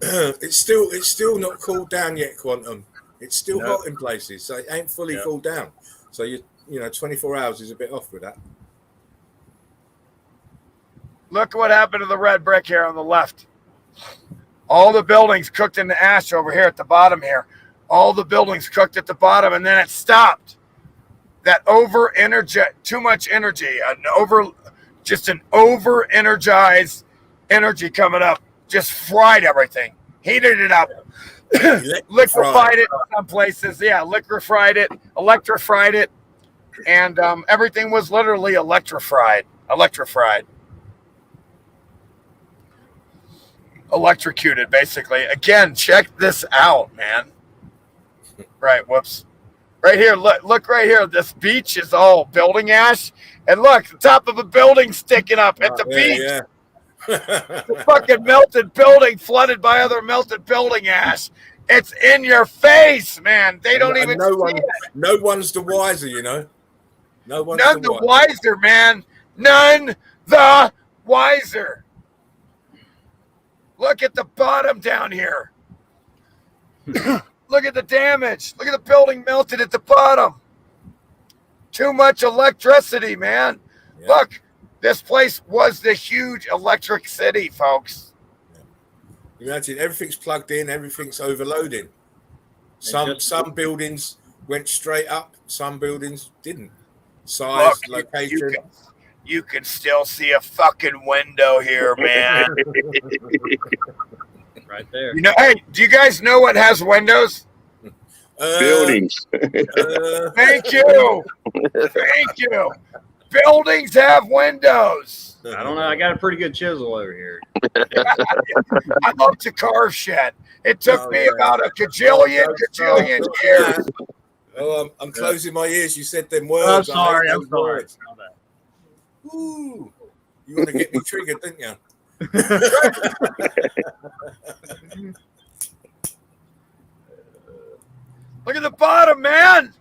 it's still not cooled down yet, quantum. It's still hot in places, so it ain't fully cooled down. So you know, 24 hours is a bit off with that. Look what happened to the red brick here on the left. All the buildings cooked in the ash over here at the bottom here. All the buildings cooked at the bottom, and then it stopped. That too much energy, just an over-energized energy coming up, just fried everything, heated it up, liquefied it in some places. Yeah, liquefied it, electrified it, and everything was literally electrified. Electrocuted, basically. Again, check this out, man. Right, whoops. Right here, look right here. This beach is all building ash. And look, the top of a building sticking up at the beach. Yeah. The fucking melted building flooded by other melted building ash. It's in your face, man. They don't even see it. No one's the wiser, you know. None the wiser, man. None the wiser. Look at the bottom down here. Look at the damage. Look at the building melted at the bottom. Too much electricity, man. Yeah. Look, this place was the huge electric city, folks. Yeah. Imagine everything's plugged in, everything's overloading. Some buildings went straight up, some buildings didn't. Size, location. You can still see a fucking window here, man. Right there. You know, hey, do you guys know what has windows? Buildings. Thank you. Thank you. Buildings have windows. I don't know. I got a pretty good chisel over here. I love to carve shit. It took me about a cajillion years. Oh, I'm closing my ears. You said them words. I'm sorry. I'm sorry. Ooh, you want to get me triggered, didn't you? Look at the bottom, man.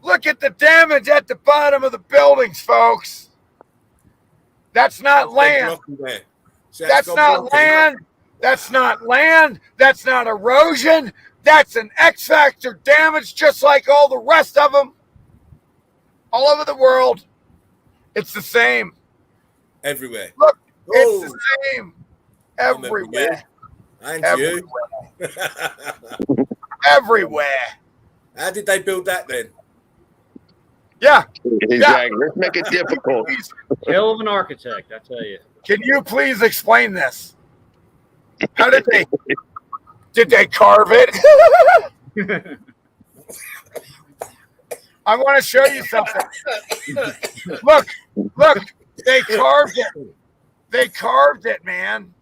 Look at the damage at the bottom of the buildings, folks. That's not land. That's not land. That's not land. That's not erosion. That's an X factor damage, just like all the rest of them. All over the world. It's the same. Everywhere. Look, it's the same. Everywhere. And everywhere. Everywhere. How did they build that then? Yeah. Exactly. Yeah. Let's make it difficult. Hell of an architect, I tell you. Can you please explain this? How did they carve it? I want to show you something. Look, they carved it. They carved it, man.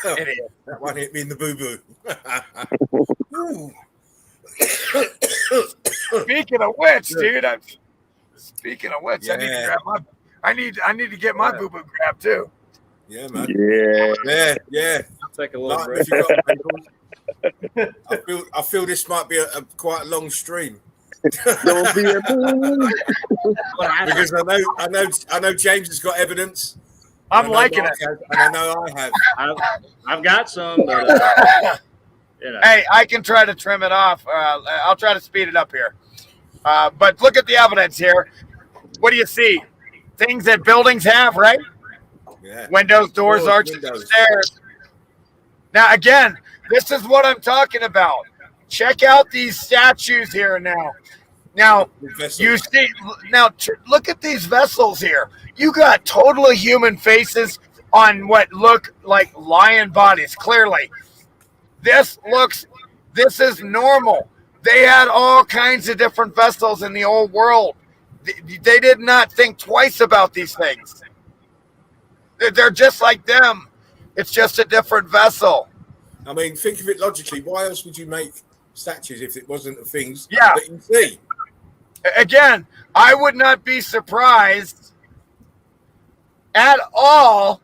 Idiot. That one hit me in the boo-boo. Speaking of which, dude, speaking of which, yeah. I need to get my boo-boo grabbed too. Yeah, man. Yeah. I'll take a little break. I feel this might be a quite long stream. Don't be a fool. Because I know James has got evidence. I'm liking it. And I know I have. I've got some, but you know. Hey, I can try to trim it off. I'll try to speed it up here. But look at the evidence here. What do you see? Things that buildings have, right? Yeah. Windows, doors, arches, stairs. Now, again, this is what I'm talking about. Check out these statues here now. Now, you see, look at these vessels here. You got totally human faces on what look like lion bodies, clearly. This is normal. They had all kinds of different vessels in the old world. They did not think twice about these things. They're just like them. It's just a different vessel. I mean, think of it logically. Why else would you make statues if it wasn't the things that you see? Again, I would not be surprised at all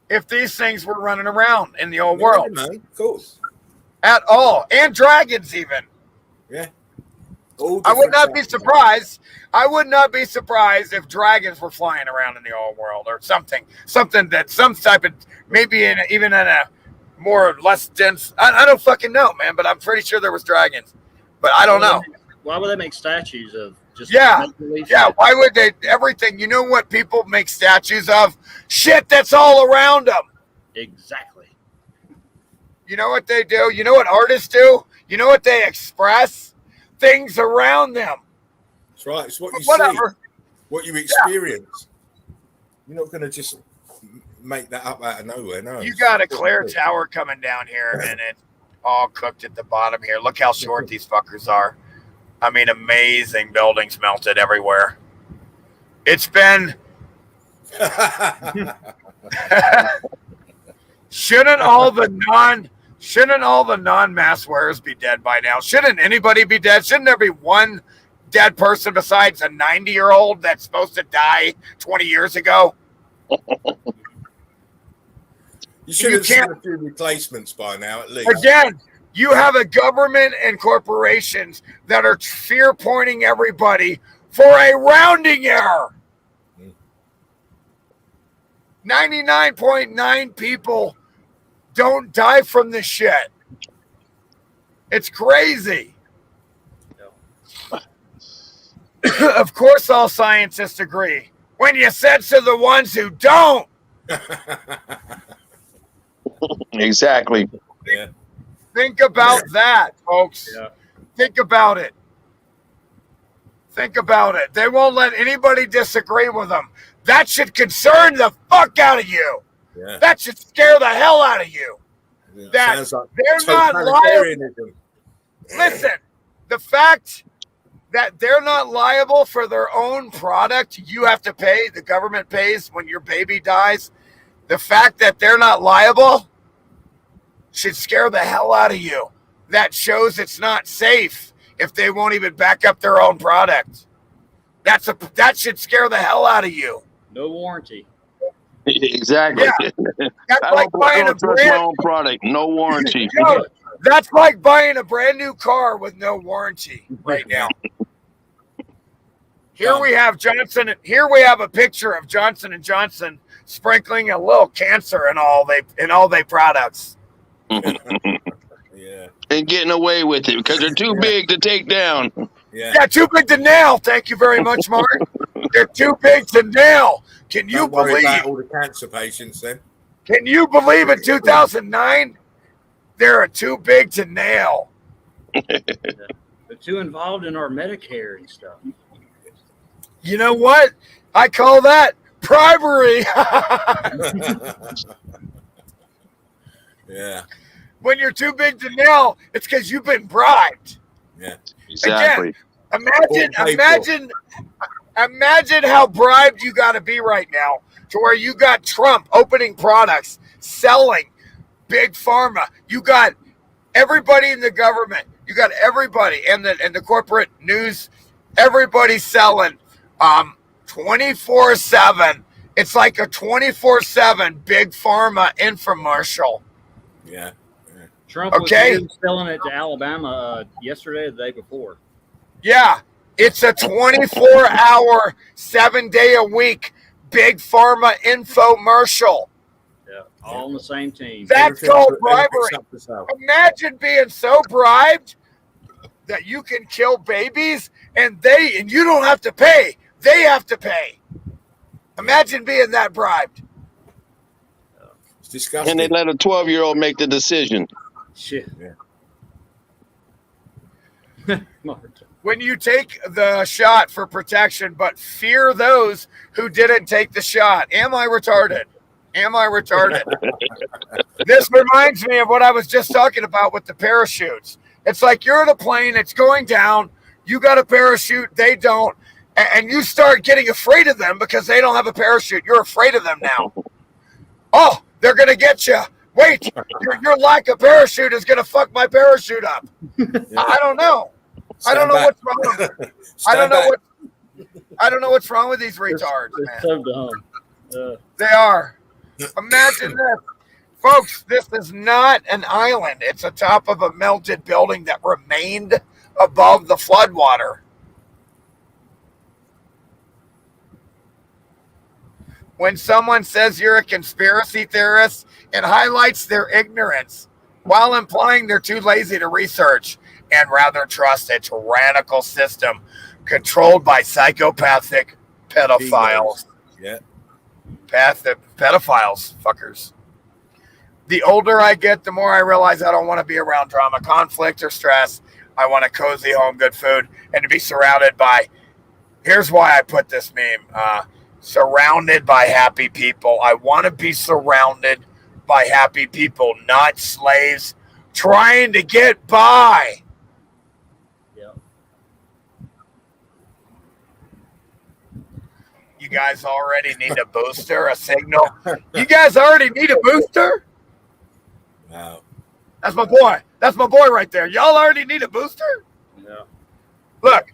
if these things were running around in the old world. Man, of course. At all. And dragons even. Yeah. I would not be surprised. I would not be surprised if dragons were flying around in the old world or something that some type of maybe even in a more or less dense. I don't fucking know, man. But I'm pretty sure there was dragons. But I don't know. Why would they make statues of just? Yeah. Why would they? Everything. You know what people make statues of? Shit that's all around them. Exactly. You know what they do? You know what artists do? You know what they express? Things around them. That's right. It's what you see, what you experience. Yeah. You're not going to just make that up out of nowhere. No. You got a clear tower coming down here, and it's all cooked at the bottom here. Look how short these fuckers are. I mean, amazing buildings melted everywhere. It's been. Shouldn't all the non-mass wearers be dead by now? Shouldn't anybody be dead? Shouldn't there be one dead person besides a 90-year-old that's supposed to die 20 years ago? You should have seen a few replacements by now, at least. Again, you have a government and corporations that are fear-pointing everybody for a rounding error. 99.9 people don't die from this shit. It's crazy. Of course, all scientists agree. When you censor the ones who don't. Exactly. Yeah. Think about that, folks. Yeah. Think about it. Think about it. They won't let anybody disagree with them. That should concern the fuck out of you. Yeah. That should scare the hell out of you. Yeah. That like they're not liable. Listen, the fact that they're not liable for their own product, you have to pay, the government pays when your baby dies. The fact that they're not liable should scare the hell out of you. That shows it's not safe if they won't even back up their own product. That should scare the hell out of you. No warranty. Exactly. Yeah. That's like buying a my own product. No warranty. No, that's like buying a brand new car with no warranty right now. Here we have Johnson. Here we have a picture of Johnson & Johnson sprinkling a little cancer in all they products. Yeah. And getting away with it because they're too big to take down. Yeah, too big to nail. Thank you very much, Mark. They're too big to nail. Can you believe about all the cancer patients then? Can you believe in 2009 they're too big to nail? They're too involved in our Medicare and stuff. You know what? I call that bribery. Yeah. When you're too big to nail, it's because you've been bribed. Yeah. Exactly. Again, imagine how bribed you got to be right now to where you got Trump opening products, selling big pharma. You got everybody in the government. You got everybody and the corporate news. Everybody's selling 24/7. It's like a 24/7 big pharma infomercial. Yeah. Trump was selling it to Alabama yesterday or the day before. Yeah, it's a 24-hour, 7-day-a-week big pharma infomercial. Yeah, all on the same team. That's called bribery. Imagine being so bribed that you can kill babies and you don't have to pay. They have to pay. Imagine being that bribed. It's disgusting. And they let a 12-year-old make the decision. Shit. Yeah. When you take the shot for protection, but fear those who didn't take the shot. Am I retarded? This reminds me of what I was just talking about with the parachutes. It's like you're in a plane, it's going down, you got a parachute, they don't, and you start getting afraid of them because they don't have a parachute. You're afraid of them now. Oh, they're going to get you. Wait, your lack of parachute is going to fuck my parachute up. Yeah. I don't know. I don't know what's wrong. I don't know what's wrong with these retards, man. It's so dumb. They are. Imagine this. Folks, this is not an island. It's atop of a melted building that remained above the floodwater. When someone says you're a conspiracy theorist, it highlights their ignorance while implying they're too lazy to research and rather trust a tyrannical system controlled by psychopathic pedophiles. Yeah. Pedophiles, fuckers. The older I get, the more I realize I don't want to be around drama, conflict, or stress. I want a cozy home, good food, and to be surrounded by, here's why I put this meme, surrounded by happy people. I want to be surrounded by happy people, not slaves trying to get by. Yeah. You guys already need a booster, a signal. You guys already need a booster? Wow. That's my boy. That's my boy right there. Y'all already need a booster? Yeah. Look,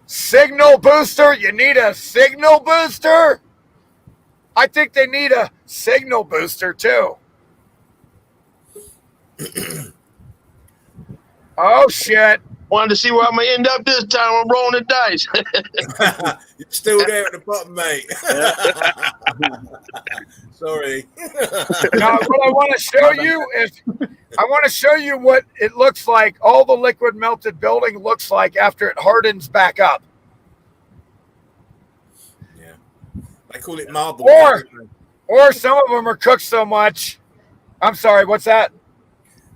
signal booster. You need a signal booster? I think they need a signal booster too. Oh, shit. Wanted to see where I'm going to end up this time. I'm rolling the dice. You're still there at the bottom, mate. Sorry. Now, what I want to show you is I want to show you what it looks like, all the liquid melted building looks like after it hardens back up. Yeah. They call it marble. Or some of them are cooked so much. I'm sorry, what's that?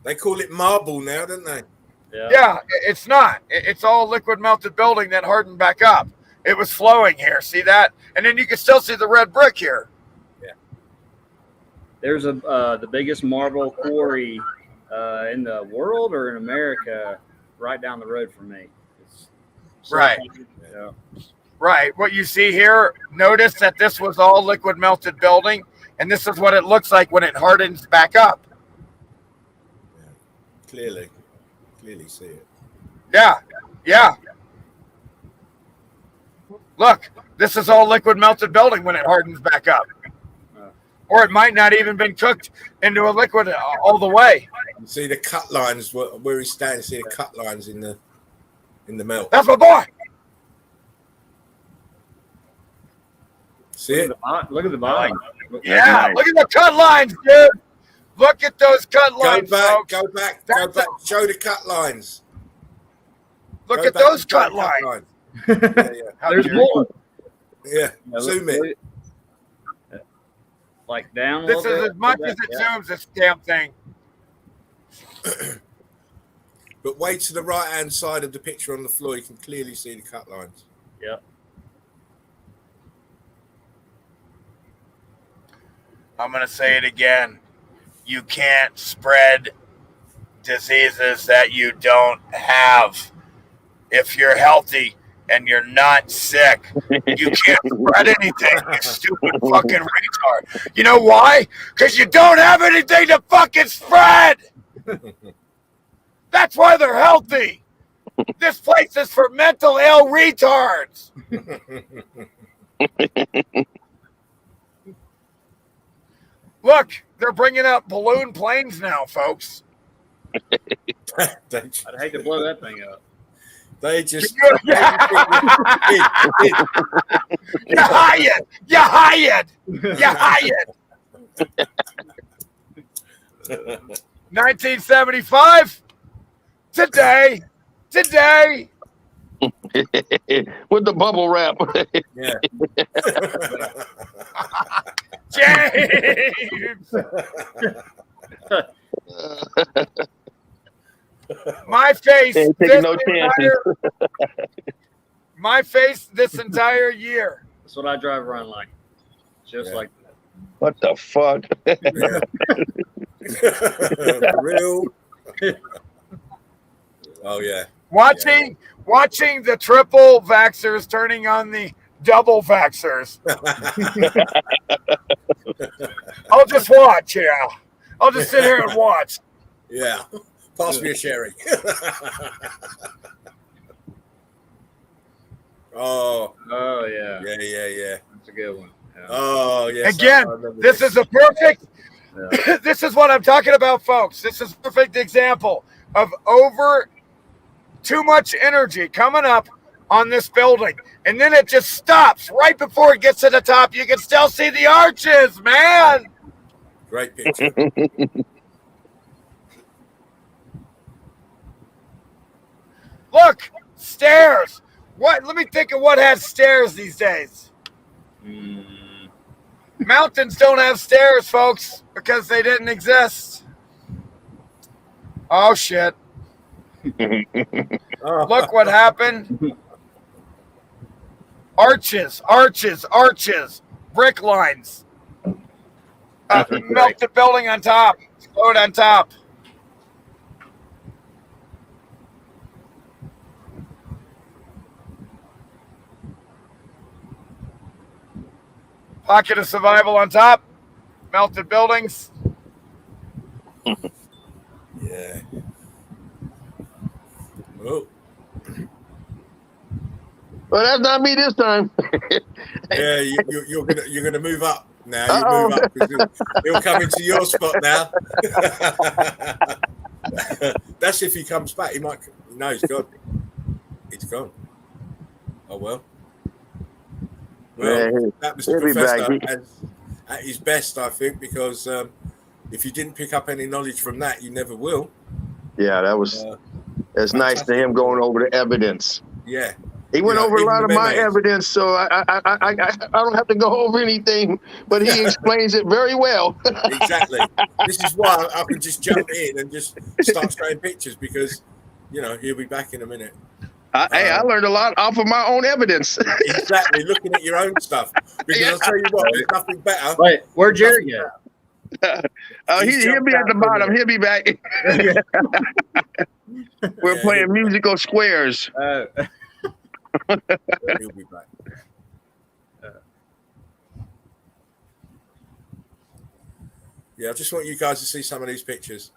They call it marble now, don't they? Yeah, it's not. It's all liquid melted building that hardened back up. It was flowing here. See that? And then you can still see the red brick here. Yeah. There's the biggest marble quarry in the world or in America right down the road from me. Right. Yeah. Right. What you see here, notice that this was all liquid melted building, and this is what it looks like when it hardens back up. Yeah. Clearly see it. Yeah. Yeah. Look, this is all liquid melted building when it hardens back up. Or it might not even been cooked into a liquid all the way. You see the cut lines where he's standing. See the cut lines in the melt. That's my boy. See it? Look at the bottom. Yeah, look at the cut lines, dude. Look at those cut lines. Go back. Show the cut lines. Look at those cut lines. Yeah. There's more. Yeah. Zoom in. Like down a This little is bit. as much as it zooms, this damn thing. But way to the right-hand side of the picture on the floor, you can clearly see the cut lines. Yeah. I'm going to say it again. You can't spread diseases that you don't have. If you're healthy and you're not sick, you can't spread anything, you stupid fucking retard. You know why? Because you don't have anything to fucking spread. That's why they're healthy. This place is for mental ill retards. Look, they're bringing out balloon planes now, folks. I'd hate to blow that thing up. They just. You hired. 1975. Today. With the bubble wrap. Yeah. James. My face. My face this entire year. That's what I drive around like. Just like that. What the fuck? Real. Oh yeah. Watching the triple vaxxers turning on the double vaxxers. I'll just watch, yeah. I'll just sit here and watch. Yeah. Pass me a sherry. Oh yeah. Yeah. That's a good one. Yeah. Oh yes. Again, this is a perfect. Yeah. This is what I'm talking about, folks. This is a perfect example of too much energy coming up on this building. And then it just stops right before it gets to the top. You can still see the arches, man. Great picture. Look, stairs. What? Let me think of what has stairs these days. Mountains don't have stairs, folks, because they didn't exist. Oh, shit. Look what happened. Arches, arches, arches. Brick lines. Melted building on top. Explode on top. Pocket of survival on top. Melted buildings. Yeah. Oh. Well, that's not me this time. Yeah, you're gonna move up now. You move up because he'll come into your spot now. That's if he comes back. He might. No, he's gone. He's gone. Oh well. Well, Yeah, that was the professor at his best, I think, because if you didn't pick up any knowledge from that, you never will. Yeah, that was. It's nice to him going over the evidence. Yeah. He went over a lot of my evidence, so I don't have to go over anything, but he explains it very well. Exactly. This is why I can just jump in and just start showing pictures because, he'll be back in a minute. Hey, I learned a lot off of my own evidence. Exactly, looking at your own stuff. Because I'll tell you what, there's nothing better. Wait, where'd Jerry go? He'll be at the bottom. He'll be back. We're playing musical squares. He'll be back. Yeah, I just want you guys to see some of these pictures.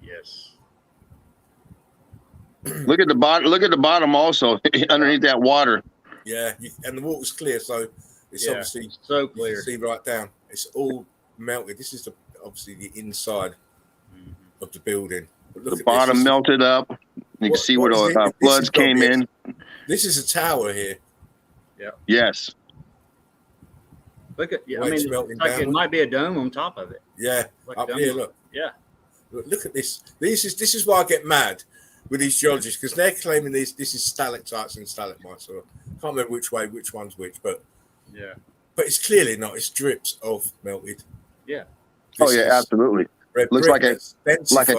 Yes. Look at the bottom. Look at the bottom also underneath that water. Yeah, and the water's clear, so it's obviously so clear. You can see right down. It's all melted. This is obviously the inside of the building. But look the bottom melted up. You can see where the floods came in. This is a tower here. Yeah. Yes. Look at it might be a dome on top of it. Yeah. Like up here, look. Yeah. Look at this. This is why I get mad with these geologists because they're claiming this is stalactites and stalagmites. Or I can't remember which one's which, but But it's clearly not. It's drips of melted. Yeah. Absolutely. Looks like a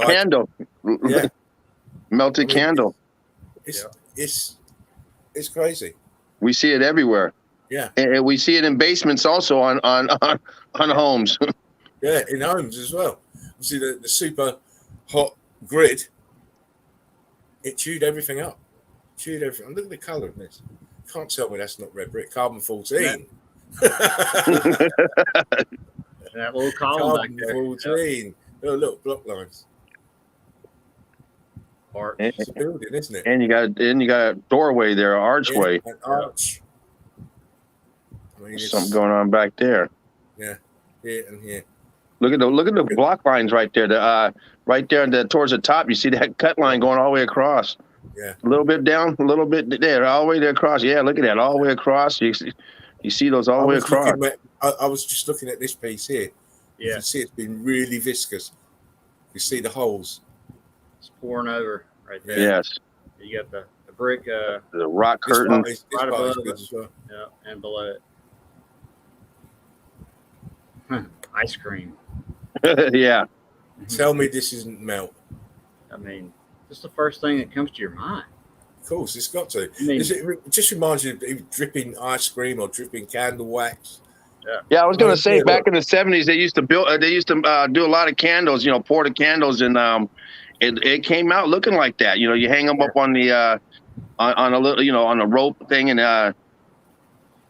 candle. Yeah. Melted candle. It's crazy. We see it everywhere. Yeah. And we see it in basements also on homes. Yeah, in homes as well. You see the super hot grid. It chewed everything up. Look at the colour of this. Can't tell me that's not red brick. Carbon 14. Yeah. That little column back there. 14. Oh, look, block lines. It's a building, isn't it? And you got a doorway there, an archway. An arch. There's something going on back there. Yeah, here and here. Look at the block lines right there. Right there towards the top, you see that cut line going all the way across. Yeah. A little bit down, a little bit there, all the way there across. Yeah, look at that, all the way across. You see those all the way across. I was just looking at this piece here. Yeah. You can see it's been really viscous. You see the holes. It's pouring over right there. Yes. You got the brick. The rock curtain. Right above it. Well. Yeah, and below it. Ice cream. Yeah. Tell me this isn't melt. I mean, it's the first thing that comes to your mind. Of course, it's got to. I mean, it just reminds you of dripping ice cream or dripping candle wax. Yeah, I was going to say back in the 70s they used to do a lot of candles, pour the candles, and it came out looking like that. You hang them up on the on a little on a rope thing and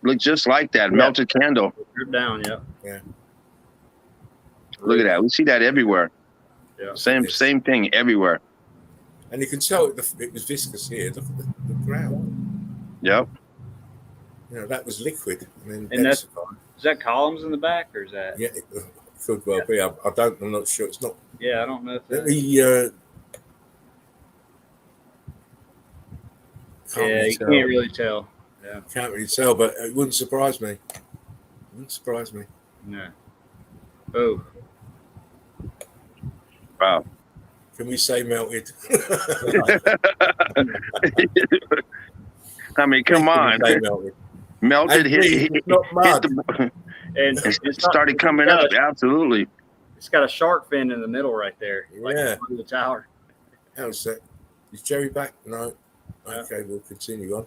look just like that, melted candle. Drip down, yeah. Look at that. We see that everywhere. Yeah. Same thing everywhere. And you can tell it was viscous here. Look at the ground. Yep. That was liquid. And is that columns in the back, or is that? Yeah, it could well be. I'm not sure. It's not. Yeah, I don't know. Let me You can't really tell. Yeah, can't really tell, but it wouldn't surprise me. Wouldn't surprise me. No. Oh. Wow. Can we say melted? I mean, come on. Melted, hit not mud. And it started coming up. Absolutely. It's got a shark fin in the middle right there. Like the tower. How's that? Is Jerry back? No. Okay, we'll continue on.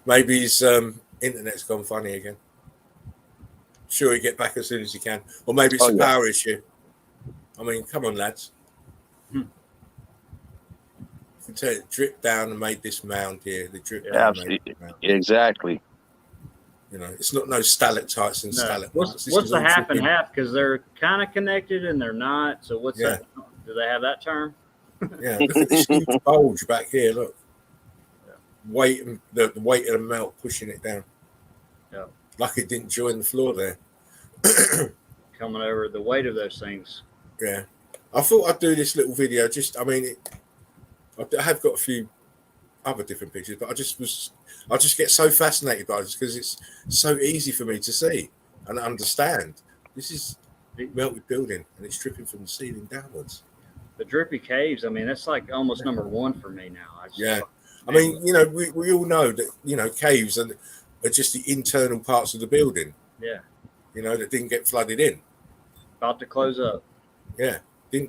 Maybe his internet's gone funny again. Sure, he'll get back as soon as he can. Or maybe it's a power issue. I mean, come on, lads. You can tell it dripped down and made this mound here. The drip down absolutely. Made mound. Exactly. You know, it's not no stalactites and stalagmites. What's the half and half? Because they're kind of connected and they're not. So what's that? Do they have that term? Yeah, look at this huge bulge back here. Look, weight and the weight of the melt pushing it down. Yeah, like it didn't join the floor there. Coming over the weight of those things. Yeah, I thought I'd do this little video. I have got a few other different pictures, but I just get so fascinated by this because it's so easy for me to see and understand. This is a melted building and it's dripping from the ceiling downwards. The drippy caves, I mean, that's like almost number one for me now. I mean, you know, we all know that, you know, caves are just the internal parts of the building. Yeah. You know, that didn't get flooded in. About to close up. Yeah.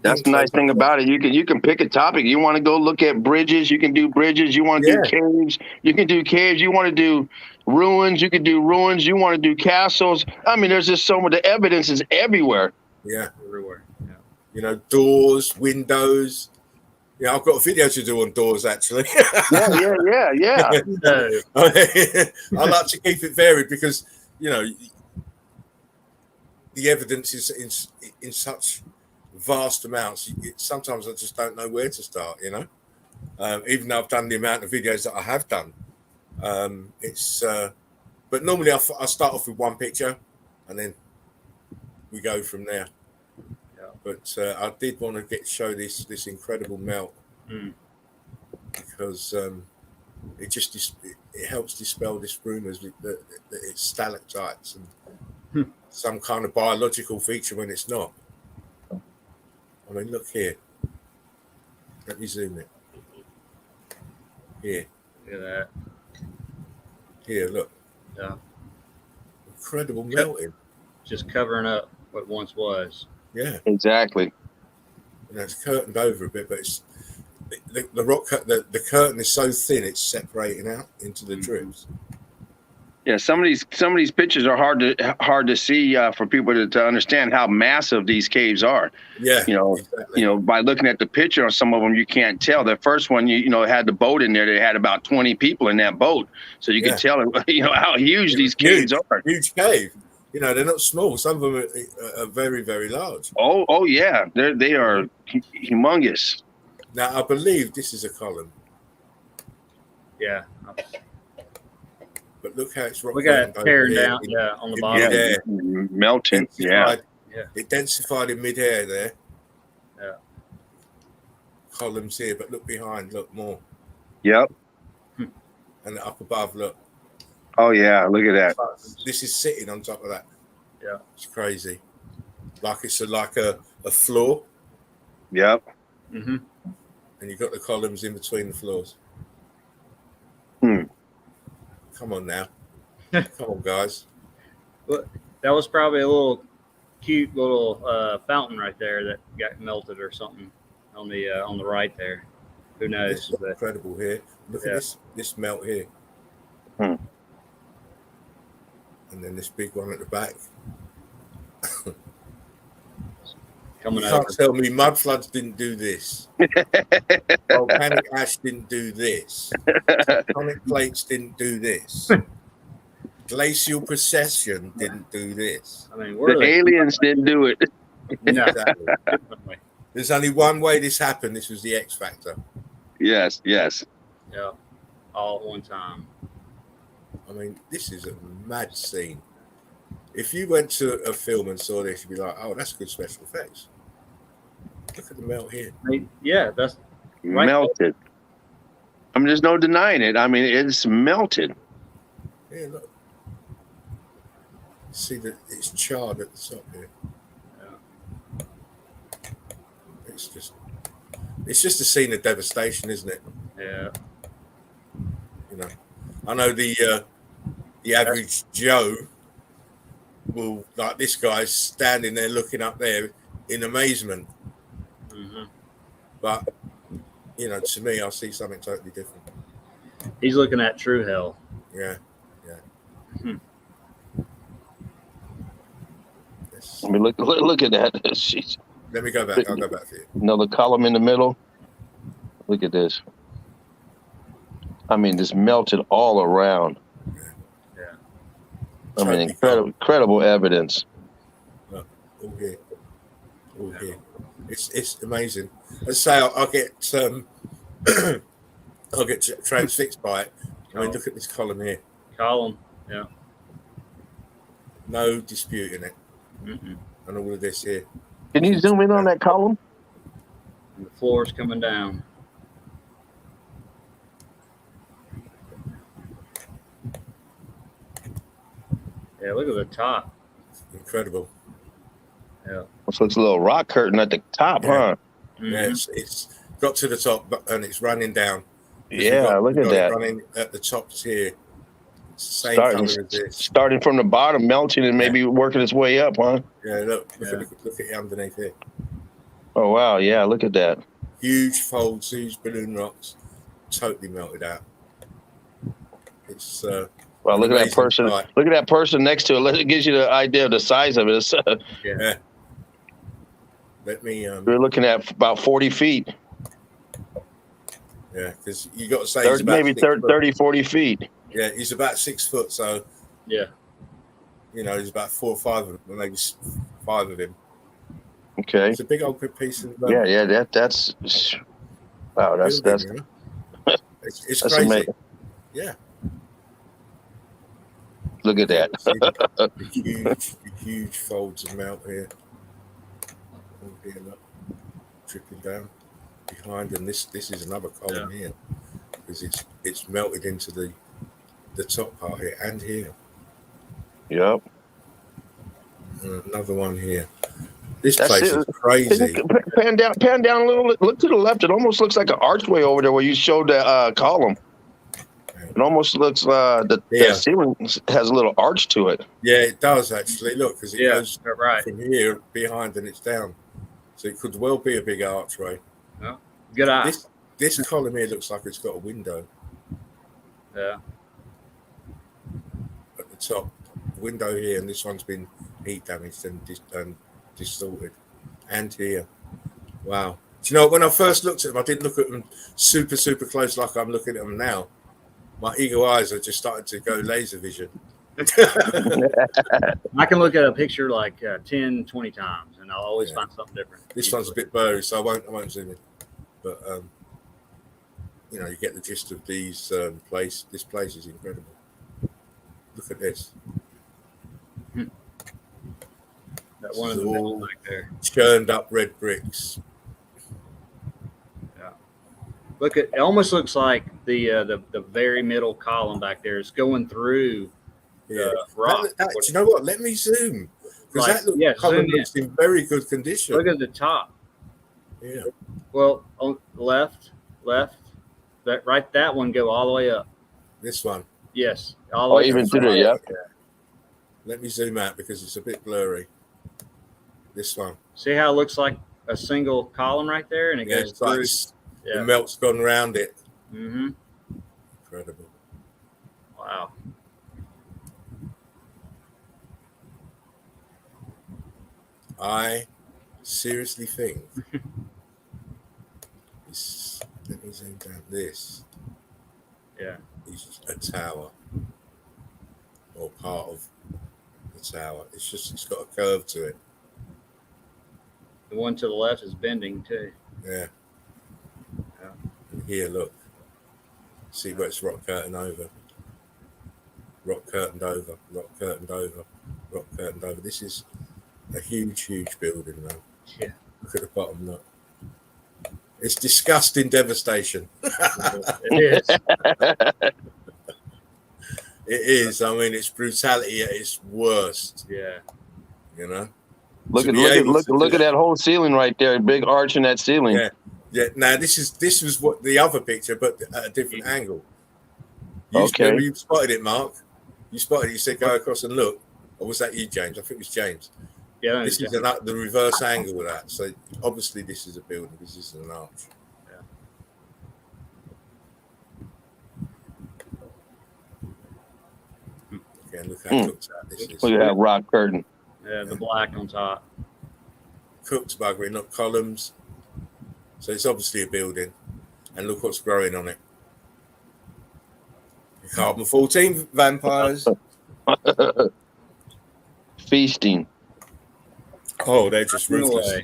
That's the nice thing about it. You can pick a topic. You want to go look at bridges, you can do bridges. You want to do caves, you can do caves. You want to do ruins, you can do ruins. You want to do castles. I mean, there's just so much. The evidence is everywhere. Yeah. Everywhere. Yeah. You know, doors, windows. Yeah, I've got a video to do on doors, actually. Yeah. I like to keep it varied because, you know, the evidence is in such vast amounts. Sometimes I just don't know where to start, you know. Even though I've done the amount of videos that I have done. But normally I start off with one picture and then we go from there. But I did want to show this incredible melt because it helps dispel this rumours that it's stalactites and some kind of biological feature when it's not. I mean, look here. Let me zoom it. Here. Look at that. Here, look. Yeah. Incredible melting. Just covering up what once was. Yeah, exactly. You know, it's curtained over a bit, but it's the rock. The curtain is so thin; it's separating out into the drips. Yeah, some of these pictures are hard to see for people to understand how massive these caves are. Yeah, exactly. By looking at the picture on some of them, you can't tell. The first one, had the boat in there. They had about 20 people in that boat, so you can tell how huge these caves are. Huge cave. You know, they're not small. Some of them are very, very large. Oh yeah. They are humongous. Now, I believe this is a column. Yeah. But look how it's we got it tearing down, on the bottom. Yeah. Melting, yeah. It densified in mid-air there. Yeah. Columns here, but look behind, look more. Yep. And up above, look. Oh yeah, look at that. This is sitting on top of that. Yeah, it's crazy. Like it's like a floor. Yep. Mm-hmm. And you've got the columns in between the floors. Come on now. Come on, guys. Well, that was probably a little cute little fountain right there that got melted or something on the right there. Who knows? It's incredible here. Look at this melt here. And then this big one at the back. You can't tell me mud floods didn't do this. Volcanic ash didn't do this. Tectonic plates didn't do this. Glacial precession didn't do this. I mean, the aliens didn't do it. No, exactly. There's only one way this happened. This was the X factor. Yes. Yeah, all at one time. I mean, this is a mad scene. If you went to a film and saw this, you'd be like, "Oh, that's good special effects." Look at the melt here. Yeah, that's right melted. I mean, there's no denying it. I mean, it's melted. Yeah, look. See that it's charred at the top here. Yeah. It's just a scene of devastation, isn't it? Yeah. You know, I know the average Joe will, like this guy's standing there looking up there in amazement. Mm-hmm. But you know, to me, I see something totally different. He's looking at true hell. Yeah. I mean, look at that. Jeez. Let me go back. I'll go back for you. Another column in the middle. Look at this. I mean, this melted all around. Yeah. I mean, incredible evidence. Look, all here. It's amazing. Let's say I'll get I'll get transfixed by it. I mean, look at this column here. Column. Yeah. No disputing it. Mm-mm. And all of this here. Can you zoom in on that column? And the floor's coming down. Yeah, look at the top. Incredible. Yeah. So it's a little rock curtain at the top, huh? Mm-hmm. Yeah, it's got to the top and it's running down. Yeah, look at that. Running at the tops here. It's the same color as this. Starting from the bottom, melting, and maybe working its way up, huh? Yeah, look at it underneath here. Oh wow, yeah, look at that. Huge folds, huge balloon rocks, totally melted out. It's well, look at that person. Sight. Look at that person next to it. It gives you the idea of the size of it. Yeah. Let me. We're looking at about 40 feet. Yeah, because you got to say he's about maybe 30, 40 feet. Yeah, he's about 6 foot, so yeah, you know, there's about 4 or 5 of them, maybe 5 of him. Okay. It's a big old piece of that's wow, that's you know? it's that's crazy. amazing. Yeah. Look at that. the huge folds of melt here. All here, look, dripping down behind, and this is another column here because it's melted into the top part here and here. Yep. And another one here. This place is crazy. Pan down a little. Look to the left. It almost looks like an archway over there where you showed the column. It almost looks the ceiling has a little arch to it. Yeah, it does actually. Look, because it goes right from here behind and it's down. So it could well be a big archway. Yeah. Good eye. This column here looks like it's got a window. Yeah. At the top, window here, and this one's been heat damaged and distorted. And here. Wow. Do you know, when I first looked at them, I didn't look at them super, super close like I'm looking at them now. My eagle eyes are just starting to go laser vision. I can look at a picture like 10, 20 times, and I'll always find something different. This one's a bit blurry, so I won't zoom in. But you know, you get the gist of these place. This place is incredible. Look at this. That one in the middle back there. Churned up red bricks. Yeah. Look at it. Almost looks like the very middle column back there is going through the rock. Do you know what? Let me zoom because that column looks in very good condition. Look at the top. Yeah. Well, on left. That one go all the way up. This one. Yes. All the way even to the yeah. Let me zoom out because it's a bit blurry. This one. See how it looks like a single column right there, and it goes through. The melt's gone around it. Mm-hmm. Incredible. Wow. I seriously think let me zoom down. This is a tower or part of the tower. It's got a curve to it. The one to the left is bending too. Yeah. And here, look. See where it's rock curtained over. Rock curtained over. Rock curtained over. Rock curtained over. This is a huge, huge building, though. Yeah. Look at the bottom, look. It's disgusting devastation. It is. It is. I mean, it's brutality at its worst. Yeah. You know. Look at that whole ceiling right there. Big arch in that ceiling. Yeah. Yeah. Now this was what the other picture, but at a different angle. Remember you spotted it, Mark. You spotted it. You said go across and look. Or was that you, James? I think it was James. Yeah. This is the reverse angle of that. So obviously this is a building. This is an arch. Yeah. Look how cooked out this is. Look at that rock curtain. Yeah, the black on top. Cooked buggery, not columns. So it's obviously a building. And look what's growing on it. Carbon-14 vampires. Feasting. Oh, they're just ruthless.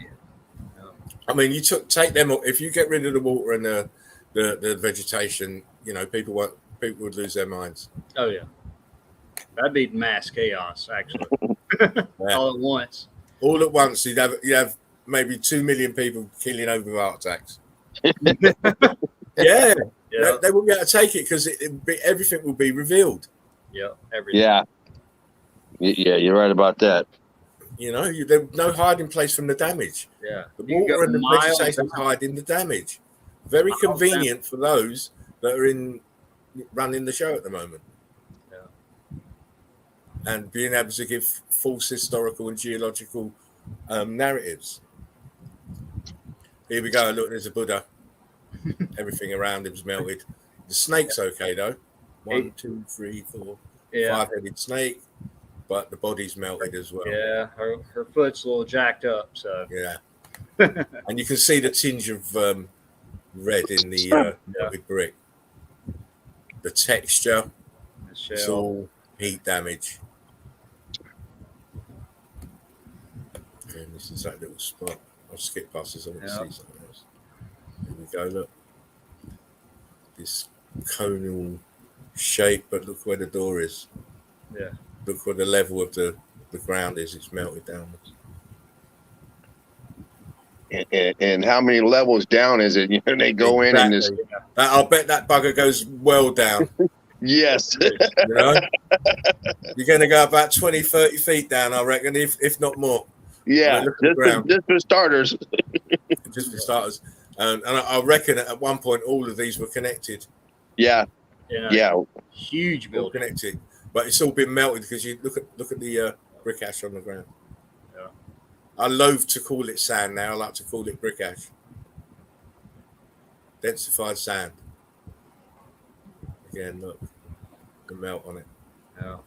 I mean, take them. If you get rid of the water and the vegetation, you know, people would lose their minds. Oh yeah, that'd be mass chaos, actually. All at once. All at once, you'd have maybe 2 million people killing over heart attacks. Yeah. They wouldn't be able to take it because everything will be revealed. Yeah, everything. Yeah, you're right about that. You know, there's no hiding place from the damage. Yeah, the water and the vegetation hiding the damage. Very convenient for those that are running the show at the moment. Yeah, and being able to give false historical and geological narratives. Here we go. Look, there's a Buddha. Everything around him's melted. The snake's okay though. 1, 2, 3, 4, 5-headed snake, but the body's melted as well. Yeah, her foot's a little jacked up. So yeah, and you can see the tinge of red in the melted brick. The texture, it's all heat damage. And this is that little spot. I'll skip past this. I want to see something else. Here we go. Look, this conal shape, but look where the door is. Yeah. Look where the level of the ground is. It's melted downwards. And how many levels down is it? You know, they go in and this. I'll bet that bugger goes well down. Yes. You know, you're going to go about 20, 30 feet down, I reckon, if not more. Yeah, just for starters. Just for starters. And I reckon at one point all of these were connected. Yeah. Huge building. All connected. But it's all been melted because you look at the brick ash on the ground. Yeah. I loathe to call it sand now. I like to call it brick ash. Densified sand. Again, look. The melt on it. Yeah.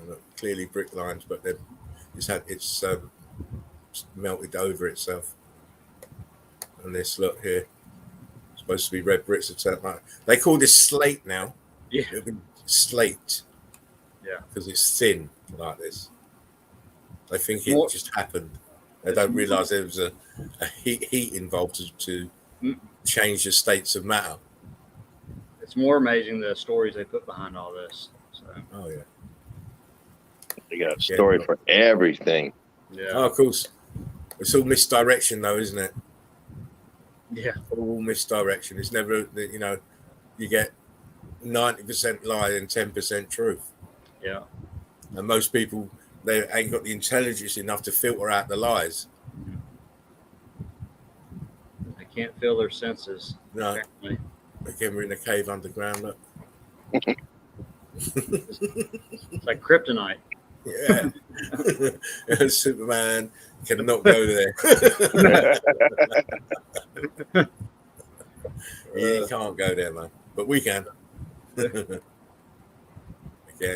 Look, clearly brick lines, but it's melted over itself. And this, look here, it's supposed to be red bricks. They call this slate now. Yeah, slate. Yeah, because it's thin like this. They think it just happened. They don't realise there was a heat involved to change the states of matter. It's more amazing the stories they put behind all this. So. Oh yeah. They got a story for everything. Yeah. Oh, of course. It's all misdirection, though, isn't it? Yeah. All misdirection. It's never, you know, you get 90% lie and 10% truth. Yeah. And most people, they ain't got the intelligence enough to filter out the lies. They can't feel their senses. No. Apparently. Again, we're in a cave underground. Look. It's like kryptonite. Yeah. Superman cannot go there. He can't go there, man. But we can. Again,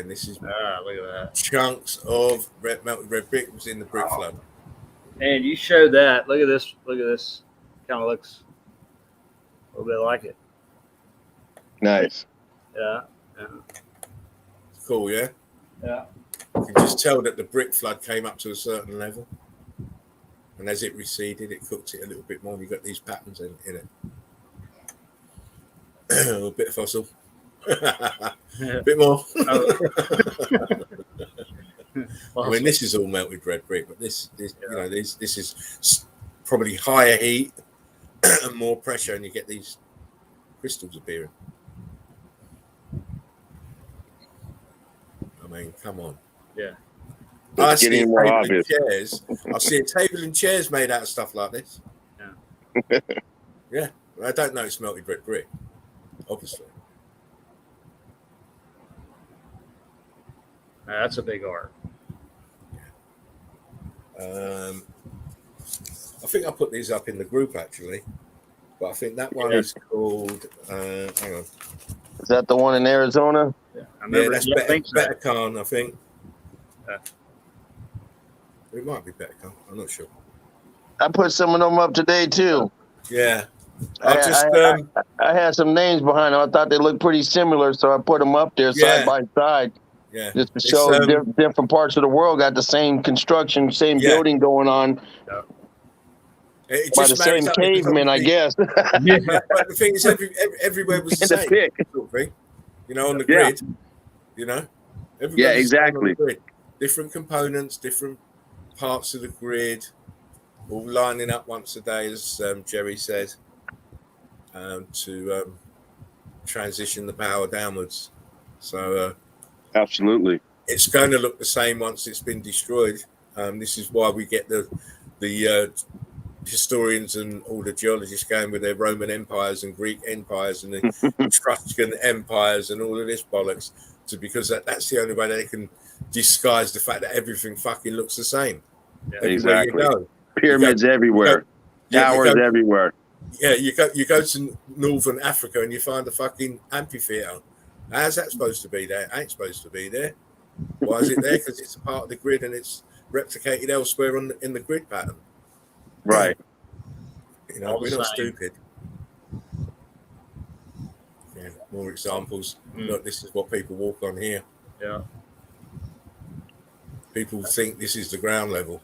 this is look at that. Chunks of melted red brick was in the brick flood. And you showed that. Look at this. Look at this. Kind of looks a little bit like it. Nice. Yeah. It's cool, yeah? Yeah. You can just tell that the brick flood came up to a certain level. And as it receded, it cooked it a little bit more. You got these patterns in it. A bit of fossil. A bit more. I mean, this is all melted red brick, but this you know, this is probably higher heat and more pressure, and you get these crystals appearing. I mean, come on. Yeah. I see a table and chairs. I see a table and chairs made out of stuff like this. Yeah. Yeah. I don't know it's melted red brick, obviously. That's a big art. I think I put these up in the group actually, but I think that one is called. Hang on. Is that the one in Arizona? Yeah, I remember. That's Better Khan, I think. It might be Better Khan. I'm not sure. I put some of them up today too. Yeah. I had some names behind them. I thought they looked pretty similar, so I put them up there side by side. Yeah. Just to show different parts of the world got the same construction, same building going on. Yeah. By the same cavemen, I guess. But the thing is, everywhere was the same. Sort of thing. You know, on the grid. You know? Yeah, exactly. Different components, different parts of the grid, all lining up once a day, as Jerry said, to transition the power downwards. So absolutely, it's going to look the same once it's been destroyed. This is why we get the historians and all the geologists going with their Roman empires and Greek empires and the Etruscan empires and all of this bollocks, because that's the only way they can disguise the fact that everything fucking looks the same. Yeah, exactly. Pyramids everywhere, towers everywhere. Yeah, you go to northern Africa and you find a fucking amphitheater. How's that supposed to be there? It ain't supposed to be there. Why is it there? Because it's a part of the grid and it's replicated elsewhere in the grid pattern. Right. You know, we're not stupid. Yeah, more examples. Look, this is what people walk on here. Yeah. People think this is the ground level.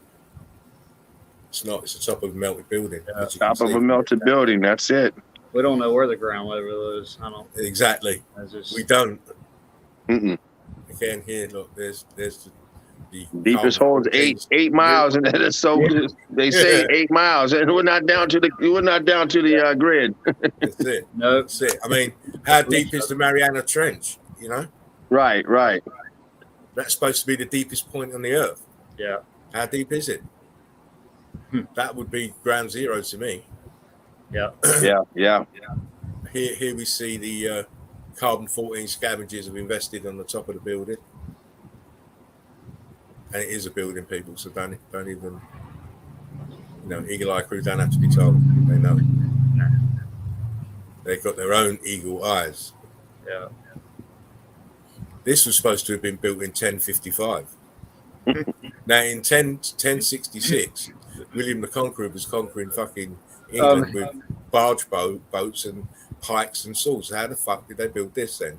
It's not. It's the top of a melted building. Yeah, top of a melted building. That's it. We don't know where the ground level is. I don't. Exactly. We don't. Again, here, look. There's the deepest hole is 8 miles, and that is so. They say 8 miles, and we're not down to the grid. That's it. No, that's it. I mean, how deep is the Mariana Trench? You know. Right. That's supposed to be the deepest point on the earth. Yeah. How deep is it? That would be ground zero to me. Yeah. Yeah. Here we see the carbon-14 scavengers have invested on the top of the building. And it is a building, people, so don't even, Eagle Eye Crew don't have to be told. They know it. They've got their own eagle eyes. Yeah. This was supposed to have been built in 1055. Now, in 1066, William the Conqueror was conquering fucking England with barge boats and pikes and swords. How the fuck did they build this then?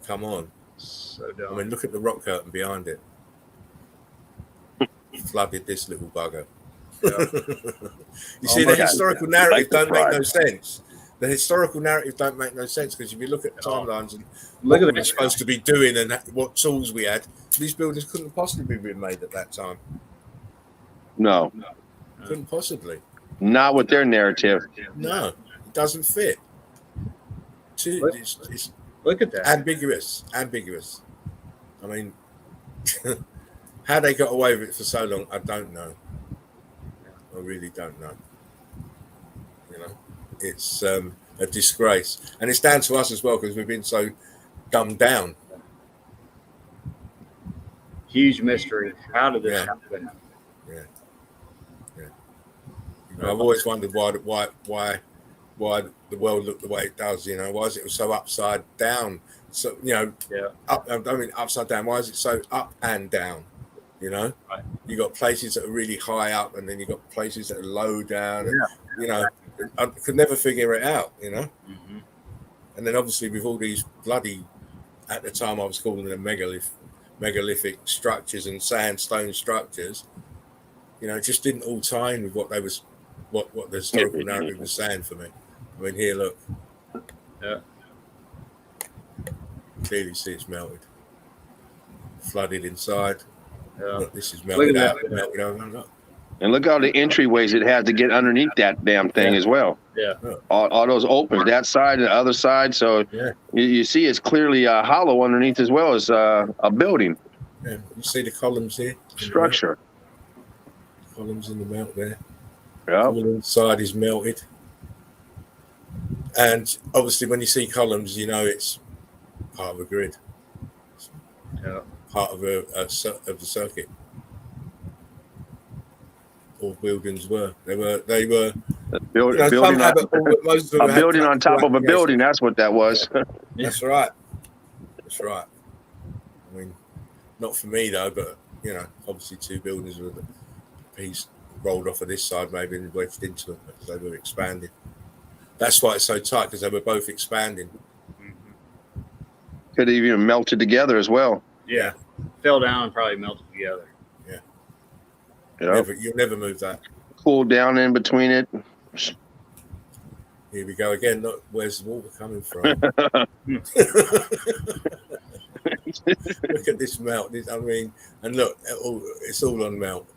Come on. So dumb. I mean, look at the rock curtain behind it. Flooded this little bugger. Yeah. You see, the historical narrative don't make no sense. The historical narrative don't make no sense because if you look at the timelines and what we were supposed to be doing and what tools we had, these buildings couldn't possibly be made at that time. No. Couldn't possibly. Not with their narrative. No, it doesn't fit. It's look at that. Ambiguous. I mean, how they got away with it for so long, I don't know. I really don't know. It's a disgrace. And it's down to us as well because we've been so dumbed down. Huge mystery. How did this happen? Yeah. I've always wondered why the world looked the way it does. Why is it so upside down? So upside down. Why is it so up and down? Right. You got places that are really high up, and then you got places that are low down. And, I could never figure it out. Mm-hmm. And then obviously with all these bloody, at the time I was calling them megalithic structures and sandstone structures. It just didn't all tie in with what the historical narrative was saying for me. I mean, here, look. Yeah. Clearly see it's melted. Flooded inside. Yeah. Look, this is melted out. Melted over. Look. And look how the entryways it has to get underneath that damn thing as well. Yeah. All those openings, that side and the other side. So you see it's clearly hollow underneath as well as a building. Yeah, you see the columns here? Structure. Columns in the melt there. Yeah. All inside is melted. And obviously when you see columns, you know it's part of a grid. Yeah. Part of the circuit. All buildings were. They were building on top of a building. That's what that was. Yeah. That's right. That's right. I mean, not for me though, but you know, obviously two buildings with a piece rolled off of this side, maybe, and wedged into it because they were expanding. That's why it's so tight, because they were both expanding. Could have even melted together as well. Yeah. Fell down and probably melted together. Yeah. Yeah. You'll never move that. Cool down in between it. Here we go again. Look, where's the water coming from? Look at this melt. I mean, and look, it's all on melt.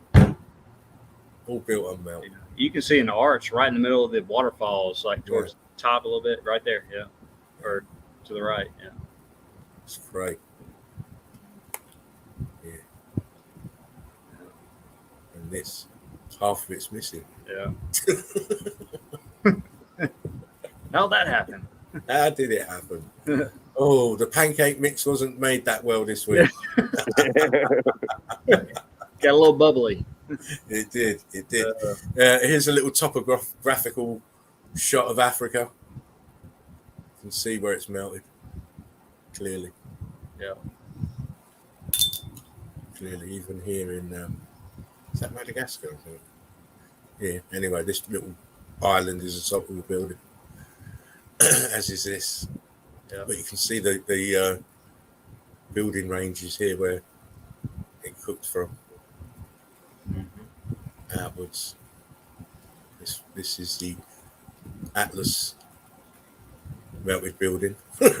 All built on melt. You can see an arch right in the middle of the waterfalls, like towards the top a little bit, right there. Yeah. Or to the right. Yeah. It's great. Yeah. And this, half of it's missing. Yeah. How'd that happen? How did it happen? Oh, the pancake mix wasn't made that well this week. Got a little bubbly. It did. Here's a little topographical shot of Africa. You can see where it's melted. Clearly. Yeah. Clearly, even here in is that Madagascar? I think. Yeah. Anyway, this little island is the top of the building, as is this. Yeah. But you can see the building ranges here where it cooked from. Outwards. This is the Atlas melted building. I'm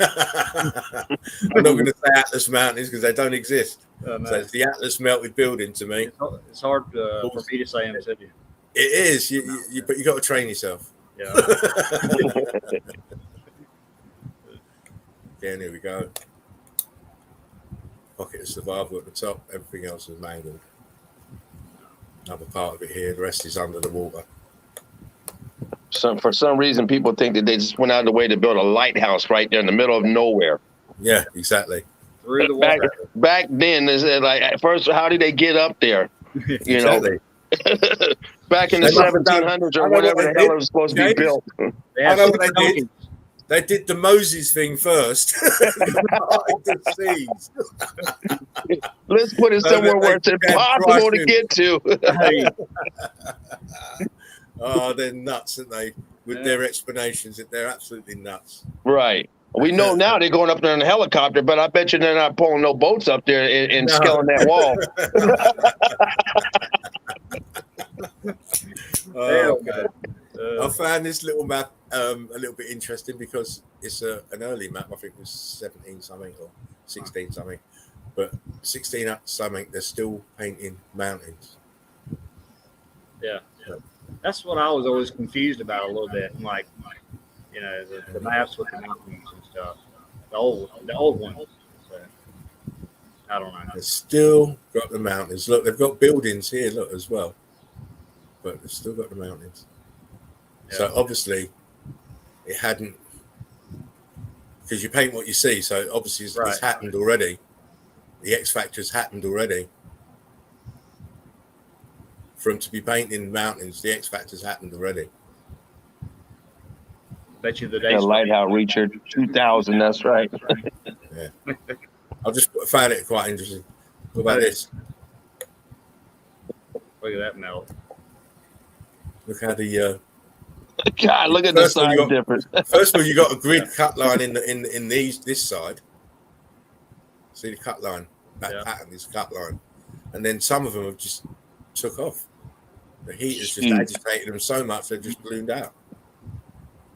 not going to say Atlas Mountains because they don't exist. No. So it's the Atlas melted building to me. It's hard for me to say in the city. It is, but you got to train yourself. Yeah. Again, here we go. Pocket of survival at the top. Everything else is mangled. Another part of it here. The rest is under the water. For some reason, people think that they just went out of the way to build a lighthouse right there in the middle of nowhere. Yeah, exactly. Through the water. Back then, like at first, how did they get up there? You know, back in the 1700s or whatever the hell it was supposed to be built. I know what they did. They did the Moses thing first. The seas. Let's put it somewhere where it's impossible to get to. Oh, they're nuts, aren't they? With their explanations, they're absolutely nuts. Right. We know now they're going up there in a helicopter, but I bet you they're not pulling no boats up there and scaling that wall. Oh, God. I found this little map a little bit interesting because it's an early map. I think it was 17 something or 16 something, but 16 something. They're still painting mountains. Yeah, that's what I was always confused about a little bit. Like you know, the maps with the mountains and stuff. The old ones. So, I don't know. They've still got the mountains. Look, they've got buildings here. Look as well, but they've still got the mountains. Yeah. So obviously, it hadn't, because you paint what you see. So obviously, it's happened already. The X Factor's happened already. For them to be painting mountains, the X Factor's happened already. Bet you the day. Lighthouse Richard 2000. That's right. Yeah. I just found it quite interesting. What about this? Look at that melt. Look how the. God, look at the size difference. First of all, you got a grid cut line in this side. See the cut line, that pattern is cut line, and then some of them have just took off. The heat has just agitated them so much they've just ballooned out.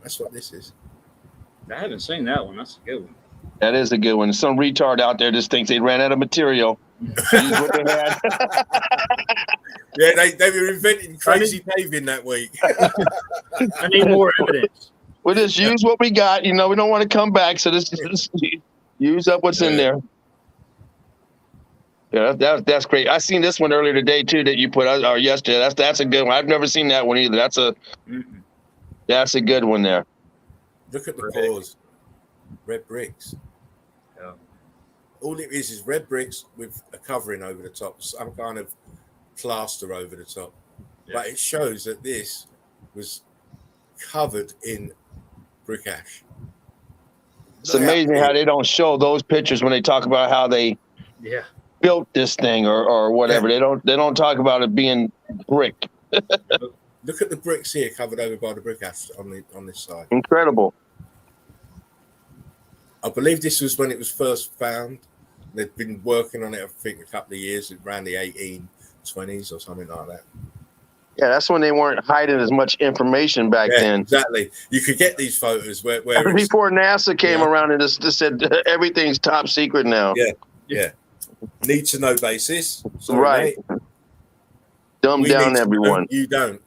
That's what this is. I haven't seen that one. That's a good one. That is a good one. Some retard out there just thinks they ran out of material. Use what they had. Yeah, they were inventing crazy paving that week. I need more evidence. We'll just use what we got. You know, we don't want to come back, so just use up what's in there. Yeah, that's great. I seen this one earlier today too that you put out or yesterday. That's a good one. I've never seen that one either. That's a good one there. Look at the pores. Red bricks. Yeah. All it is red bricks with a covering over the top, some kind of plaster over the top. Yeah. But it shows that this was covered in brick ash. It's amazing how they don't show those pictures when they talk about how they built this thing or whatever. Yeah. They don't talk about it being brick. Look at the bricks here covered over by the brick ash on this side. Incredible. I believe this was when it was first found. They'd been working on it, I think, a couple of years, around the 1820s or something like that. Yeah, that's when they weren't hiding as much information back then. Exactly. You could get these photos where before NASA came around and just said everything's top secret now. Yeah. Need to know basis. Sorry, right. Mate. Dumb down everyone. You don't.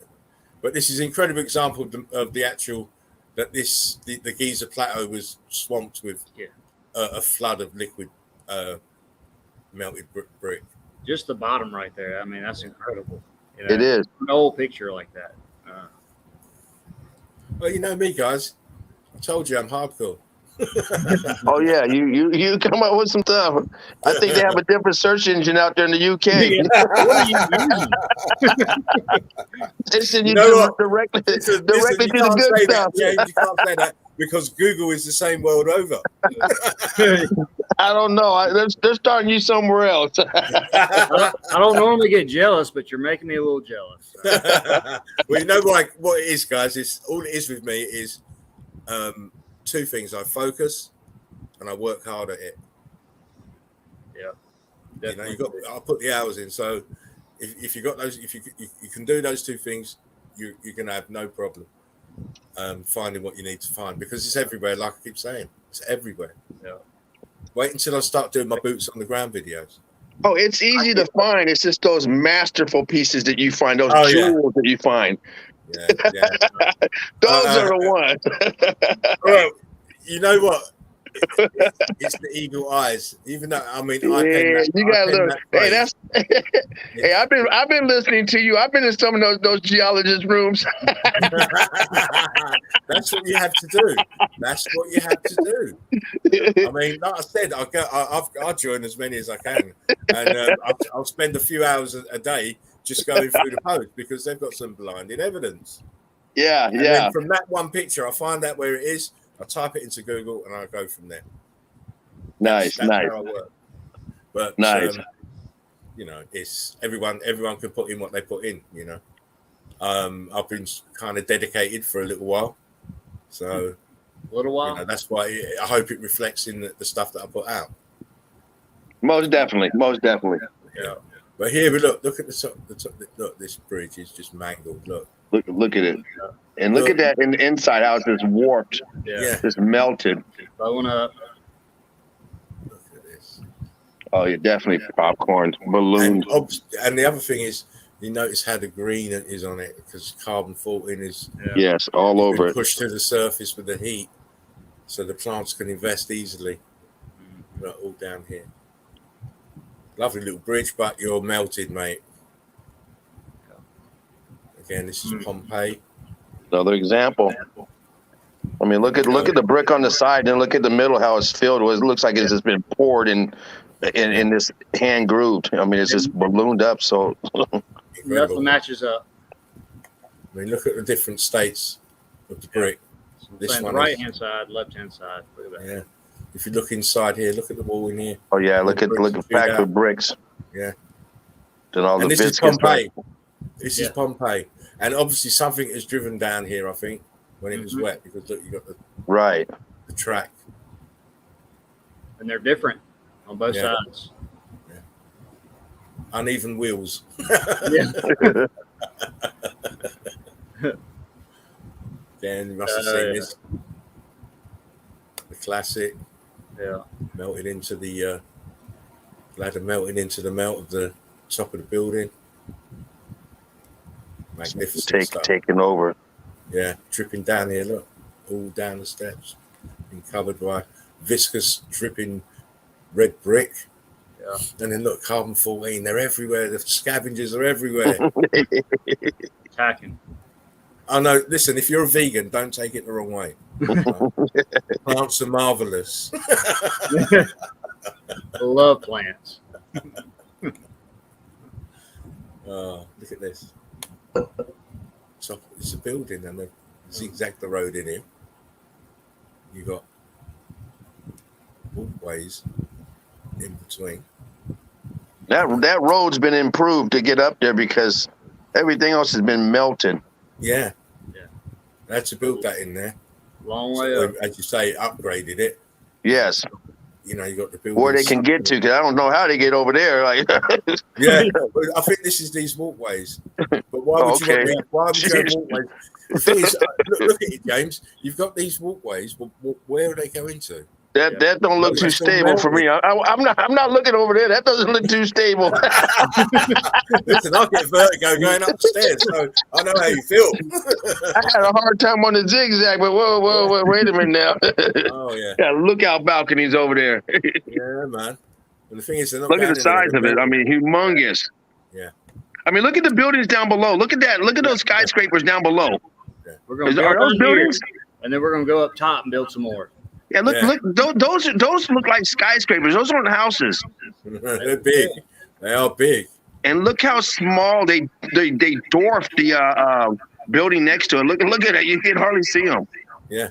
But this is an incredible example of the actual that the Giza Plateau was swamped with a flood of liquid melted brick. Just the bottom right there. I mean, that's incredible. You know, it is an old picture like that. Well, you know me, guys. I told you I'm hardcore. Oh yeah, you come up with some stuff. I think they have a different search engine out there in the UK. They send you directly to the good stuff. You can't say that because Google is the same world over. I don't know. They're starting you somewhere else. I don't normally get jealous, but you're making me a little jealous. Well, you know what it is, guys. All it is with me is two things. I focus and I work hard at it. Yeah. Definitely. You know, I'll put the hours in. So if you got those, if you can do those two things, you're gonna have no problem finding what you need to find because it's everywhere. Like I keep saying, it's everywhere. Yeah. Wait until I start doing my boots on the ground videos. Oh, it's easy to find. It's just those masterful pieces that you find, those jewels that you find. Yeah. Those are the ones. Well, you know what? It's the eagle eyes. Even though you gotta look. Hey, that's. Hey, I've been listening to you. I've been in some of those geologist rooms. That's what you have to do. That's what you have to do. I mean, like I said, I'll join as many as I can, and I'll spend a few hours a day just going through the post because they've got some blinding evidence. Yeah, and then from that one picture, I find out where it is. I type it into Google and I go from there. Nice. How I work. But nice. You know, it's everyone can put in what they put in. You know, I've been kind of dedicated for a little while, so You know, that's why I hope it reflects in the stuff that I put out. Most definitely. Yeah. But here we look at the top. Look, this bridge is just mangled. Look at it. And look at that inside how it's just warped. Yeah. Just melted. Blowing up. Look at this. Oh, yeah, definitely popcorn, balloons. And the other thing is, you notice how the green is on it because carbon 14 is all over it. Pushed to the surface with the heat, so the plants can invest easily. All down here. Lovely little bridge, but you're melted, mate. Again, this is Pompeii. Another example. I mean, look at the brick on the side, and look at the middle how it's filled with. It looks like it's just been poured in this hand grooved. I mean, it's just ballooned up. So nothing matches up. I mean, look at the different states of the brick. This one, right hand side, left hand side. Look at that. Yeah. If you look inside here, look at the wall in here. Oh yeah, look at packed with bricks. Yeah. Then all the this bits is Pompeii. This is Pompeii. And obviously something is driven down here, I think, when it was wet, because look, you got the track. And they're different on both sides. Yeah. Uneven wheels. Again, you must have seen this. The classic. Yeah. Melted into the ladder, melting into the melt of the top of the building. Magnificent stuff. Taking over. Yeah, tripping down here. Look, all down the steps, being covered by viscous, dripping red brick. Yeah. And then look, carbon-14. They're everywhere. The scavengers are everywhere. Attacking. Oh no! Listen, if you're a vegan, don't take it the wrong way. Plants are marvelous. I love plants. Oh, look at this. So it's a building, and they zigzag the road in here. You got walkways in between. That road's been improved to get up there because everything else has been melted. Yeah. Yeah. They had to build that in there. Long way So, up. as you say, upgraded it. Yes. You know, you got the building. Where they can get to, because I don't know how they get over there. Like, yeah, I think this is these walkways. But why would you have walkways? The thing is, look at it, James. You've got these walkways, but where are they going to? That don't look too stable for me. I'm not looking over there. That doesn't look too stable. Listen, I get vertigo going up the stairs, so I know how you feel. I had a hard time on the zigzag, but whoa, wait a minute now. Oh yeah. Got lookout balconies over there. Yeah, man. And the thing is, they're not look at the size of it. I mean, humongous. Yeah. I mean, look at the buildings down below. Look at that. Look at those skyscrapers down below. Yeah. We're going to Are those buildings? And then we're going to go up top and build some more. Yeah, look. Those look like skyscrapers. Those aren't houses. They're big. They are big. And look how small they dwarf the building next to it. Look at it. You can hardly see them. Yeah.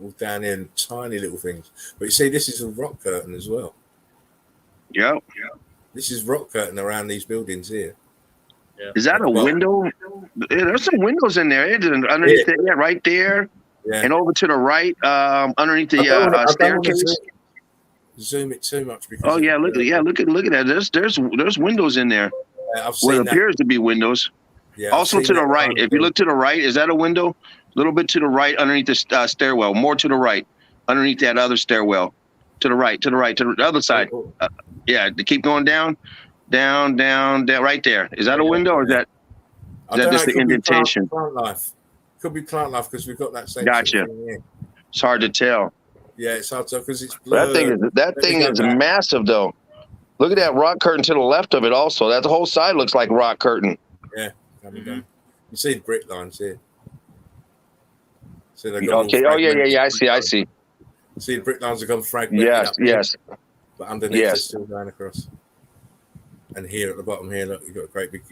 All down in tiny little things. But you see, this is a rock curtain as well. Yep. This is rock curtain around these buildings here. Yeah. Is that a window? Yeah, there's some windows in there. Underneath it, right there. Yeah. And over to the right, underneath the staircase. Zoom it too much because. Oh yeah, look at that. There's windows in there. I've Where seen it that. appears to be windows. Yeah, also to the right. If you look to the right, is that a window? A little bit to the right, underneath the stairwell. More to the right, underneath that other stairwell. To the right, to the other side. Yeah, to keep going down, right there. Is that a window or is that just the indentation? Plant life. Could be plant life because we've got that same. Gotcha. It's hard to tell. Yeah, it's hard to because it's blurred. That thing is massive though. Look at that rock curtain to the left of it. Also, that whole side looks like rock curtain. Yeah, coming down. You see the brick lines here. So okay. Oh yeah. I see. See the brick lines have gone fragmented. Yes. But underneath they're still going across. And here at the bottom here, look, you've got a great big.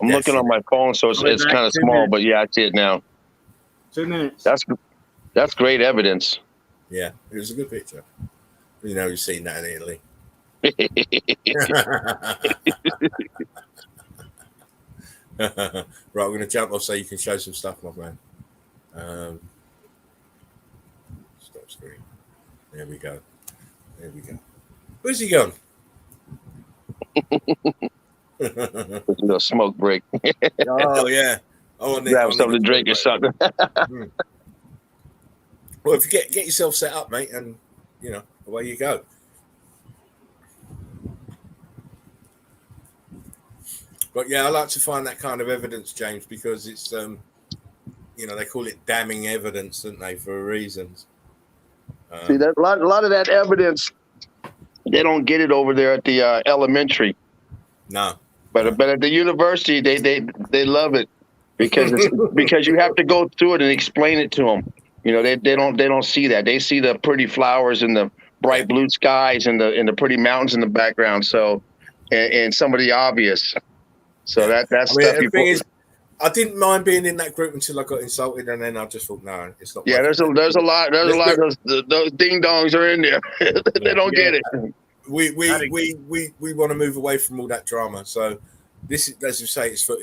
I'm looking on my phone, so it's kind of small, but yeah, I see it now. 2 minutes. That's great evidence. Yeah, it was a good picture. You know, you've seen that in Italy. Right, we're going to jump off so you can show some stuff, my man. Stop screen. There we go. Where's he gone? A smoke break. Oh yeah. Grab something to drink or something. Well, if you get yourself set up, mate, and away you go. But yeah, I like to find that kind of evidence, James, because it's they call it damning evidence, don't they, for reasons. See that a lot of that evidence, they don't get it over there at the elementary. No. But at the university, they love it because you have to go through it and explain it to them. They don't see that. They see the pretty flowers and the bright blue skies and the pretty mountains in the background. So, and some of the obvious. So that's stuff. The thing is, I didn't mind being in that group until I got insulted, and then I just thought, no, it's not. Yeah, there's a lot of those ding dongs are in there. They don't get it. We want to move away from all that drama. So this is, as you say, it's for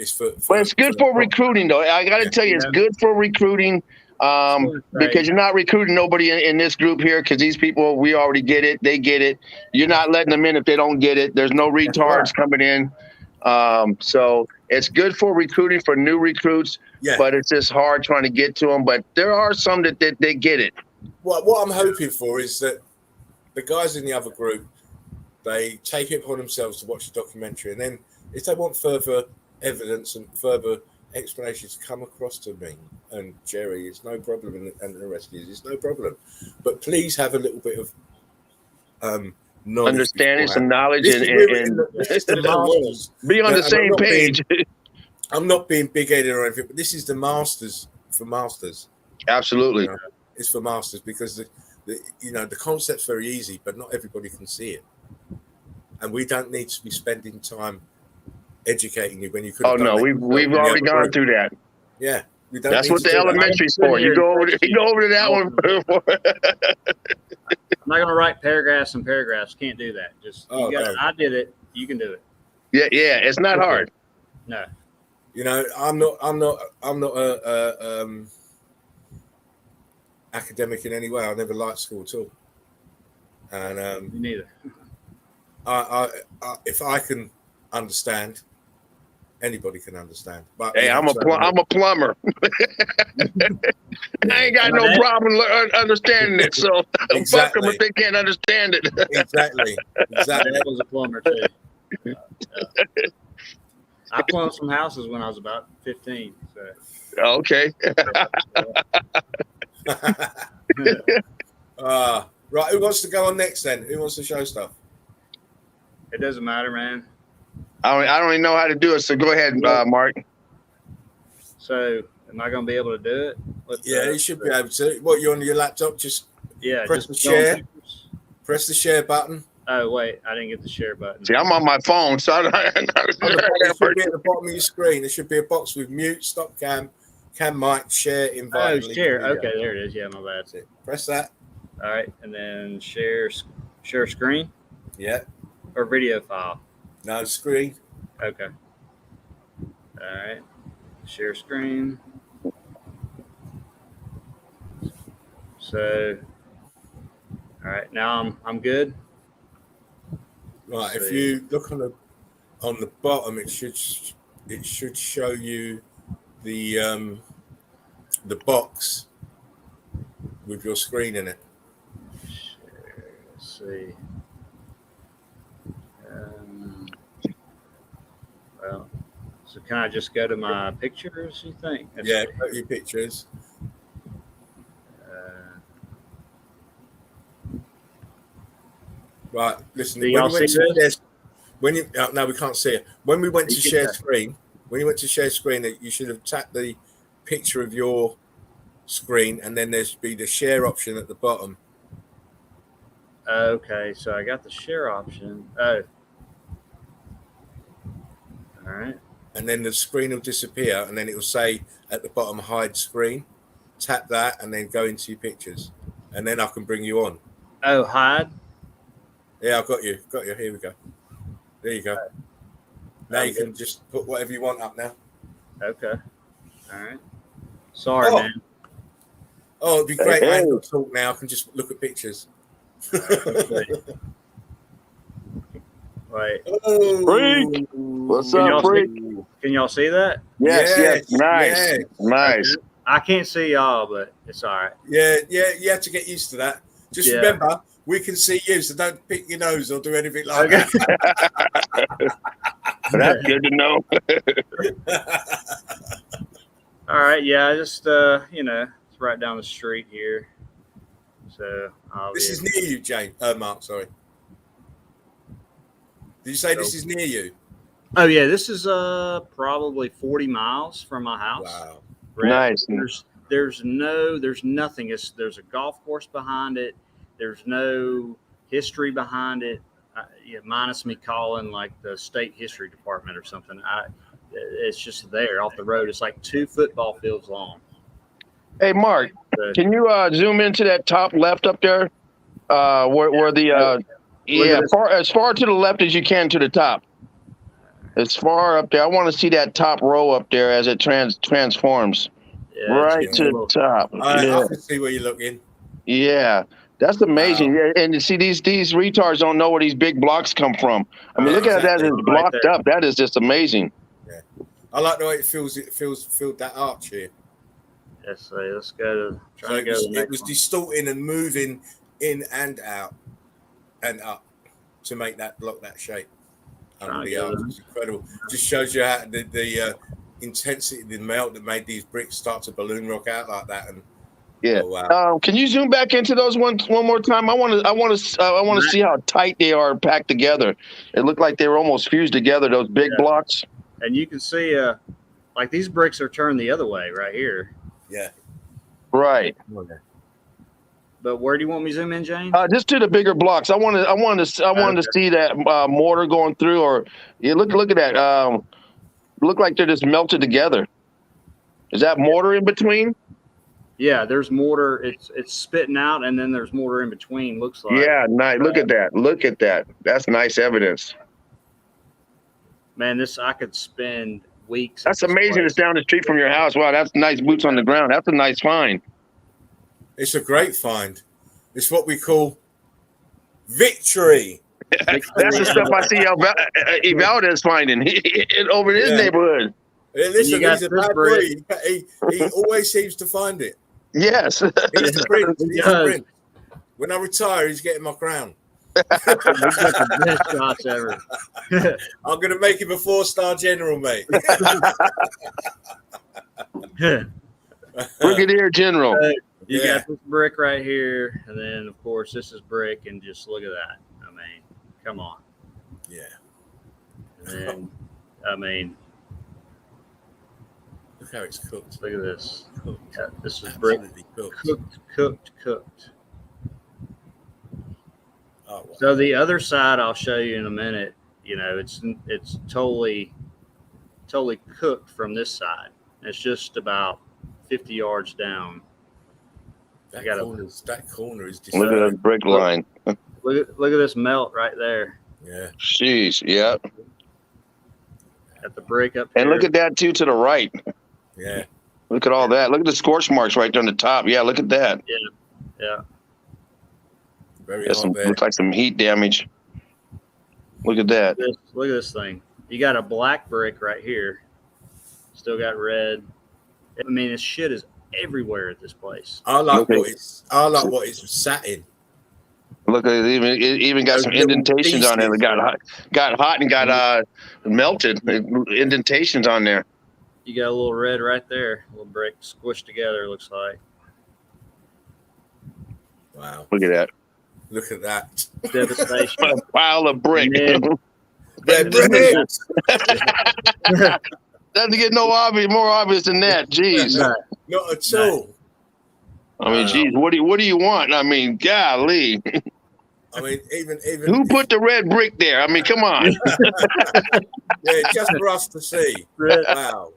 But it's good for recruiting, though. I got to tell you, it's good for recruiting. Because you're not recruiting nobody in this group here because these people, we already get it. They get it. You're not letting them in if they don't get it. There's no retards coming in. So it's good for recruiting for new recruits, but it's just hard trying to get to them. But there are some that they get it. What I'm hoping for is that the guys in the other group, they take it upon themselves to watch the documentary. And then if they want further evidence and further explanations come across to me and Jerry, it's no problem, and the rest is it's no problem. But please have a little bit of knowledge, understanding, some knowledge, this and is the masters. be on the same page. I'm not being big-headed or anything, but this is the masters for masters. Absolutely, it's for masters because the concept's very easy, but not everybody can see it, and we don't need to be spending time educating you when you could. Oh no, we've already gone through that. Yeah, that's what the elementary's for. You go over to that one. I'm not gonna write paragraphs and paragraphs. Can't do that. Just I did it. You can do it. Yeah. It's not hard. No. I'm not a academic in any way. I never liked school at all, and me neither. I if I can understand, anybody can understand. But hey, I'm a plumber. I ain't got no problem understanding it. So fuck them if they can't understand it. Exactly. That was a plumber too. I plumbed some houses when I was about 15. So. Okay. Right. Who wants to go on next then? Who wants to show stuff? It doesn't matter, man. I don't even know how to do it. So go ahead, Mark. So am I going to be able to do it? You should be able to. What, you're on your laptop? Just press the share. Press the share button. Oh, wait. I didn't get the share button. See, I'm on my phone, so it should be at the bottom of your screen. There should be a box with mute, stop cam mic, share, invite. Oh, share. Okay, there it is. Yeah, my bad. That's it. Press that. All right, and then share screen. Yeah. Or video file. No, screen. Okay. All right. Share screen. So, all right, now I'm good. Right. If you look on the bottom, it should show you the box with your screen in it. Let's see. Well, so can I just go to my pictures, you think? Yeah, go to your pictures. Right, listen. No, we can't see it. When we went to share screen, you should have tapped the picture of your screen, and then there should be the share option at the bottom. Okay, so I got the share option. Oh. All right. And then the screen will disappear, and then it will say at the bottom, hide screen. Tap that, and then go into your pictures. And then I can bring you on. Oh, hide? Yeah, I've got you. Here we go. There you go. Now you can just put whatever you want up now. Okay. All right. Sorry, man. Oh, it'd be great. I ain't got to talk now. I can just look at pictures. Right. Freak. What's up, Freak? Can y'all see that? Yes. Nice. I can't see y'all, but it's all right. Yeah. You have to get used to that. Just remember, we can see you, so don't pick your nose or do anything like that. That's good to know. All right. Yeah. I just it's right down the street here. So this is near you, Jane. Mark, sorry. Did you say this is near you? Oh yeah, this is probably 40 miles from my house. Wow. Nice. There's nothing. There's a golf course behind it. There's no history behind it. Minus me calling like the state history department or something. It's just there off the road. It's like 2 football fields long. Hey, Mark, can you zoom into that top left up there? Where the as far to the left as you can to the top. As far up there. I want to see that top row up there as it transforms. Yeah, right to the top. I can see where you're looking. Yeah. That's amazing. Wow. And you see, these retards don't know where these big blocks come from. I mean, look at that. It's blocked up. That is just amazing. Yeah. I like the way it feels that arch here. Yes, let's go to try to go. It was distorting and moving in and out and up to make that block that shape. under the arms. It's incredible. Just shows you how the intensity of the melt that made these bricks start to balloon rock out like that. And yeah. oh, wow. Can you zoom back into those one more time? I want to see how tight they are packed together. It looked like they were almost fused together. Those big blocks. And you can see, like these bricks are turned the other way right here. Yeah. Right. But where do you want me to zoom in, James? Just to the bigger blocks. I wanted to see that mortar going through, or look at that. Look like they're just melted together. Is that mortar in between? Yeah, there's mortar. It's spitting out, and then there's mortar in between. Looks like. Yeah, nice. Look at that. Look at that. That's nice evidence. Man, I could spend weeks. That's amazing. It's down the street from your house. Wow, that's nice boots on the ground. That's a nice find. It's a great find. It's what we call victory. That's the stuff I see Valdez finding over in his neighborhood. Listen, he's a bad boy. He always seems to find it. Yes. He's the prince. He's the prince. When I retire, he's getting my crown. He's got the best shots ever. I'm going to make him a 4-star general, mate. Brigadier General. You got this brick right here, and then of course this is brick, and just look at that. I mean, come on. Yeah. And then, I mean, look how it's cooked. Look at this. Cooked. This is brick. Cooked. Oh, wow. So the other side, I'll show you in a minute. You know, it's totally cooked from this side. It's just about 50 yards down. That corner is look at that brick line. Look at this melt right there. Yeah. Jeez. Yeah. At the brick up and here. look at that too to the right. Yeah. Look at all that. Look at the scorch marks right there on the top. Yeah, look at that. Yeah. Very looks like some heat damage. Look at that. Look at this thing. You got a black brick right here. Still got red. I mean, this shit is everywhere at this place. I like what it's sat in. Look at it. Even got some indentations on it. It got hot and got melted. Indentations on there. You got a little red right there. A little brick squished together. Looks like. Wow. Look at that. Look at that. Devastation. A pile of brick. Doesn't get more obvious than that. Jeez. Not at all. I mean, geez, what do you want? I mean, golly. I mean, even who put the red brick there? I mean, come on. Yeah, just for us to see. Wow.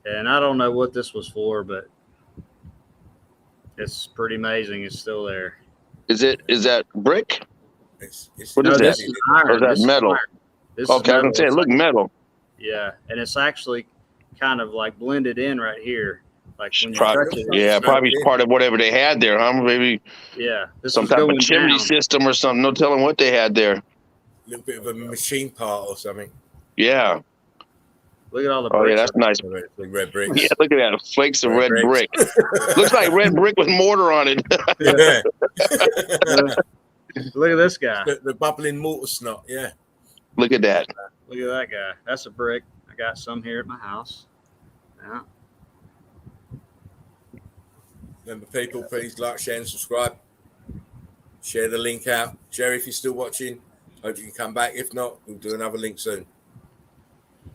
And I don't know what this was for, but it's pretty amazing. It's still there. Is that brick? What is that? This is iron. Or is that this metal? This okay, I was saying, look, metal. Yeah, and it's actually kind of like blended in right here. Like when probably part of whatever they had there, huh? Maybe this some type of chimney system or something. No telling what they had there. A little bit of a machine part or something. Yeah. Look at all the bricks. Oh, yeah, that's nice. Red bricks. Yeah, look at that. Flakes of red brick. Looks like red brick with mortar on it. Yeah. Look at this guy. The bubbling mortar snot, yeah. Look at that. Look at that guy. That's a brick. I got some here at my house. Yeah. Remember, people, please like, share, and subscribe. Share the link out. Jerry, if you're still watching, hope you can come back. If not, we'll do another link soon.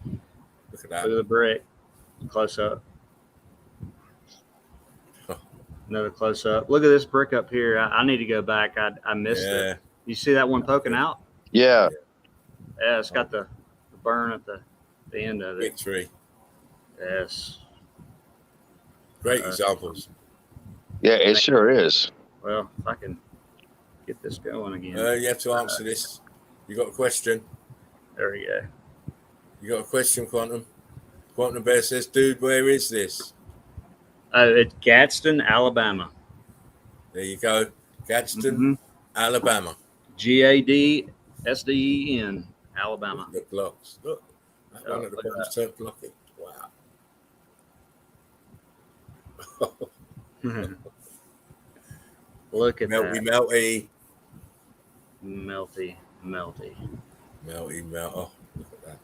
Look at that. Look at the brick. Close up. Another close up. Look at this brick up here. I need to go back. I missed it. You see that one poking out? Yeah. Yeah, it's got the burn at the end of it. Victory. Yes. Great examples. Yeah, it sure is. Well, if I can get this going again. You have to answer this. You got a question? There we go. You got a question, Quantum? Quantum Bear says, dude, where is this? It's Gadsden, Alabama. There you go. Gadsden, Alabama. GADSDEN, Alabama. The blocks. Look. That one at the bottom's turned blocky. Wow. Look at Melty, that. melty. Melty. melty. Melty, melt. Oh, look at that.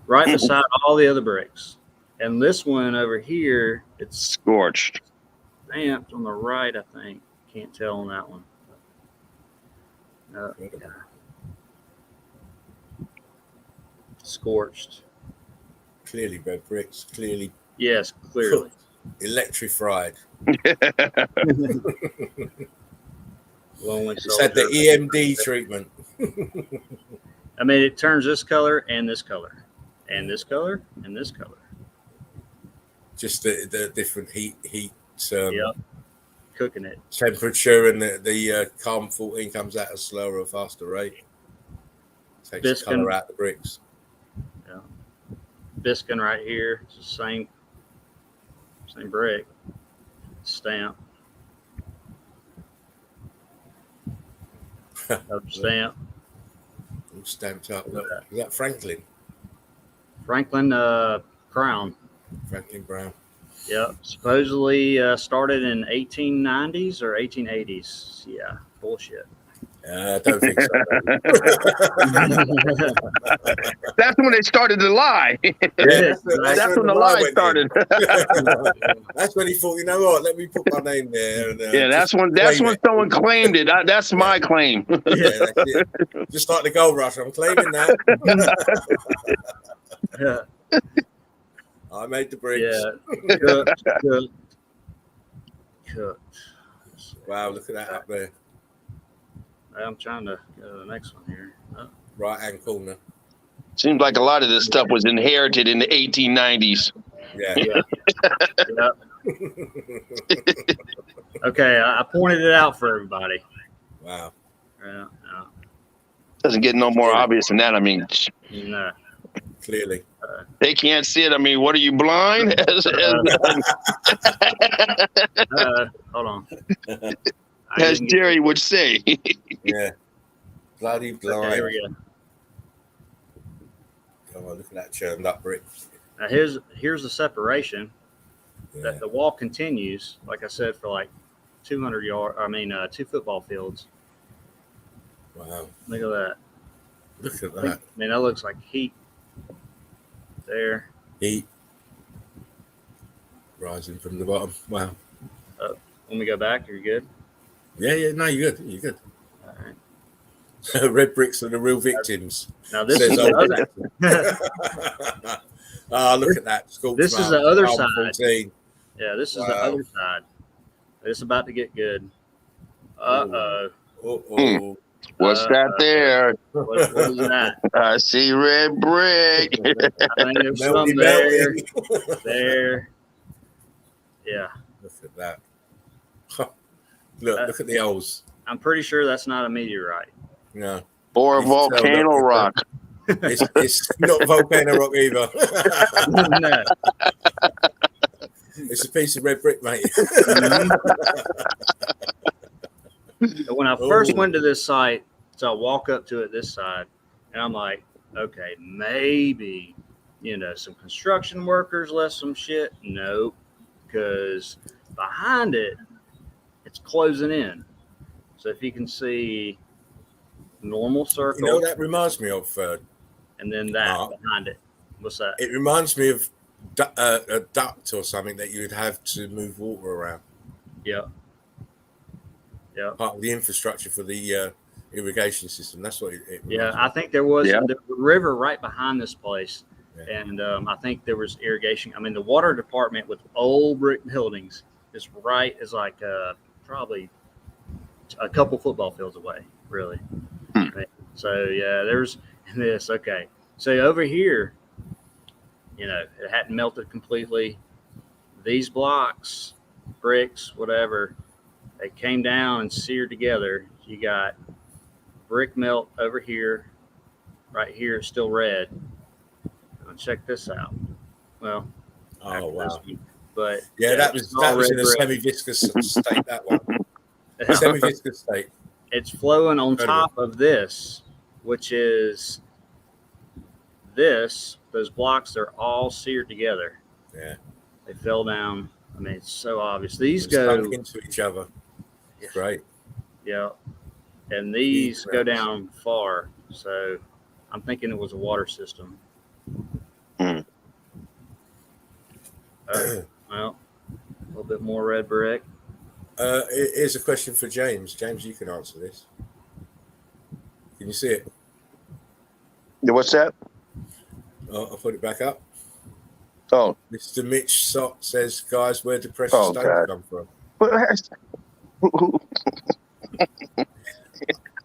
Right beside all the other bricks. And this one over here, it's Scorched. stamped on the right, I think. Can't tell on that one. Scorched. Clearly red bricks. Clearly. Yes, clearly. Electrified. It's had the EMD treatment. I mean, it turns this color and this color and this color and this color. Just the different heat Yep. Cooking it. Temperature, and the calm 14 comes out at a slower or faster rate. Takes the color out the bricks. Yeah. Biskin right here. It's the same brick. Stamp. Stamp. All stamped up. Look, is that Franklin? Franklin Crown. Franklin Brown. Yep. Supposedly started in 1890s or 1880s. Yeah. Bullshit. I don't think so. That's when they started to lie. That's when the lie started. That's when he thought, you know what? Let me put my name there. And, yeah, that's when someone claimed it. That's my claim. Yeah, that's it. Just like the gold rush, I'm claiming that. I made the bricks. Yeah. Cooked. Wow, look at that up there. I'm trying to go to the next one here. Oh. Right hand corner. Seems like a lot of this stuff was inherited in the 1890s. Yeah. Yep. Okay, I pointed it out for everybody. Wow. Yeah. Doesn't get no more obvious than that. I mean, No. Clearly. They can't see it. I mean, what are you, blind? Hold on. As Jerry would say. Yeah. Bloody blind. Okay, here we go. Come on, look at that churned up brick. Now here's the separation. Yeah. That the wall continues, like I said, for like 200 yards. I mean, 2 football fields. Wow. Look at that. Look at that. I mean, that looks like heat. There. Heat. Rising from the bottom. Wow. When we go back, are you good? Yeah. No, you're good. You're good. All right. Red bricks are the real victims. Now this is the other. Oh, look at that. This is the other side. 14. Yeah, this is the other side. It's about to get good. What's that there? What is that? I see red brick. I think there's some there. There. Yeah. Look at that. Look at the holes. I'm pretty sure that's not a meteorite. Yeah. Or a volcano rock. It's not volcano rock either. No. It's a piece of red brick, mate. When I first went to this site, so I walk up to it this side, and I'm like, okay, maybe, some construction workers left some shit. Nope, because behind it, it's closing in. So if you can see normal circle. That reminds me of. And then that behind it. What's that? It reminds me of a duct or something that you would have to move water around. Yeah. Yeah. Part of the infrastructure for the irrigation system. That's what it yeah, I think there was a river right behind this place. Yeah. And I think there was irrigation. I mean, the water department with old brick buildings is like probably a couple football fields away, really. Right? So, yeah, there's this. Okay. So over here, it hadn't melted completely. These blocks, bricks, whatever, they came down and seared together. You got brick melt over here. Right here is still red. Now check this out. Well, wow. But yeah, that was in a semi-viscous state, that one. Semi-viscous state. It's flowing on top of this, which is those blocks are all seared together. Yeah. They fell down. I mean, it's so obvious. These go into each other. Yeah. Right. Yeah. and these go down far. So I'm thinking it was a water system. Hmm. Well, a little bit more red brick. Here's a question for James. James, you can answer this. Can you see it? What's that? I'll put it back up. Oh, Mr. Mitch Sott says, guys, where do precious stones God. come from?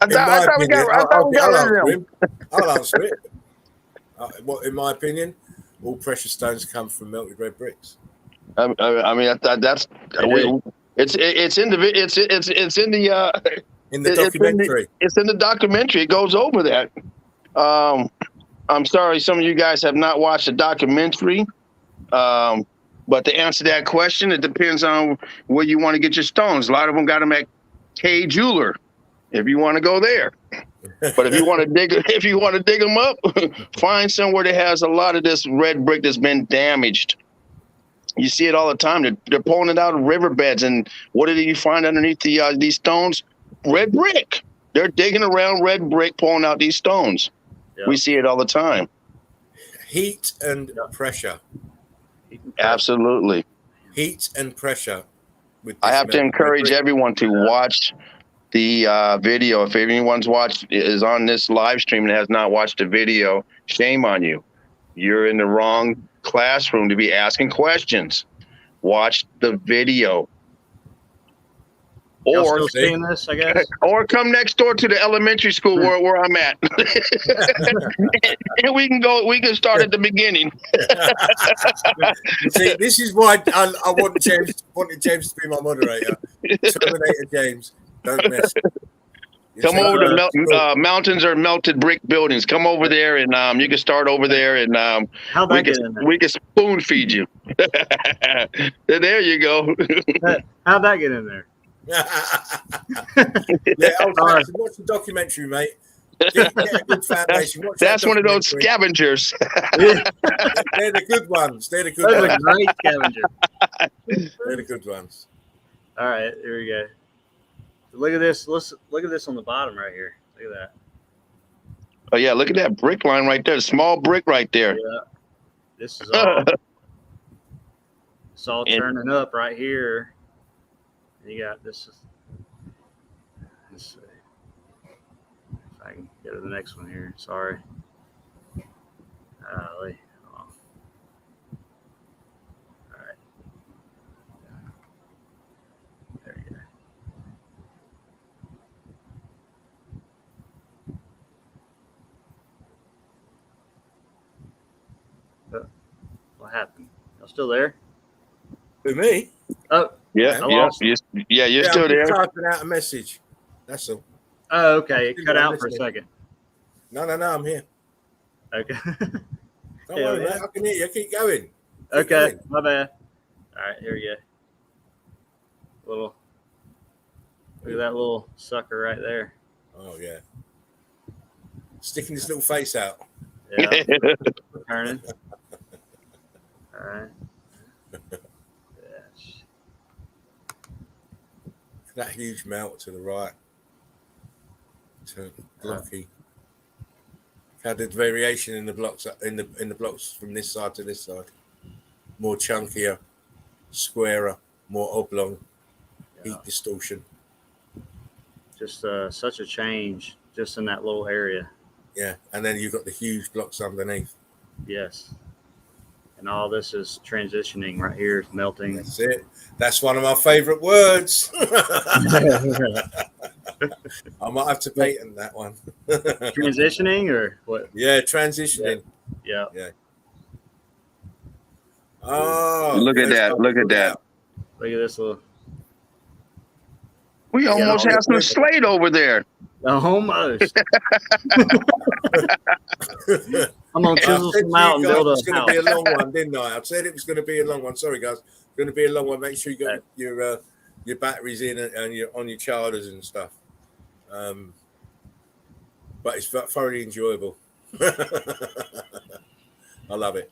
I thought we got rid of him. I'll answer it. In my opinion, all precious stones come from melted red bricks. I mean, that's it's in the documentary. It's in the documentary. It goes over that. I'm sorry, some of you guys have not watched the documentary. But to answer that question, it depends on where you want to get your stones. A lot of them got them at K Jeweler, if you want to go there. But if you want to dig them up, find somewhere that has a lot of this red brick that's been damaged. You see it all the time. They're pulling it out of riverbeds, and what do you find underneath these stones? Red brick. They're digging around red brick, pulling out these stones. Yep. We see it all the time. Heat and pressure. Absolutely. Heat and pressure. I have to encourage everyone to watch the video. If anyone's is on this live stream and has not watched the video, shame on you. You're in the wrong classroom to be asking questions. Watch the video. Or still seeing this, I guess. Or come next door to the elementary school where I'm at. And we can start at the beginning. See, this is why I wanted James to be my moderator. Terminator James. Don't mess. Come over to mountains or melted brick buildings. Come over there, and you can start over there, and we can spoon feed you. There you go. How'd that get in there? Watch the documentary, mate. Get a good foundation. That's one of those scavengers. They're the good ones. They're the good ones. A great scavenger. They're the good ones. All right, here we go. Look at this. Look at this on the bottom right here. Look at that. Oh yeah, look at that brick line right there. Small brick right there. Yeah. This is all. It's all turning up right here. You got this. Let's see if I can get to the next one here. Sorry. All right. There you go. What happened? Y'all still there? Who, me? Oh. Yeah, you're still there. Typing out a message. That's all. Oh, okay. It cut out for a second. No, I'm here. Okay. Don't worry, mate. I can hear you. Keep going. Okay, my bad. All right, here we go. Look at that little sucker right there. Oh yeah. Sticking his little face out. Yeah. Turning. All right. That huge melt to the right, to blocky. Had the variation in the blocks in the blocks from this side to this side, more chunkier, squarer, more oblong, heat distortion. Just such a change just in that little area. Yeah, and then you've got the huge blocks underneath. Yes. And all this is transitioning right here, it's melting. That's it. That's one of my favorite words. I might have to patent that one. Transitioning or what? Yeah, transitioning. Yeah. Oh, look at that. Look at that. Look at this little. We almost have some slate over there. Almost. I'm gonna chisel some out and build a house. It's going to be a long one, didn't I? I said it was going to be a long one. Sorry, guys. It's going to be a long one. Make sure you got your batteries in and you're on your chargers and stuff. But it's thoroughly enjoyable. I love it.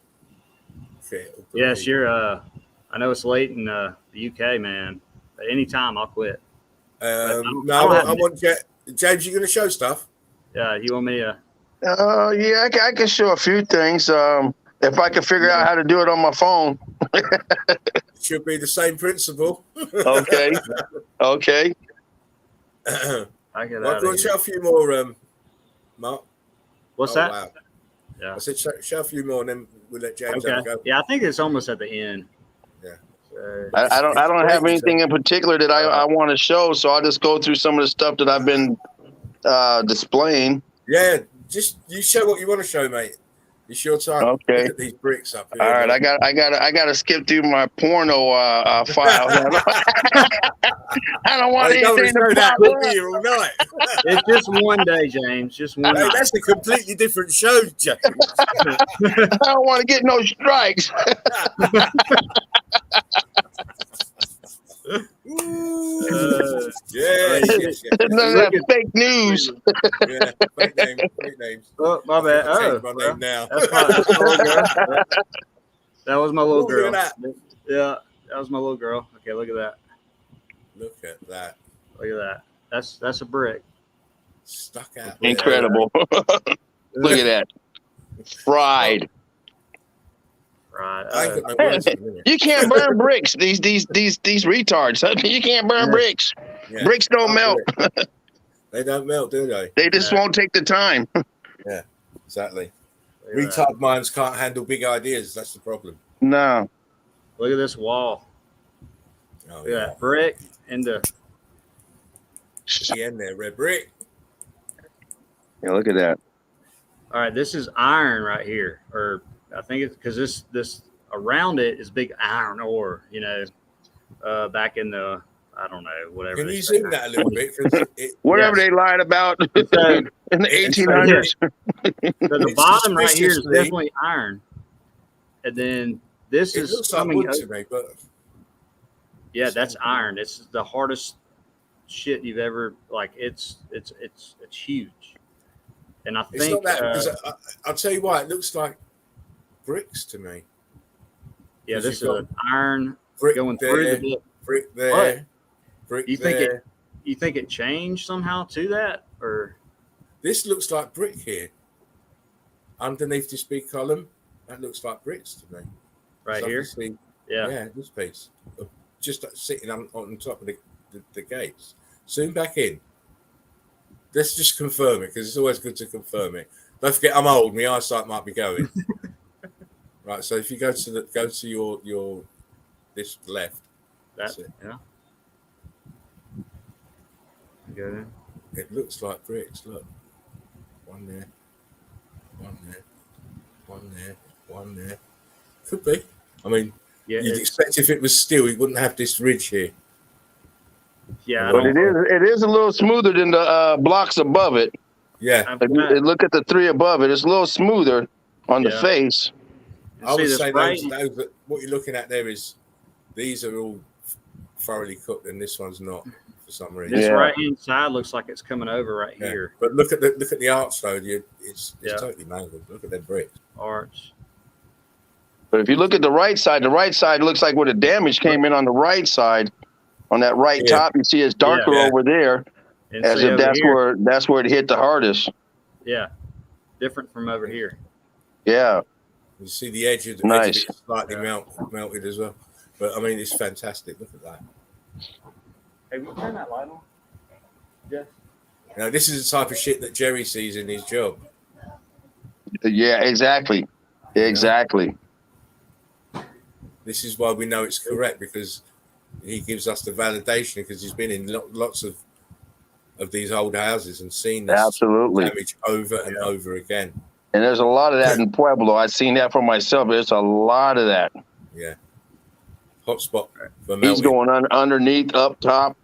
Yes, you're. I know it's late in the UK, man. But anytime I'll quit. I James, you going to show stuff? Yeah, you want me to? Yeah, I can show a few things. If I can figure out how to do it on my phone. It should be the same principle. Okay. Okay. I get Well, out go of on, here. show a few more, Mark. What's Oh, that? wow. Yeah. I said show a few more, and then we'll let James Okay. have a go. Yeah, I think it's almost at the end. Yeah. So, I don't have anything in particular that I want to show, so I'll just go through some of the stuff that I've been displaying. Yeah, just you show what you want to show, mate. It's your time. Okay. Look at these bricks up here. All right, I got to skip through my porno file. I don't want anything to pop up. Here all night. it's just one day, James. Just one Hey, night. that's a completely different show, James. I don't want to get no strikes. Yeah. None of that fake news. Yeah, fake names. Oh, my bad. I'll Oh, change my name now. that's my little girl. That was my little Ooh, girl. look at that. Yeah, that was my little girl. Okay, look at that. Look at that. Look at that. That's a brick. Stuck out there. Incredible. Look at that. Fried. Right. I ain't got no words for a minute. You can't burn bricks. These retards. You can't burn bricks. Yeah. Bricks don't melt. They don't melt, do they? They just won't take the time. Yeah, exactly. Look at that. Retard minds can't handle big ideas. That's the problem. No. Oh, Look at this wall. Look at that brick into. The end there, red brick. Yeah, look at that. All right, this is iron right here, or I think it's because this around it is big iron ore. You know, back in the I don't know whatever. Can they you say. zoom that a little bit? 'Cause Whatever they lied about So, in the 1800s. so the It's bottom right here is suspiciously- definitely iron, and then this it is looks like coming. wood to me, but Yeah, that's iron. It's the hardest shit you've ever like. It's huge, and I it's think not that. 'Cause I'll tell you why. It looks like bricks to me. yeah, 'cause this is you've an iron Brick going there, through the bit. brick there, brick You think there. You think it changed somehow to that, or This looks like brick here. Underneath this big column, that looks like bricks to me. right So I here? can see- Yeah. yeah, this piece. Just sitting on top of the gates. Zoom back in. Let's just confirm it because it's always good to confirm it. Don't forget, I'm old. My eyesight might be going. Right. So if you go to your this left, That that's it. yeah. Go there. It looks like bricks. Look, one there, one there, one there, one there. Could be. I mean, Yeah, you'd expect if it was steel, it wouldn't have this ridge here. yeah. But it is a little smoother than the blocks above it. Yeah. If you look at the three above it, it's a little smoother on the face. I would say right? those, what you're looking at there is these are all thoroughly cooked, and this one's not for some reason. This Yeah. right hand side looks like it's coming over right Yeah. here. But look at the arch though. It's Yeah. totally mangled. Look at them bricks. Arch. But if you look at the right side looks like where the damage came in on the right side. On that right Yeah. top, you see it's darker Yeah. over there, And as see if over here, that's where it hit the hardest. yeah, different from over here. Yeah. You see the edge of the Nice. edge of it slightly melted as well. But I mean, it's fantastic. Look at that. Hey, will you turn that light on? Yes. Now, this is the type of shit that Jerry sees in his job. Yeah, exactly. Exactly. This is why we know it's correct, because he gives us the validation, because he's been in lots of these old houses and seen this Absolutely. damage over and over again. And there's a lot of that in Pueblo. I've seen that for myself. There's a lot of that. Yeah. Hotspot for He's melting. going underneath, up top,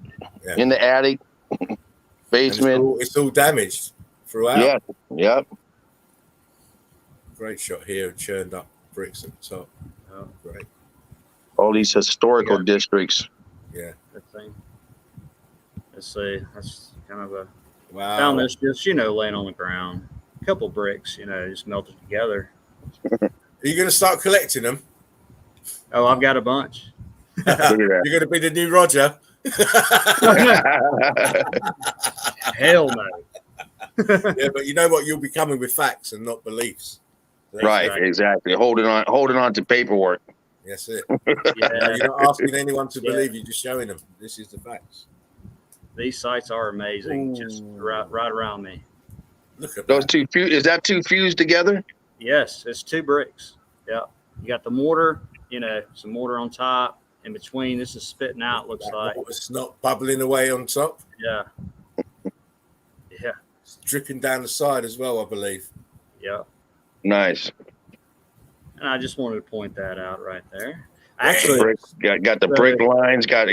Yeah. in the attic, And basement. it's all damaged throughout. Yeah. Yep. Great shot here, churned up bricks at the top. Oh, Great. All these historical Yeah. districts. Yeah. that thing. Let's see. That's kind of a Wow. found this just laying on the ground. A couple bricks, just melted together. Are you going to start collecting them? Oh, I've got a bunch. Look at You're going to be the new Roger. Hell no. Yeah, but you know what? You'll be coming with facts and not beliefs. Right, exactly. Holding on to paperwork. That's it. Yeah, You're not asking anyone to believe, you're just showing them this is the facts. these sites are amazing. Just right around me. Look at Those that. two is that two fused together? Yes, it's 2 bricks. Yeah, you got the mortar. You know, some mortar on top. In between, this is spitting out. Looks like It's not bubbling away on top. Yeah. Yeah. It's dripping down the side as well, I believe. Yeah. Nice. And I just wanted to point that out right there. Actually, got the brick lines, got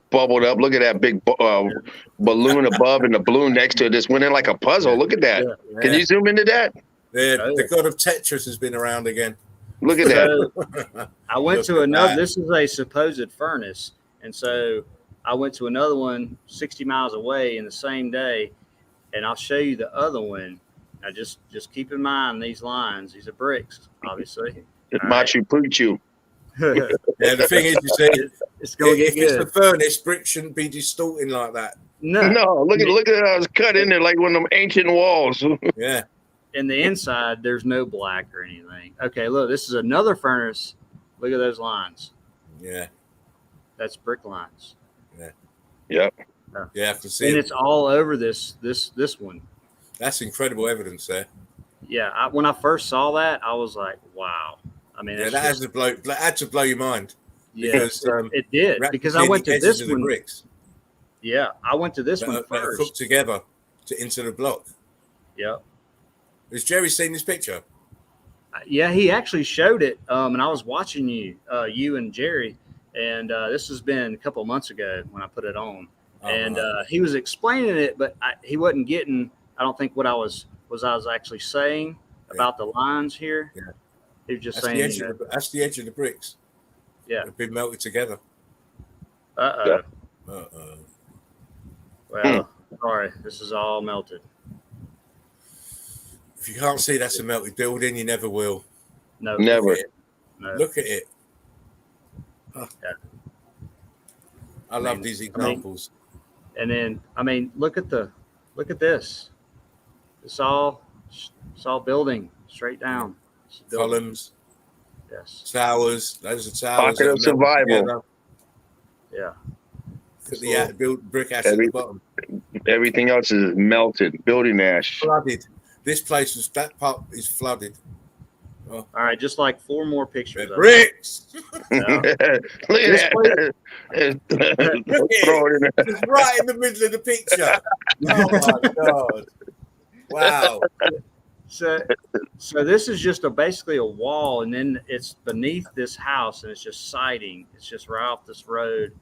bubbled up. Look at that big balloon above and the balloon next to it. Just went in like a puzzle. Look at that. Yeah. Can you zoom into that? The god of Tetris has been around again. Look at that. I went to another. This is a supposed furnace, and so I went to another one 60 miles away in the same day, and I'll show you the other one. Now just keep in mind these lines. These are bricks, obviously. Machu Picchu. Yeah, the thing is, you see, it's going to get if good. it's the furnace, brick shouldn't be distorting like that. No, look at how it's cut in there like one of them ancient walls. Yeah. In the inside, there's no black or anything. Okay, look, this is another furnace. Look at those lines. Yeah. That's brick lines. Yeah. Yep. Yeah, I can see and it. it's all over this one. That's incredible evidence there. Yeah, when I first saw that, I was like, wow. I mean, that had to blow your mind. Yeah, because, it did. Because I went to this one. Bricks. Yeah, I went to this one that first. Cooked together into the block. Yeah. Has Jerry seen this picture? Yeah, he actually showed it, and I was watching you and Jerry, and this has been a couple of months ago when I put it on, he was explaining it, but he wasn't getting. I don't think what I was actually saying about the lines here. Yeah. He was just that's saying that's the edge of the bricks. Yeah, they've been melted together. Well, sorry, this is all melted. If you can't see that's a melted building, you never will. No, never. Look at it. Huh. Yeah. I love these examples. And then, look at this. It's all building straight down. Columns. Yes. Towers. Those are towers. Pocket of survival. Yeah. Look at the brick ash at the bottom. Everything else is melted. Building ash. Flooded. This place that part is flooded. Oh. All right, just like 4 more pictures. Bricks. Look at that. It's right in the middle of the picture. Oh my god! Wow. So this is just basically a wall, and then it's beneath this house, and it's just siding. It's just right off this road.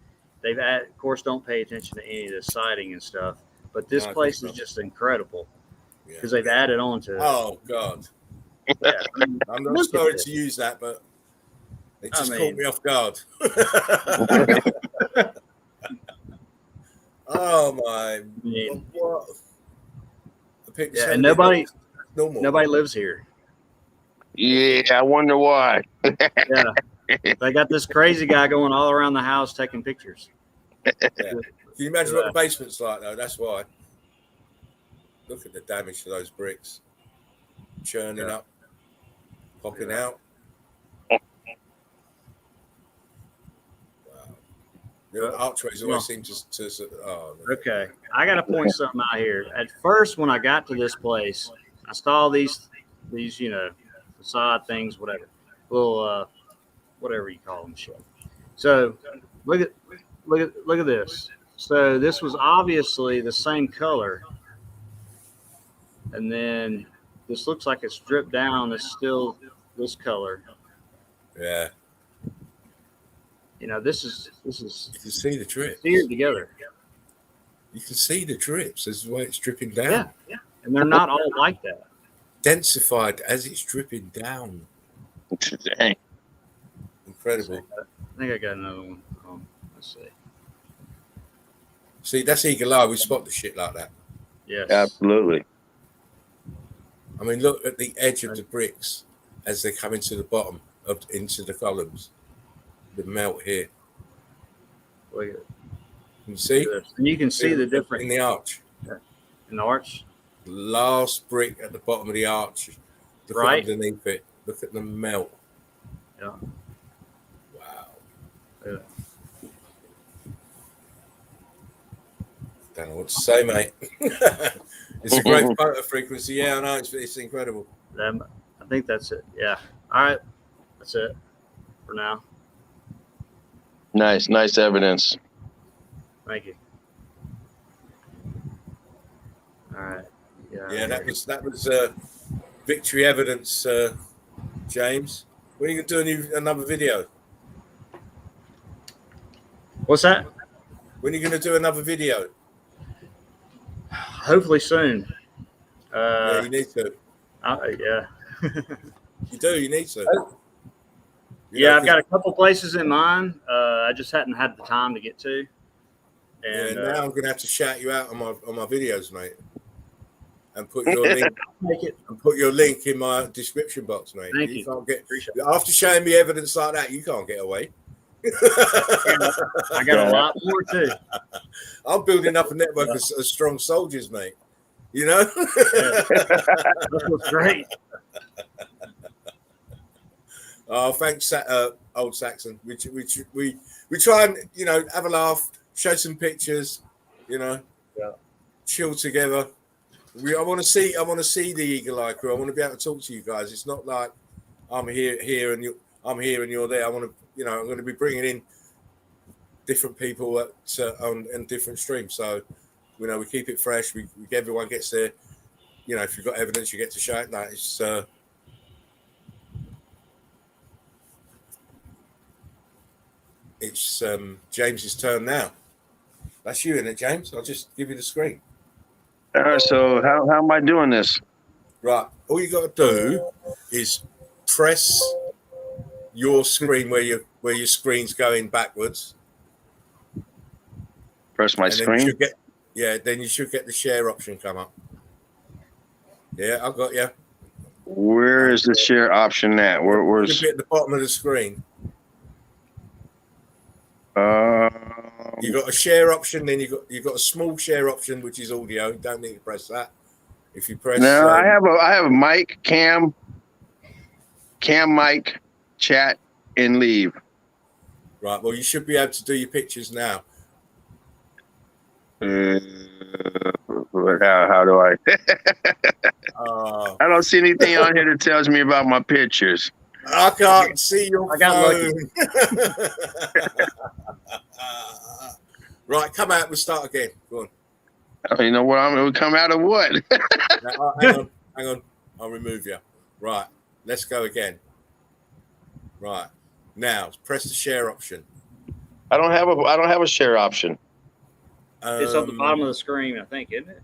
They've of course, don't pay attention to any of the siding and stuff, but this place is just incredible because they've added on to it. Oh god. Yeah. I'm not sorry to use that, but it just caught me off guard. Oh my! What? Yeah, and nobody lives here. Yeah, I wonder why. Yeah, they got this crazy guy going all around the house taking pictures. Yeah. Can you imagine what the basement's like, though? That's why. Look at the damage to those bricks. Churning up, popping out. Wow. The archways always seem to Okay, I got to point something out here. At first, when I got to this place, I saw these facade things, whatever, little whatever you call them, shit. So look at this. So this was obviously the same color, and then this looks like it's dripped down. It's still this color. Yeah. This is. You can see the drips. Seared together. You can see the drips. This is the way it's dripping down. Yeah, and they're not all like that. Densified as it's dripping down. Dang. Incredible. I think I got another one. Let's see. See, that's eagle eye. We spot the shit like that. Yes. Absolutely. I mean, look at the edge of the bricks as they come into the bottom into the columns. The melt here. Look at it. Can you see? And you can see the difference in the arch. Yeah. In the arch. Last brick at the bottom of the arch. Look Right. underneath it. Look at the melt. Yeah. Wow. Yeah. Don't know what to say, mate. It's a great photo frequency. Yeah, I know. It's incredible. I think that's it. Yeah. All right. That's it for now. Nice evidence. Thank you. All right. Yeah, that was victory evidence, James. When are you going to do another video? What's that? When are you going to do another video? Hopefully soon. Yeah, you need to. Yeah. You do. You need to. I've got a couple places in mind. I just hadn't had the time to get to. And now I'm going to have to shout you out on my videos, mate, and put your link in my description box, mate. Thank you. Can't get Appreciate after showing me evidence like that, you can't get away. I got a lot more too. I'm building up a network of strong soldiers, mate. You know. That was great. Oh, thanks, old Saxon. We try and have a laugh, show some pictures, chill together. I want to see the Eagle Eye crew. I want to be able to talk to you guys. It's not like I'm here and you're there. I want to, I'm going to be bringing in different people on different streams. So, we keep it fresh. Everyone gets there. If you've got evidence, you get to show it. That is. It's James's turn now. That's you, isn't it, James? I'll just give you the screen. All right, so how am I doing this? Right. All you got to do is press your screen where your screen's going backwards. Press my screen? Then you should get the share option come up. Yeah, I've got you. Where is the share option at? Where's it should be at the bottom of the screen. You got a share option, then you got a small share option, which is audio. You don't need to press that. If you press, no, I have a mic, cam, mic, chat, and leave. Right. Well, you should be able to do your pictures now. How do I? I don't see anything on here that tells me about my pictures. I can't see your phone. Right, come out. We'll start again. Go on. You know what? I'm going to come out of what? Hang on. I'll remove you. Right. Let's go again. Right. Now, press the share option. I don't have a share option. It's on the bottom of the screen, I think, isn't it?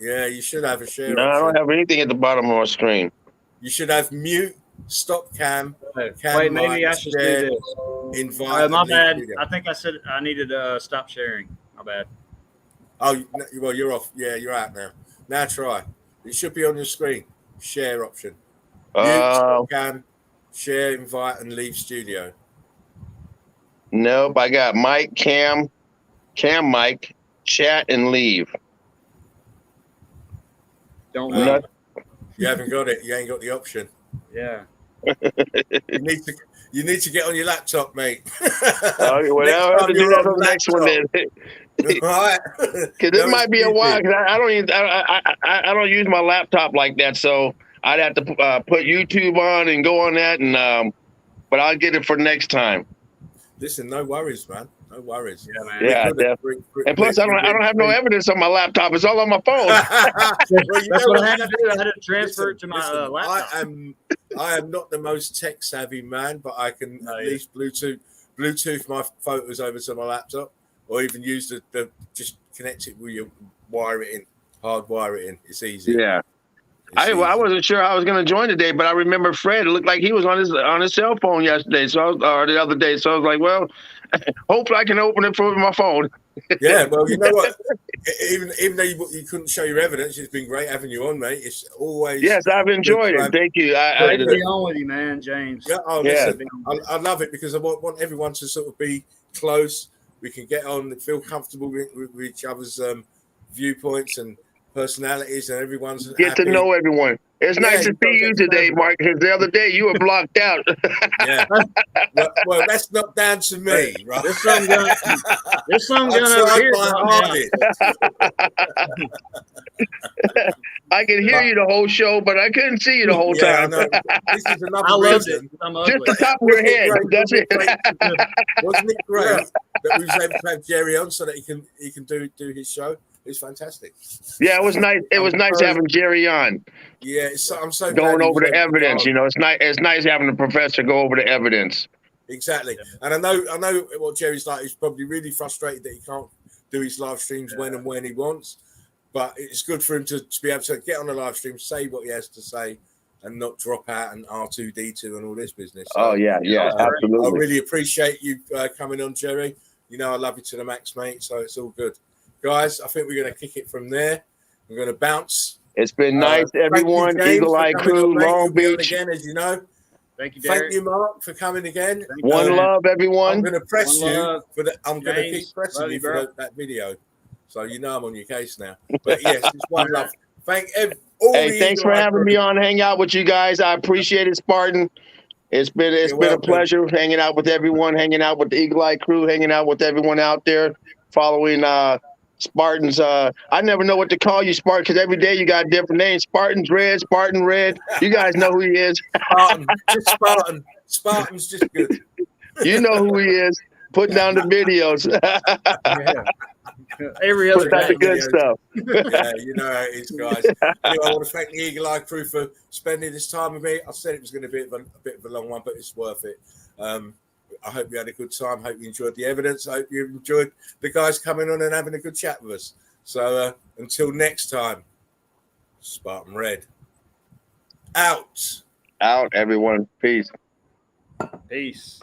Yeah, you should have a share option. No, I don't have anything at the bottom of my screen. You should have mute, stop cam. Wait, maybe I should do this. Invite. My bad. I think I said I needed to stop sharing. My bad. Oh, well, you're off. Yeah, you're out now. Now try. It should be on your screen. Share option. Mute, stop cam, share, invite, and leave studio. Nope, I got mic, cam, mic, chat, and leave. Don't You haven't got it. You ain't got the option. Yeah. You need to get on your laptop, mate. Well, I'll have to do that on the next one then. Right. Because it might be a while. Cause I don't use my laptop like that, so I'd have to put YouTube on and go on that, and but I'll get it for next time. Listen, no worries, man. No worries. Yeah, man. Yeah, definitely. And plus, I don't have no evidence on my laptop. It's all on my phone. Well, That's what I had to do. I had to transfer it to my laptop. I am not the most tech savvy man, but I can at least Bluetooth my photos over to my laptop, or even use the just connect it with your wire it in, hardwire it in. It's easy. Yeah. I wasn't sure I was going to join today, but I remember Fred. It looked like he was on his cell phone yesterday, or the other day. So I was like, well, hopefully I can open it from my phone. Yeah, well, you know what? Even though you couldn't show your evidence, it's been great having you on, mate. It's always I've enjoyed it. Thank you. Great to be on with you, man, James. Yeah, listen, I love it because I want everyone to sort of be close. We can get on and feel comfortable with each other's viewpoints and personalities, and everyone's Get happy. to know everyone. It's nice to see you today, Mark, because the other day you were blocked out. Yeah. Well, that's not down to me, right? There's some gun I over here. tried my hardest. I could hear you the whole show, but I couldn't see you the whole Yeah, I time. know. This is another I loved reason. it. I'm Just ugly. the top of your head. That's it. Wasn't it great that we was able to have Jerry on so that he can do his show? It's fantastic. Yeah, it was nice. It was nice having Jerry on. Yeah, I'm so Going glad he over was the able to evidence. go on. You know, it's nice having the professor go over the evidence. Exactly. And I know what Jerry's like. He's probably really frustrated that he can't do his live streams when he wants. But it's good for him to be able to get on a live stream, say what he has to say, and not drop out and R2D2 and all this business. So, Oh yeah, absolutely. I really appreciate you coming on, Jerry. You know I love you to the max, mate. So it's all good, guys. I think we're going to kick it from there. We're going to bounce. It's been nice, everyone. Eagle Eye Crew, Long Beach. Again, as you know. Thank you, Derek. Thank you, Mark, for coming again. One love, everyone. I'm going to press One you love. for the. I'm going to James, keep pressing love you you, for bro. that video, so you know I'm on your case now. But yes, it's one love. Thank all Hey, thanks for Eagle Eye having Crew. me on. Hang out with you guys. I appreciate it, Spartan. It's been a welcome. pleasure hanging out with everyone, hanging out with the Eagle Eye Crew, hanging out with everyone out there, following Spartans. I never know what to call you, Spartan, because every day you got different names. Spartan's Red, Spartan Red. You guys know who he is. Spartan, just Spartan. Spartan's just good. You know who he is. Putting down the videos. Every other Put out day. the good stuff. Yeah, you know how it is, guys. Anyway, I want to thank the Eagle Eye Crew for spending this time with me. I said it was going to be a bit of a long one, but it's worth it. I hope you had a good time. Hope you enjoyed the evidence. I hope you enjoyed the guys coming on and having a good chat with us. So until next time, Spartan Red. Out. Out, everyone. Peace. Peace.